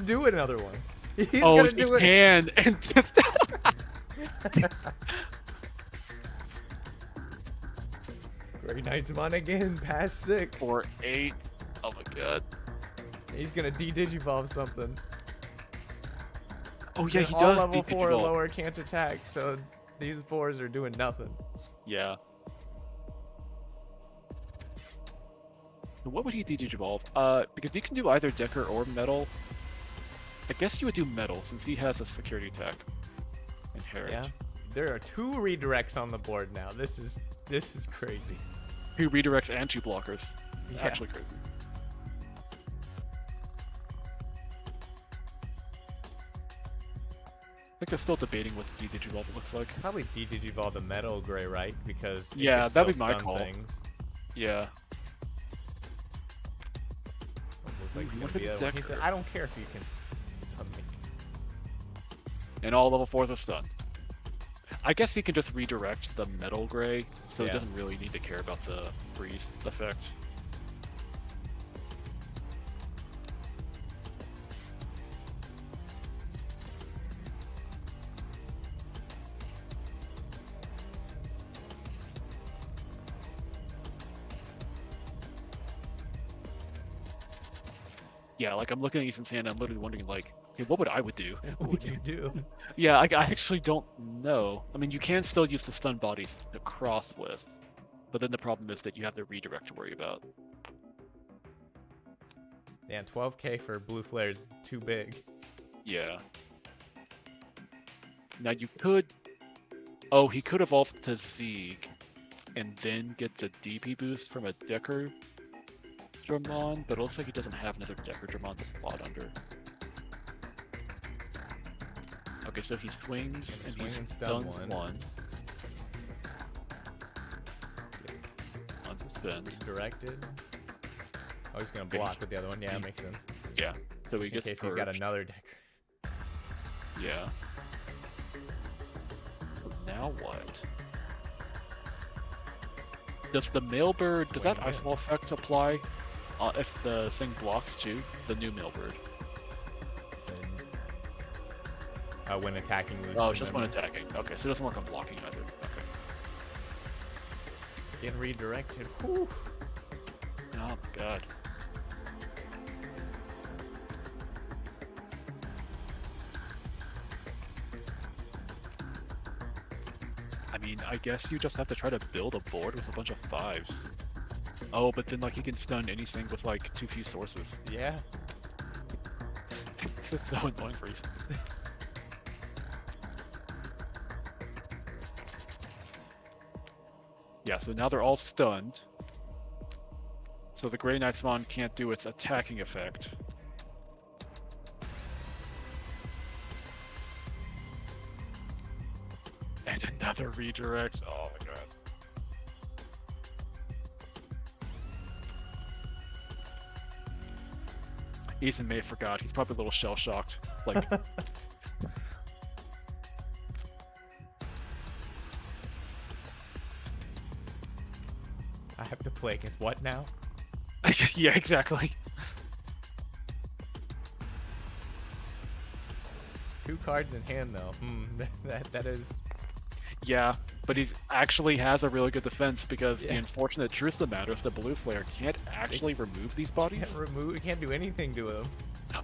do another one. He's Oh, gonna he do it. can! And just... Grey Knightsmon again, past 6. Or 8. Oh my god. He's gonna de-digivolve something. Oh yeah, And he all does. level 4 or de-digivolve. lower can't attack, so these 4s are doing nothing. Yeah. So what would he de-digivolve? Because he can do either Decker or Metal. I guess you would do Metal, since he has a security attack. Inherit. Yeah. There are 2 redirects on the board now. This is crazy. 2 redirects and 2 blockers. Yeah. Actually crazy. I think they're still debating what the de-digivolve looks like. Probably de-digivolve the Metal Grey, right? Because it Yeah, could that'd still be my stun call. Things. Yeah. Oh, looks like he's Look gonna be at the other one. He said, Decker. "I don't care if you can stun me." And all level 4s are stunned. I guess he can just redirect the Metal Grey, so he Yeah. doesn't really need to care about the freeze effect. Yeah, like I'm looking at Ethan's hand, I'm literally wondering, like, okay, what would I would do? What would you do? Yeah, I actually don't know. I mean, you can still use the stun bodies to cross with, but then the problem is that you have the redirect to worry about. Yeah, 12k for Blue Flare is too big. Yeah. Now you could... Oh, he could evolve to Zeeg, and then get the DP boost from a Decker Dramon, but it looks like he doesn't have another Decker Dramon to slot under. Okay, so he swings, Gonna and swing he and stun stuns one. Unsuspend. Redirected. Oh, he's gonna Okay, block with the other one. Yeah, that makes sense. Yeah, so he Just in gets case he's got purged. another Decker. Yeah. So now what? Does the Mailbird, does that Wait a Ice Wall effect apply if the thing blocks too? The new Mailbird. And, when attacking moves. Oh, it's just when remember? attacking. Okay, so it doesn't work on blocking either. Okay. Getting redirected. Whew. Oh my god. I mean, I guess you just have to try to build a board with a bunch of 5s. Oh, but then like he can stun anything with like too few sources. Yeah. This is so annoying for you. Yeah, so now they're all stunned. So the Grey Knightsmon can't do its attacking effect. And another redirect. Oh my god. Ethan May forgot. He's probably a little shell-shocked. Like, I have to play against what now? yeah, exactly. 2 cards in hand though. That is. Yeah, but he actually has a really good defense because the unfortunate truth of the matter is the blue flare can't actually remove these bodies. Can't do anything to him.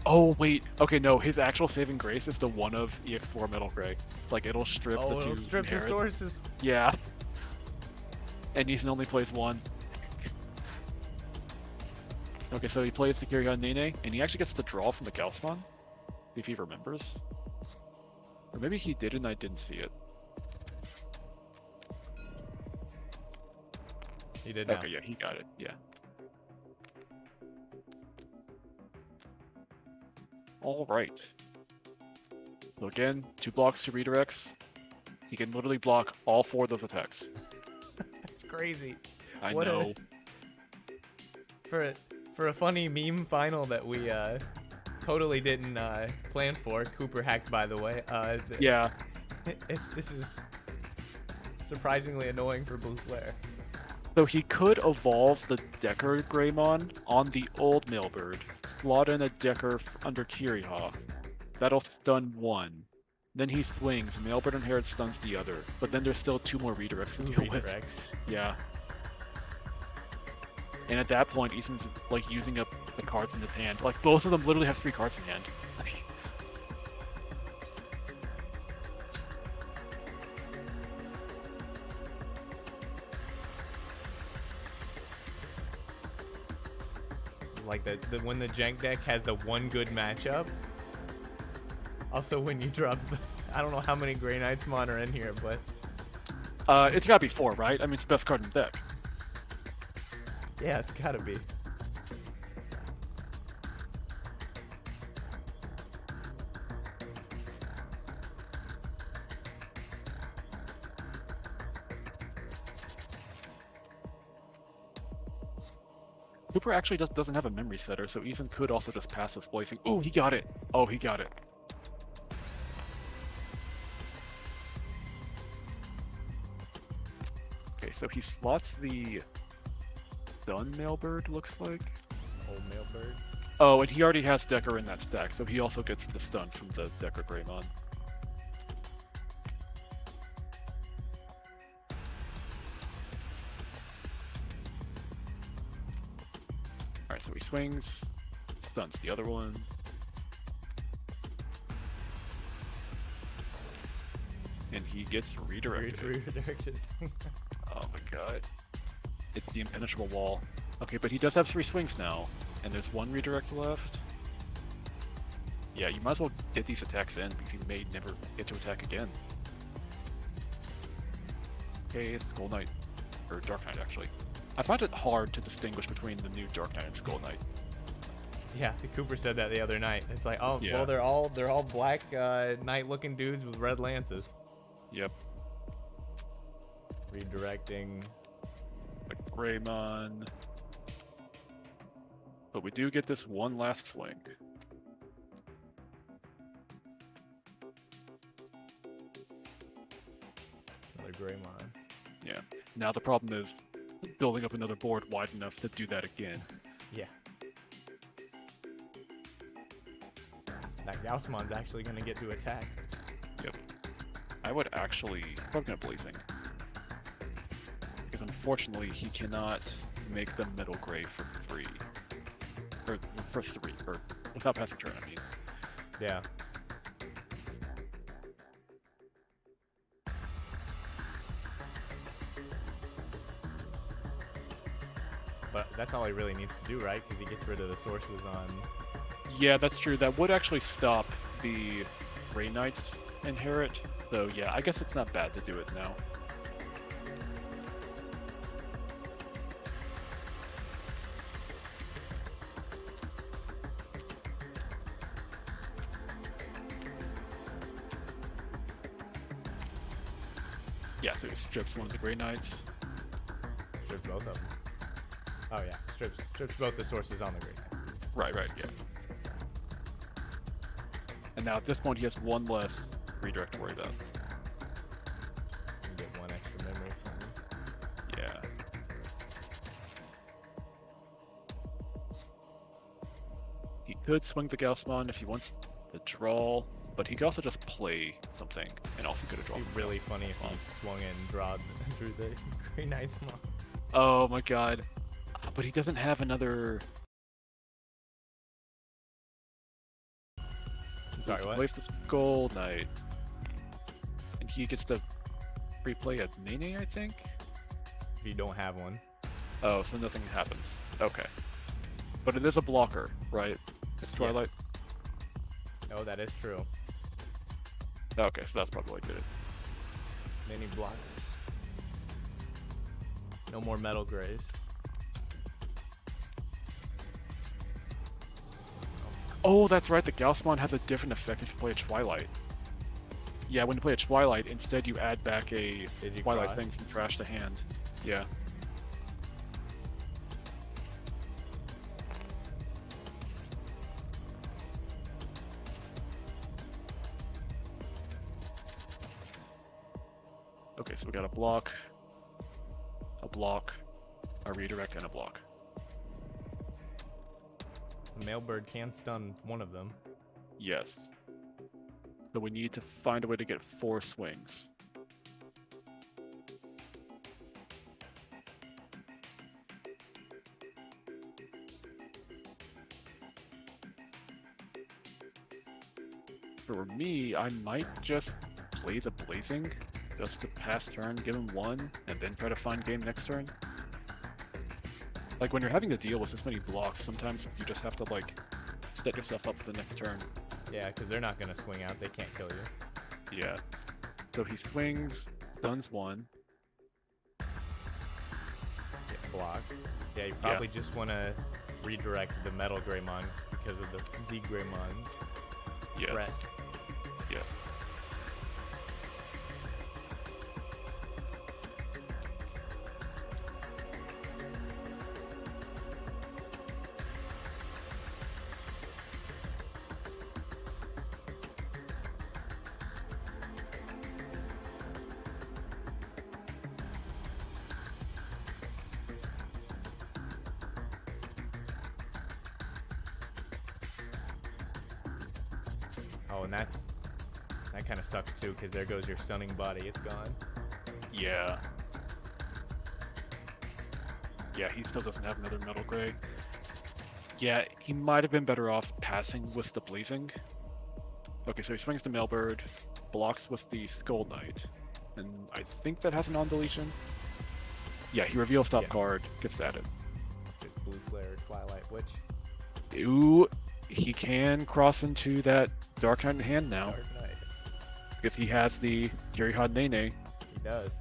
Oh wait, okay, no, his actual saving grace is the one of EX4 Metal Gray. Like it'll strip the two. It'll strip the inherit. sources. Yeah. And Ethan only plays 1. Okay, so he plays the Kiryu Nene, and he actually gets the draw from the Gaussmon, if he remembers. Or maybe he did and I didn't see it. He did not. Okay, yeah, he got it, yeah. Alright. So again, 2 blocks, 2 redirects. He can literally block all 4 of those attacks. That's crazy. I What know. For a funny meme final that we totally didn't plan for. Cooper hacked, by the way. Yeah. This is surprisingly annoying for Blue Flare. So he could evolve the Decker Greymon on the old Mailbird, slot in a Decker under Kiriha. That'll stun 1. Then he swings, Mailbird inherits stuns the other, but then there's still 2 more redirects to deal with. Yeah. And at that point, Ethan's like using up the cards in his hand. Like both of them literally have 3 cards in hand. Like the when the Jank deck has the one good matchup. Also, when you drop, I don't know how many Grey Knightsmon are in here, but it's gotta be 4, right? I mean, it's the best card in the deck. yeah, it's gotta be. Cooper actually doesn't have a memory setter, so Ethan could also just pass this blazing. Ooh, he got it! Oh, he got it. Okay, so he slots the Stun Mailbird, looks like. Old Mailbird. Oh, and he already has Decker in that stack, so he also gets the stun from the Decker Greymon. Alright, so he swings, stuns the other one. And he gets redirected. Redirected. Oh my god. It's the impenetrable wall. Okay, but he does have 3 swings now, and there's 1 redirect left. Yeah, you might as well get these attacks in, because he may never get to attack again. Okay, it's Skull Knight. Or Dark Knight, actually. I find it hard to distinguish between the new Dark Knight and Skull Knight. Yeah, the Cooper said that the other night. It's like, oh, Yeah. well, they're all black knight-looking dudes with red lances. Yep. Redirecting. Like Greymon. But we do get this one last swing. Another Greymon. Yeah. Now the problem is building up another board wide enough to do that again. Yeah. That Gaussmon's actually going to get to attack. Yep. I would actually... probably gonna Blazing. Because unfortunately he cannot make the Metal Gray for free. Or for 3, or without passing turn, I mean. Yeah. But that's all he really needs to do, right? Because he gets rid of the sources on... Yeah, that's true. That would actually stop the Grey Knight's inherit. So yeah, I guess it's not bad to do it now. Yeah, so he strips one of the Grey Knights. Strips both of them. Oh yeah, strips both the sources on the Grey Knights. Right, yeah. And now at this point he has one less redirect to worry about. You get one extra memory from... Yeah. He could swing the Gaussmon if he wants the draw, but he could also just play something and also get a draw. It'd be really funny if he swung and drew the Grey Knight's Mon. Oh my god. But he doesn't have another... Sorry, what? Plays the Skull Knight. And he gets to replay a Nene, I think? If you don't have one. Oh, so nothing happens. Okay. But it is a blocker, right? It's Twilight? Oh, that is true. Okay, so that's probably why I did it. Many blockers. No more metal grays. Oh, that's right, the Gaussmon has a different effect if you play a Twilight. Yeah, when you play a Twilight, instead you add back a Twilight thing from trash to hand. Yeah. Okay, so we got a block, a redirect, and a block. Mailbird can stun one of them. Yes. So we need to find a way to get 4 swings. For me, I might just play the Blazing, just to pass turn, give him 1, and then try to find game next turn. Like, when you're having to deal with this many blocks, sometimes you just have to, like, set yourself up for the next turn. Yeah, because they're not going to swing out. They can't kill you. Yeah. So he swings, stuns 1. Get blocked. Yeah, you probably just want to redirect the Metal Greymon because of the Z Greymon threat. Yes. Oh, and that kind of sucks too, because there goes your stunning body. It's gone. Yeah. Yeah, he still doesn't have another Metal Gray. Yeah, he might have been better off passing with the Blazing. Okay, so he swings the Mailbird, blocks with the Skull Knight, and I think that has an on-deletion. Yeah, he reveals top card, gets added. It's Blue Flare, Twilight Witch. Ooh, he can cross into that Dark Knight in hand now. Dark Knight. Because he has the Kirihad Nene. He does.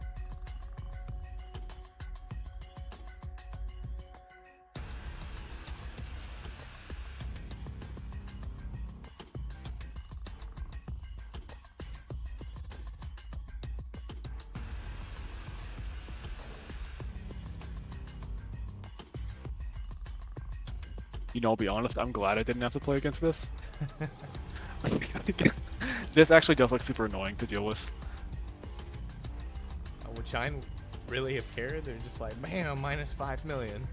You know, I'll be honest, I'm glad I didn't have to play against this. This actually does look super annoying to deal with. Would Shine really have cared? They're just like, bam, minus 5 million.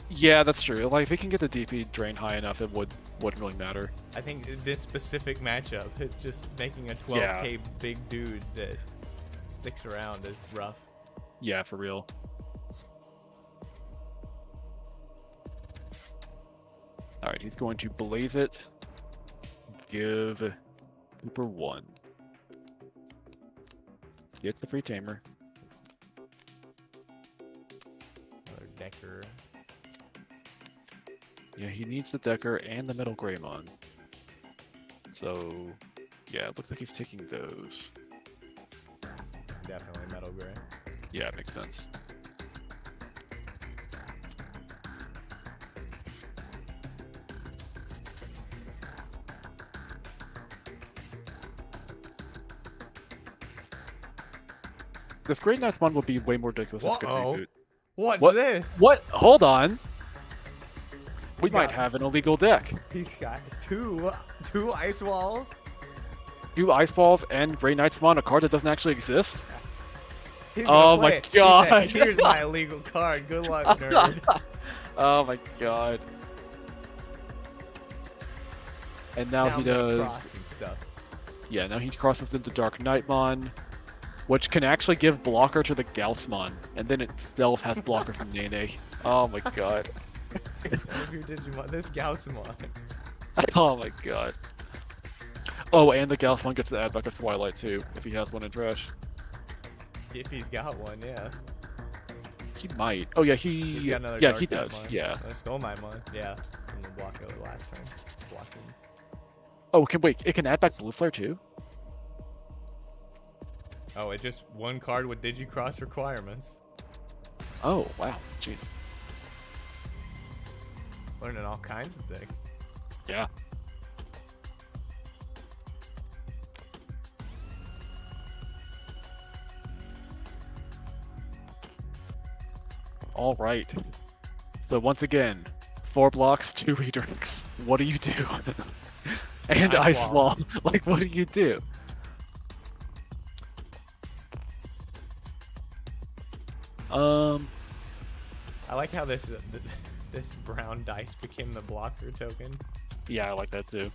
Yeah, that's true. Like, if he can get the DP drain high enough, it wouldn't really matter. I think this specific matchup, just making a 12k big dude that sticks around is rough. Yeah, for real. Alright, he's going to blaze it. Give Cooper 1. Gets the free tamer. Another Decker. Yeah, he needs the Decker and the Metal Greymon. So, yeah, it looks like he's taking those. Definitely Metal Gray. Yeah, it makes sense. This Great Knight's Mon will be way more ridiculous if it's good Whoa. reboot. What's What? this? What? Hold on. We He might got- have an illegal deck. He's got two ice walls. 2 Ice Balls and Great Knight's Mon, a card that doesn't actually exist. He's gonna Oh play my it. He said, God. here's my illegal card. Good luck, nerd. Oh my god. And now he I'm gonna does. cross some stuff. Yeah, now he crosses into Dark Knightmon, which can actually give blocker to the Gaussmon, and then itself has blocker from Nene. Oh my god. One of your Digimon. This Gaussmon. Oh my god. Oh, and the Gaussmon gets to add back a Twilight too, if he has one in trash. If he's got one, yeah. He might. Oh yeah, He's got another yeah, Dark he Knight does. Mon. Yeah. I stole my mon. Yeah. From the block out last turn. Blocking. Oh, it can add back Blue Flare too? Oh, it just one card with Digicross requirements. Oh, wow. Jeez. Learning all kinds of things. Yeah. All right. So once again, 4 blocks, 2 redirects. What do you do? And Ice Ice Wall. Wall. Like, what do you do? I like how this this brown dice became the blocker token. Yeah, I like that too.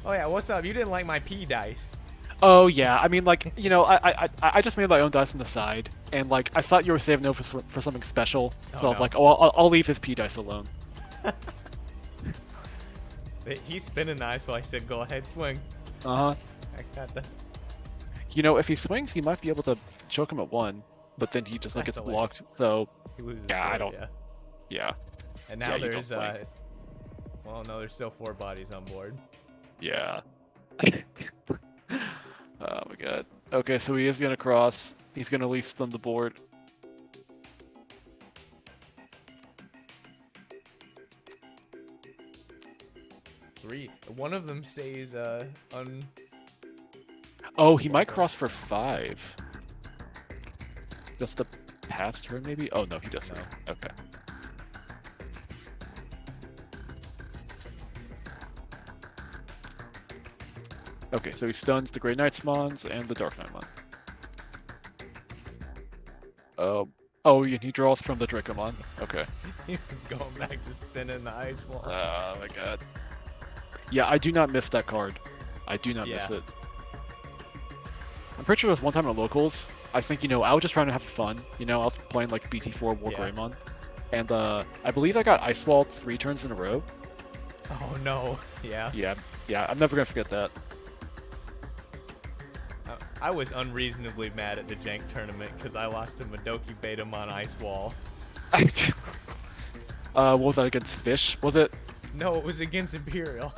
Oh yeah, what's up? You didn't like my P dice. Oh yeah, I mean, like, you know, I just made my own dice on the side, and like I thought you were saving those for something special, so Oh, I was no. like, oh, I'll leave his P dice alone. He's spinning the ice while I said, go ahead, swing. Uh huh. I got the. You know, if he swings, he might be able to choke him at 1, but then he just like That's gets hilarious. blocked. So He loses. Yeah, I board, don't- Yeah. yeah, And now Yeah, you don't there's blink. well, no, there's still 4 bodies on board. yeah. Oh my god. Okay, so he is gonna cross. He's gonna at least stun the board. Three. One of them stays un. Oh, he might cross for 5. Just to pass turn, maybe? Oh no, he doesn't. No. Okay. Okay, so he stuns the Great Knightsmons and the Dark Knightmon. Oh, and he draws from the Dracomon. Okay. He's going back to spinning the ice wall. Oh my god. Yeah, I do not miss that card. I do not miss Yeah. it. I'm pretty sure it was one time at locals. I think, you know, I was just trying to have fun. You know, I was playing like BT4 War Yeah. Greymon. And I believe I got Ice Walled 3 turns in a row. Oh no. Yeah. Yeah, I'm never gonna forget that. I was unreasonably mad at the Jank tournament because I lost to Madoki Betamon Ice Wall. What was that against Fish? Was it? No, it was against Imperial.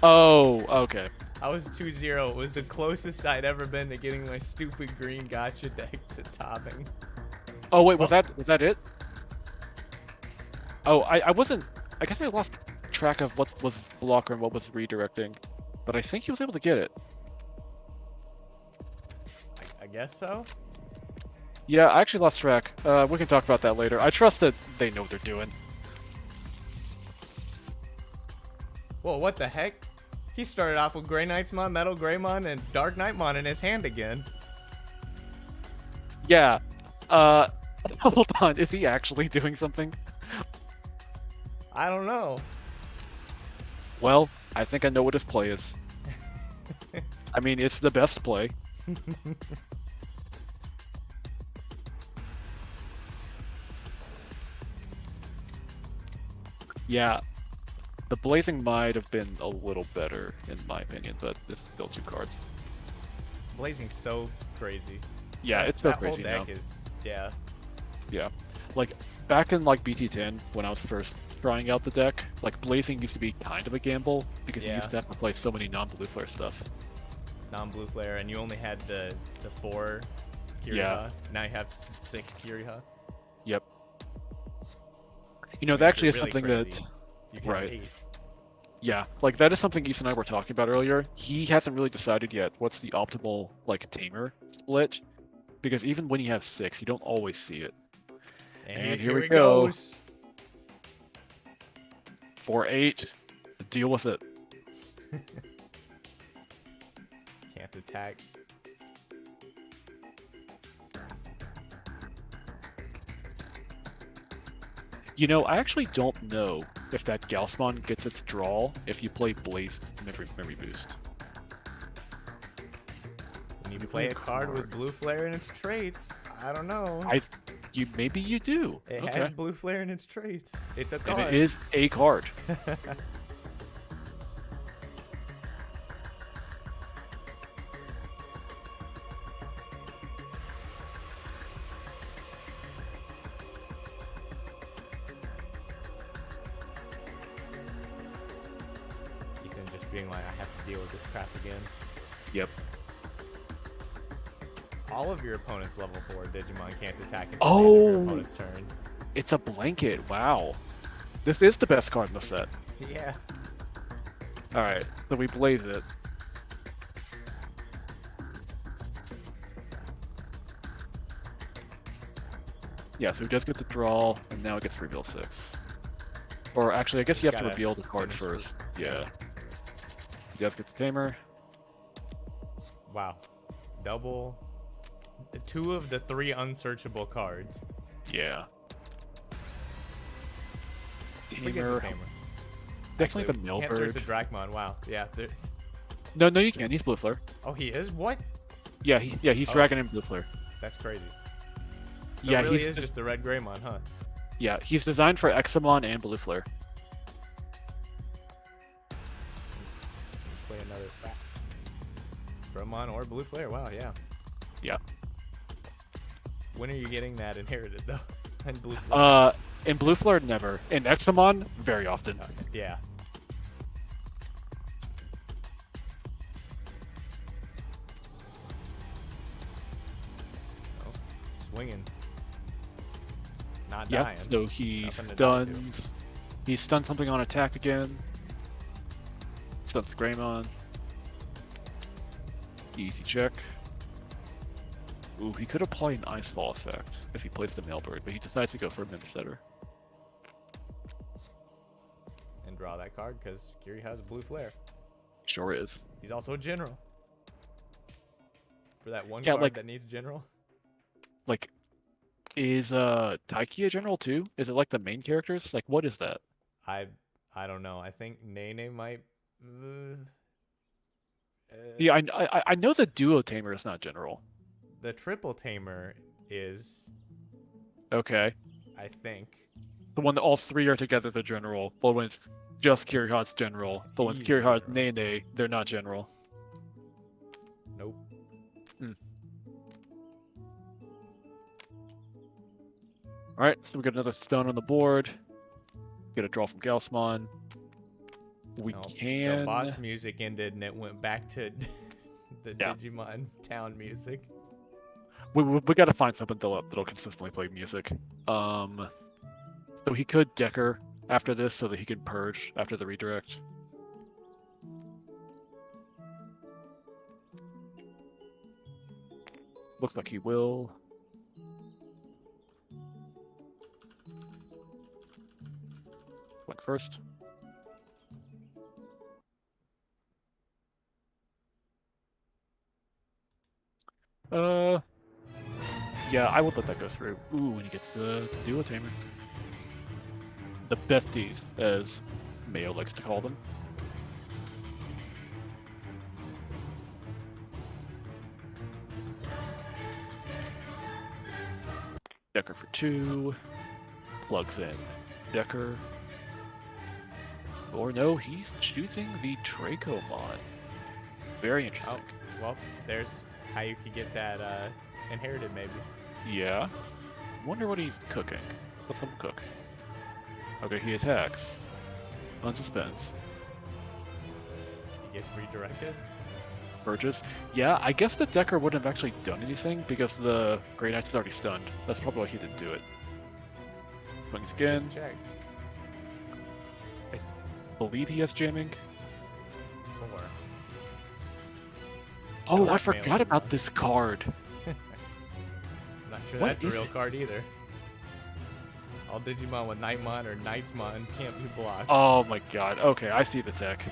Oh, okay. I was 2-0. It was the closest I'd ever been to getting my stupid green gotcha deck to topping. Oh wait, was that it? Oh, I wasn't. I guess I lost track of what was blocker and what was redirecting, but I think he was able to get it. I guess so. Yeah, I actually lost track. We can talk about that later. I trust that they know what they're doing. Whoa, what the heck? He started off with Grey Knightsmon, Metal Greymon, and Dark Knightmon in his hand again. Yeah. Hold on. Is he actually doing something? I don't know. Well, I think I know what his play is. I mean, it's the best play. Yeah. The Blazing might have been a little better, in my opinion, but it's still 2 cards. Blazing's so crazy. Yeah, it's so that crazy whole deck now. is, yeah. Yeah. Like, back in, like, BT10, when I was first trying out the deck, like, Blazing used to be kind of a gamble, because you Yeah. used to have to play so many non-blue flare stuff. Non-blue flare, and you only had the 4 Kiriha. Yeah. Now you have 6 Kiriha. Yep. You know, that actually is Really something crazy. that... You can Right. have 8. Yeah, like, that is something Ethan and I were talking about earlier. He hasn't really decided yet what's the optimal, like, tamer split, because even when you have 6, you don't always see it. And here we it go. goes. 4-8. Deal with it. Can't attack. You know, I actually don't know if that Gaussmon gets its draw if you play Blaze Memory Boost. When you play a card with blue flare in its traits, I don't know. Maybe you do. It Okay. has blue flare in its traits. It's a card. And it is a card. Ethan just being like, I have to deal with this crap again. Yep. All of your opponent's level 4 Digimon can't attack until the end of your Oh. opponent's turn. It's a blanket. Wow. This is the best card in the set. Yeah. Alright, so we blaze it. Yeah, so he does get the draw, and now it gets to reveal 6. Or actually, I guess you have to Gotta reveal the card finish this. first. Yeah. He does get the tamer. Wow. Double. 2 of the 3 unsearchable cards. Yeah. Who gets the Tamer. tamer? Definitely Actually, the can't search the Mailbird. Dracmon. Wow. Yeah. No, you can. He's blue flare. Oh, he is? What? Yeah, he's Oh. dragging in blue flare. That's crazy. So Yeah, it really he's is just the red Greymon, huh? Yeah, he's designed for Examon and blue flare. Let's play another fat. Greymon or blue flare. Wow, yeah. Yeah. When are you getting that inherited, though? And blue flare? In blue flare, never. In Examon, very often. Yeah. Oh, swinging. Not dying. Yep, so he Nothing to die to. stuns. He stuns something on attack again. Stuns Greymon. Easy check. Ooh, he could apply an Ice Ball effect if he plays the Mailbird, but he decides to go for a Mimic Setter. And draw that card because Kiri has a blue flare. Sure is. He's also a general. For that one Yeah, card like- that needs general. Like, is Taiki a general too? Is it like the main characters? Like, what is that? I don't know. I think Nene might. Yeah, I know the Duo Tamer is not general. The triple tamer is, Okay. I think. The one that all 3 are together, the general. But when it's just Kirihat's general. But when it's He's a Kirihat general. Nene, they're not general. Nope. Alright, so we got another stone on the board. Get a draw from Gaussmon. We No, can... The boss music ended and it went back to the Yeah. Digimon town music. We gotta find something that'll consistently play music. So he could Decker after this so that he can purge after the redirect. Looks like he will. Went first. Yeah, I would let that go through. Ooh, when he gets the Duo Tamer. The besties, as Mayo likes to call them. Decker for 2. Plugs in Decker. Or no, he's choosing the Draco mod. Very interesting. Oh, well, there's how you could get that inherited, maybe. Yeah. Wonder what he's cooking. Let's have him cook. Okay, he attacks. Unsuspends. He gets redirected. Purges. Yeah, I guess the Decker wouldn't have actually done anything because the Grey Knight's is already stunned. That's probably why he didn't do it. Swings again. Check. I believe he has jamming. 4. Oh, I not forgot mailing about one. this card. I'm not sure What that's a is real it? card either. All Digimon with Nightmon or Knightsmon can't be blocked. Oh my god. Okay, I see the tech.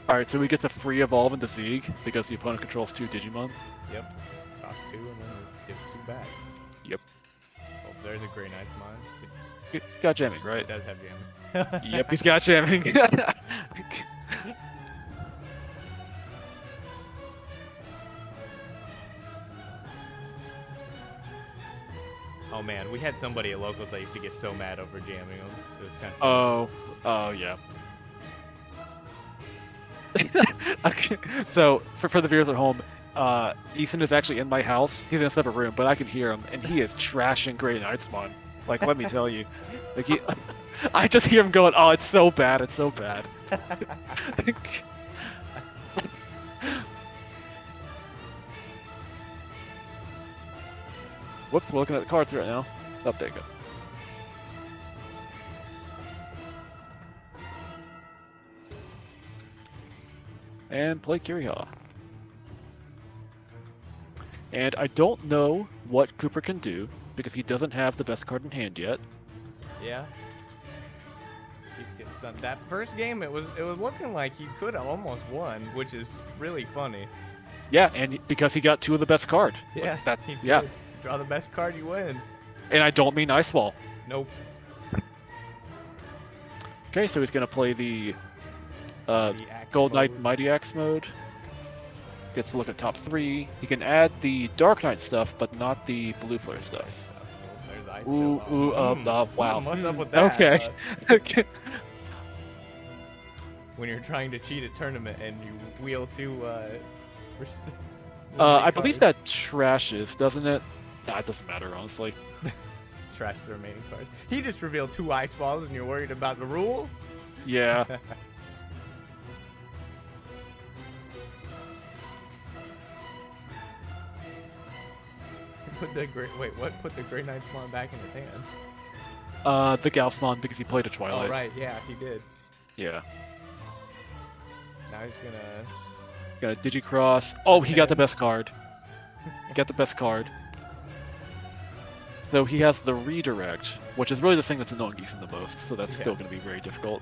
Alright, so we get to free evolve into Zeeg because the opponent controls 2 Digimon. Yep. Cost 2 and then give 2 back. Yep. Oh, there's a Grey Knightsmon. He's got jamming, It right? does have jamming. Yep, he's got jamming. Oh man, we had somebody at locals that used to get so mad over jamming. It was kind of. Oh yeah. Okay, so for the viewers at home, Ethan is actually in my house. He's in a separate room, but I can hear him, and he is trashing Grey Knightsmon. Like, let me tell you, like I just hear him going, "Oh, it's so bad, it's so bad." Whoops, we're looking at the cards right now. Oh, there you go. And play Kiriha. And I don't know what Cooper can do because he doesn't have the best card in hand yet. Yeah. Keeps getting stunned. That first game, it was looking like he could have almost won, which is really funny. Yeah, and because he got 2 of the best card. Yeah. That, he yeah. did. Draw the best card, you win. And I don't mean Ice Wall. Nope. Okay, so he's gonna play the The axe Gold Knight mode. Mighty Axe mode. Gets to look at top 3. He can add the Dark Knight stuff, but not the Blue Flare stuff. There's ice. Ooh, Bill. ooh, wow. What's up with that? Okay. Okay. When you're trying to cheat a tournament and you wheel 2 I believe that trashes, doesn't it? Nah, it doesn't matter, honestly. trash the remaining cards. He just revealed 2 ice balls and you're worried about the rules? Yeah. Put the Grey Knight's Pawn back in his hand? The Gaussmon because he played a Twilight. Oh right, yeah, he did. Yeah. Now he's gonna. Got a Digicross. Oh, he got the best card. He got the best card. So he has the redirect, which is really the thing that's annoying Ethan the most. So that's still going to be very difficult.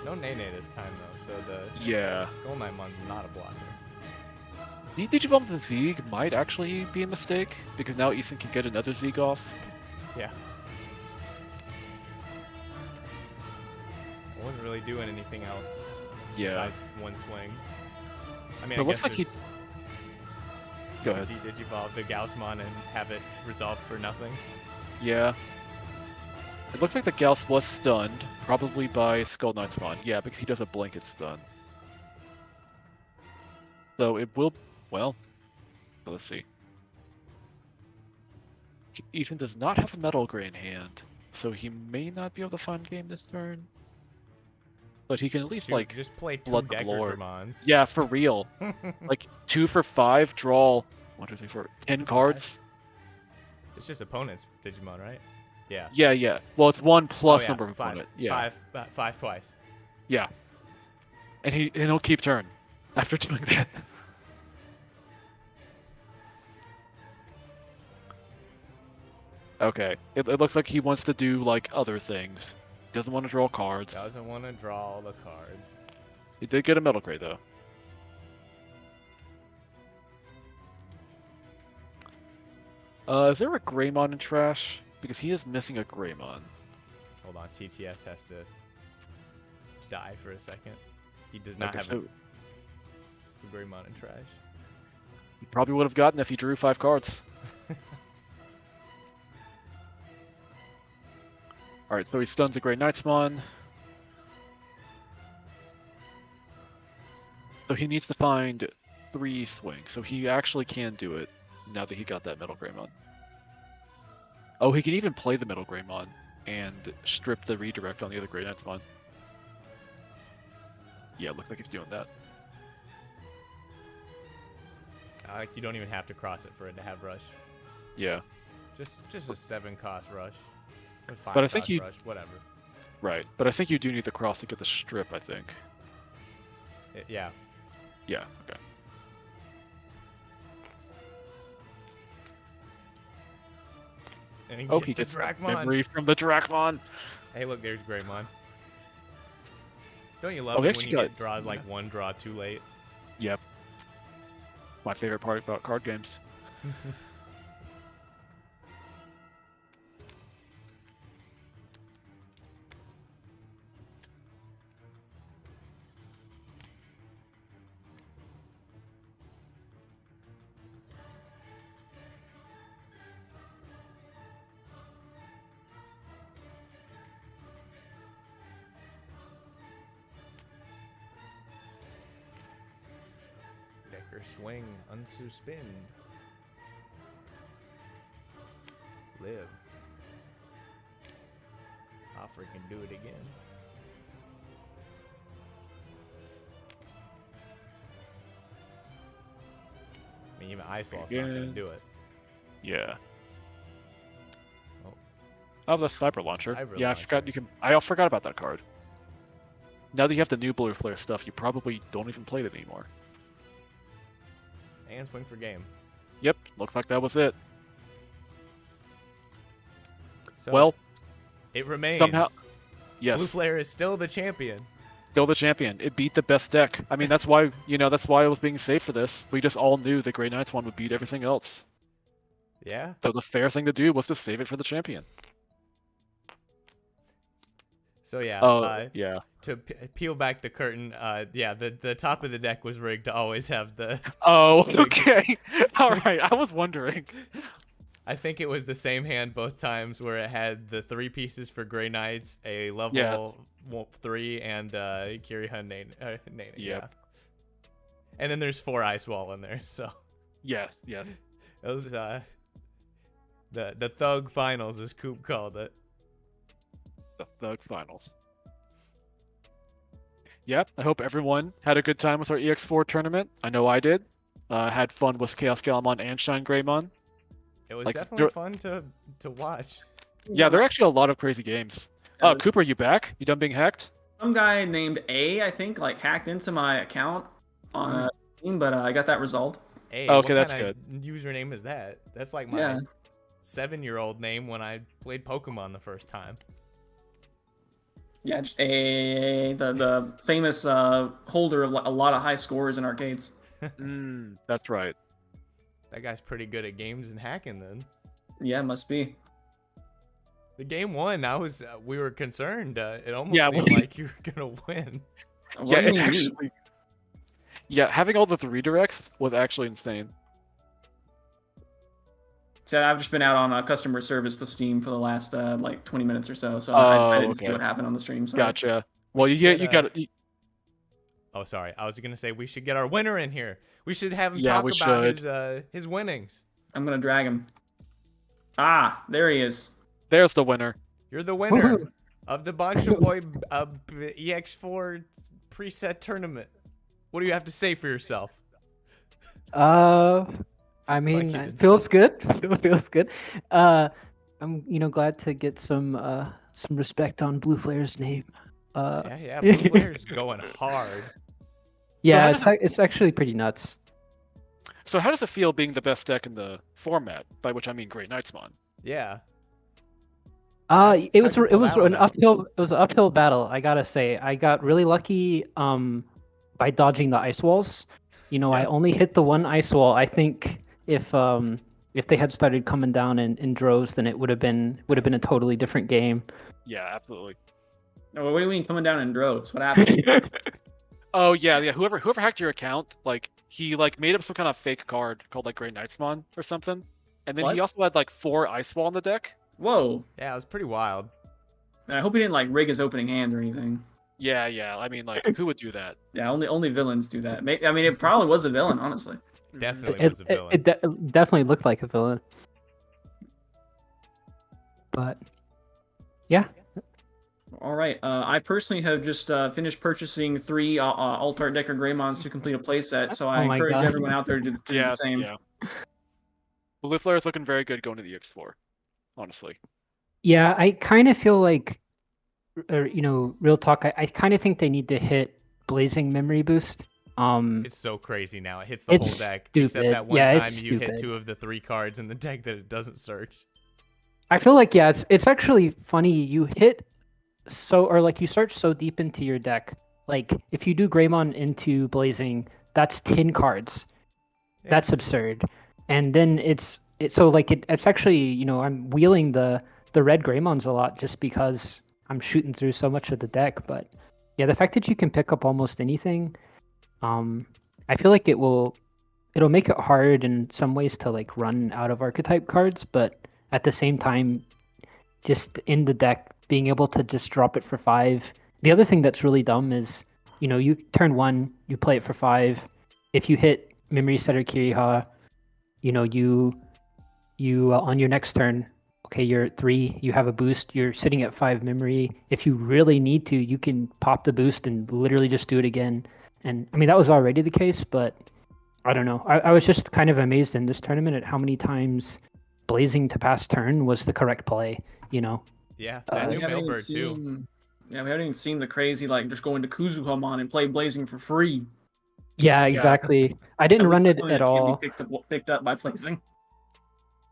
No Nene this time though, so the Yeah. Skull Knightmon's not a blocker. The Digimon the Zeeg might actually be a mistake because now Ethan can get another Zeeg off. Yeah. I wasn't really doing anything else. Yeah. Besides one swing. I mean, It I looks guess like he. there's- Go ahead. Digivolve the Gaussmon and have it resolved for nothing. Yeah. It looks like the Gauss was stunned, probably by Skull Knightsmon. Yeah, because he does a blanket stun. So it will. Well, let's see. Ethan does not have a Metal Gray in hand, so he may not be able to find game this turn. But he can at least, Shoot, like, just play 2 Blood Decker Galore. Dramons. yeah, for real. Like, 2 for 5, draw 1, 2, 3, 4, 10 cards. It's just opponents Digimon, right? Yeah. Yeah, yeah. Well, it's 1 plus Oh, yeah, number of 5. opponent. Yeah, 5 twice. yeah. And he'll keep turn after doing that. Okay, it looks like he wants to do, like, other things. Doesn't want to draw cards. Doesn't want to draw all the cards. He did get a Metal Gray, though. Is there a Greymon in trash? Because he is missing a Greymon. Hold on, TTS has to die for a second. He does not Okay, have so a Greymon in trash. he probably would have gotten if he drew 5 cards. Alright, so he stuns a Grey Knightsmon. So he needs to find 3 swings, so he actually can do it now that he got that Metal Greymon. Oh, he can even play the Metal Greymon and strip the redirect on the other Grey Knightsmon. Yeah, looks like he's doing that. Like you don't even have to cross it for it to have rush. Yeah. Just a 7-cost rush. A 5 But I think cost rush, whatever. Right, but I think you do need the cross to get the strip, I think. Yeah. Yeah, okay. And Oh, he gets the memory from the Dracmon! Hey, look, there's Greymon. Don't you love Oh, it when actually you got- get draws like one draw too late? Yep. My favorite part about card games. Decker swing, unsuspend. Live. I'll freaking do it again. I mean, even Ice Wall's not gonna do it. Yeah. Oh. Oh, the Cyber Launcher. Cyber Yeah, I Launcher. forgot you can. I forgot about that card. Now that you have the new Blue Flare stuff, you probably don't even play it anymore. And swing for game. Yep, looks like that was it. So Well, it remains. somehow- yes, Blue Flare is still the champion. still the champion. It beat the best deck. I mean, that's why that's why it was being saved for this. We just all knew the Grey Knights one would beat everything else. Yeah. So the fair thing to do was to save it for the champion. So yeah. Yeah. To peel back the curtain, yeah, the top of the deck was rigged to always have the. Oh, okay. All right. I was wondering. I think it was the same hand both times where it had the 3 pieces for Grey Knights, a level 3, and Kirihun Nane. Yeah. And then there's 4 Ice Wall in there, so. Yes. Yes. It was the Thug Finals, as Coop called it. The Thug Finals. Yep, I hope everyone had a good time with our EX4 tournament. I know I did. Had fun with Chaos Galamon and Shine Greymon. It was Like, definitely fun to watch. Yeah, there are actually a lot of crazy games. Oh, Cooper, you back? You done being hacked? Some guy named A, I think, like hacked into my account on Steam, but I got that resolved. Hey, Okay, what that's kind of username is that? That's like my Yeah. 7-year-old name when I played Pokemon the first time. Yeah, just A, the famous holder of a lot of high scores in arcades. That's right. That guy's pretty good at games and hacking then. Yeah, must be. The game won. We were concerned. It almost Yeah, seemed like you were gonna win. What Yeah, do it you mean? actually. Yeah, having all the redirects was actually insane. So I've just been out on customer service with Steam for the last like 20 minutes or so, so I didn't see okay. what happened on the stream. Sorry. Gotcha. Well, should you get, got. Oh, sorry. I was gonna say we should get our winner in here. We should have him Yeah, talk we about his winnings. I'm gonna drag him. Ah, there he is. There's the winner. You're the winner of the Bancho Boy EX4 preset tournament. What do you have to say for yourself? I mean, Like it feels good. It feels good. I'm glad to get some respect on Blue Flare's name. Yeah, Blue Flare's going hard. Yeah, how it's actually pretty nuts. So how does it feel being the best deck in the format? By which I mean Great Knightsmon. Yeah. It was how'd you pull that one out? it was an uphill battle. I gotta say, I got really lucky by dodging the ice walls. I only hit the one ice wall. I think if they had started coming down in droves, then it would have been a totally different game. Yeah, absolutely. Oh, what do you mean coming down in droves? What happened? Oh yeah. Whoever hacked your account, he made up some kind of fake card called Great Knightsmon or something, and then What? he also had 4 ice wall in the deck. Whoa. Yeah, it was pretty wild. And I hope he didn't rig his opening hand or anything. Yeah. I mean, who would do that? Yeah, only villains do that. I mean, it probably was a villain, honestly. Definitely was a villain. It definitely looked like a villain. But yeah, All right. I personally have just finished purchasing 3 Alt-Art Decker Greymons to complete a playset, so I Oh my encourage God. everyone out there to do the same. Yeah. Blue Flare is looking very good going to the EX4, honestly. yeah, I kind of feel like, or real talk. I kind of think they need to hit Blazing Memory Boost. It's so crazy now. It hits the whole It's deck. Except stupid. that one Yeah, time it's you hit stupid. 2 of the 3 cards in the deck that it doesn't search. I feel like it's actually funny. You hit you search so deep into your deck. Like if you do Greymon into Blazing, that's 10 cards. Yeah. That's absurd. And then it's actually, I'm wheeling the red Greymons a lot just because I'm shooting through so much of the deck. But yeah, the fact that you can pick up almost anything, I feel like it'll make it hard in some ways to like run out of archetype cards, but at the same time, just in the deck, being able to just drop it for 5. The other thing that's really dumb is, you turn 1, you play it for 5. If you hit Memory Setter Kiriha, you on your next turn, okay, you're at 3, you have a boost, you're sitting at 5 memory. If you really need to, you can pop the boost and literally just do it again. And I mean, that was already the case, but I don't know. I was just kind of amazed in this tournament at how many times Blazing to pass turn was the correct play, Yeah, that new We haven't even Mailbird too. seen- Yeah, we haven't even seen the crazy just go into Kuzuhamon and play Blazing for free. Yeah, exactly. I didn't run it at all. Picked up by Blazing.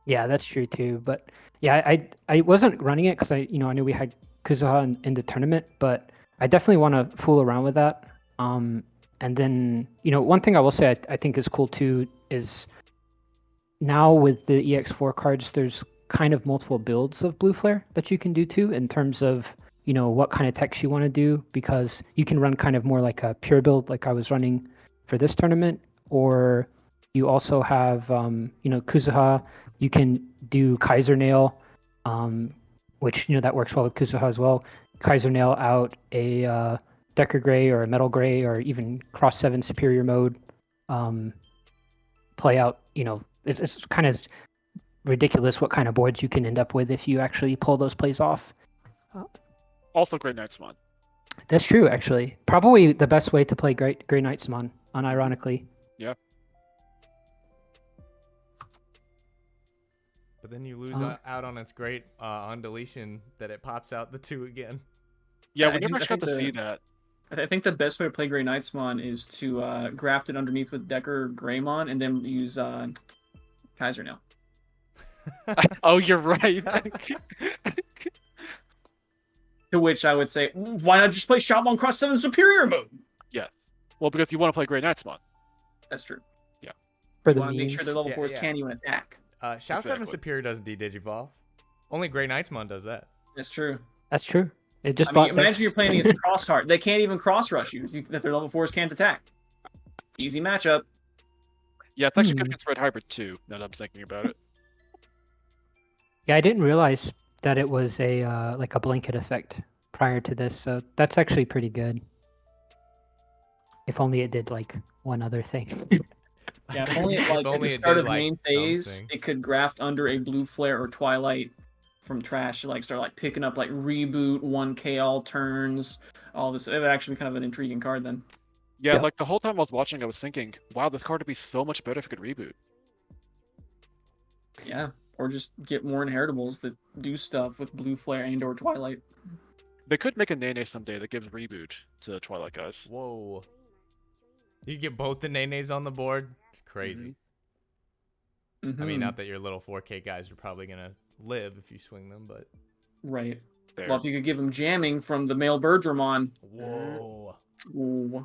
Yeah, that's true too. But yeah, I wasn't running it because I knew we had Kuzuha in the tournament, but I definitely want to fool around with that. And then one thing I will say I think is cool too is now with the EX4 cards, there's kind of multiple builds of Blue Flare that you can do too in terms of what kind of text you want to do, because you can run kind of more like a pure build like I was running for this tournament, or you also have Kuzuha. You can do Kaiser Nail, which that works well with Kuzuha as well. Kaiser Nail out a Decker Gray or a Metal Gray or even Cross 7 Superior Mode. Play out, it's kind of ridiculous what kind of boards you can end up with if you actually pull those plays off. Also, Great Knightsmon. That's true, actually. Probably the best way to play Grey Knightsmon, unironically. Yeah. But then you lose out on its great on deletion that it pops out the 2 again. Yeah, I we never think- I actually got to think see the- that. I think the best way to play Grey Knightsmon is to graft it underneath with Decker Greymon and then use Kaiser Nail. Oh, you're right. To which I would say, why not just play Shaman Cross 7 Superior Mode? Yes. Well, because you want to play Great Knightsmon. That's true. For You the want to make sure memes. their level Yeah, 4s yeah. can't even attack. Shao 7 Exactly. Superior doesn't de-digivolve. Only Grey Knightsmon does that. That's true. That's true. It just I bought mean, imagine decks. you're playing against Crossheart. They can't even cross rush you that their level 4s can't attack. Easy matchup. Yeah, it's actually good Hmm. against Red Hybrid too, now that I'm thinking about it. Yeah, I didn't realize that it was a like a blanket effect prior to this, so that's actually pretty good. If only it did like one other thing. Yeah, if only If at only the it start did, of like, main phase, something. it could graft under a Blue Flare or Twilight from trash to start picking up reboot, 1K all turns, all this. It would actually be kind of an intriguing card then. Yeah, Yeah. like the whole time I was watching, I was thinking, wow, this card would be so much better if it could reboot. Yeah, or just get more inheritables that do stuff with Blue Flare and or Twilight. They could make a Nene someday that gives reboot to Twilight guys. Whoa. You get both the Nenes on the board? Crazy. I mean, Mhm. not that your little 4K guys are probably going to live if you swing them, but... Right. There. Well, if you could give them jamming from the male Birdramon. Whoa. Ooh.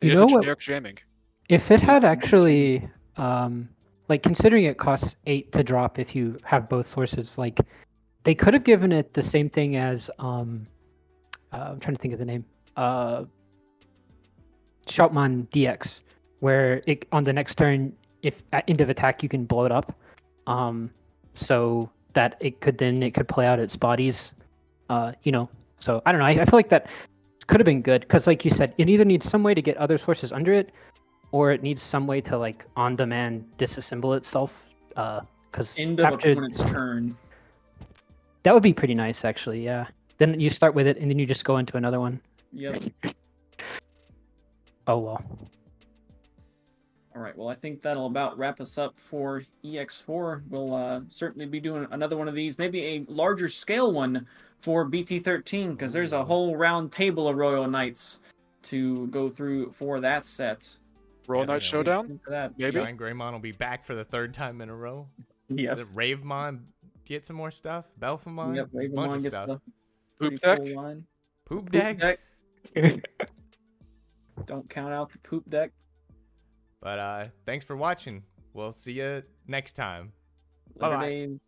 It You is know a what? generic jamming. If it had Yeah, actually, like considering it costs 8 to drop if you have both sources, like they could have given it the same thing as I'm trying to think of the name, Shoutmon DX, where it on the next turn, if at end of attack you can blow it up, so that it could play out its bodies, So I don't know. I feel like that could have been good because, like you said, it either needs some way to get other sources under it, or it needs some way to like on demand disassemble itself. Because End of after opponent's turn. that would be pretty nice, actually. Yeah. Then you start with it, and then you just go into another one. Yep. Oh well. All right. Well, I think that'll about wrap us up for EX4. We'll certainly be doing another one of these, maybe a larger scale one for BT13, because there's a whole round table of Royal Knights to go through for that set. Royal Knight Definitely. Showdown? For that. Maybe? Shine Greymon will be back for the 3rd time in a row. Yep. The Ravemon get some more stuff. Belfamon, Yep. bunch Ravemon of gets stuff. the Poop pretty deck? full line. Poop Poop deck. Don't count out the poop deck. But thanks for watching. We'll see you next time. Later Bye-bye. days.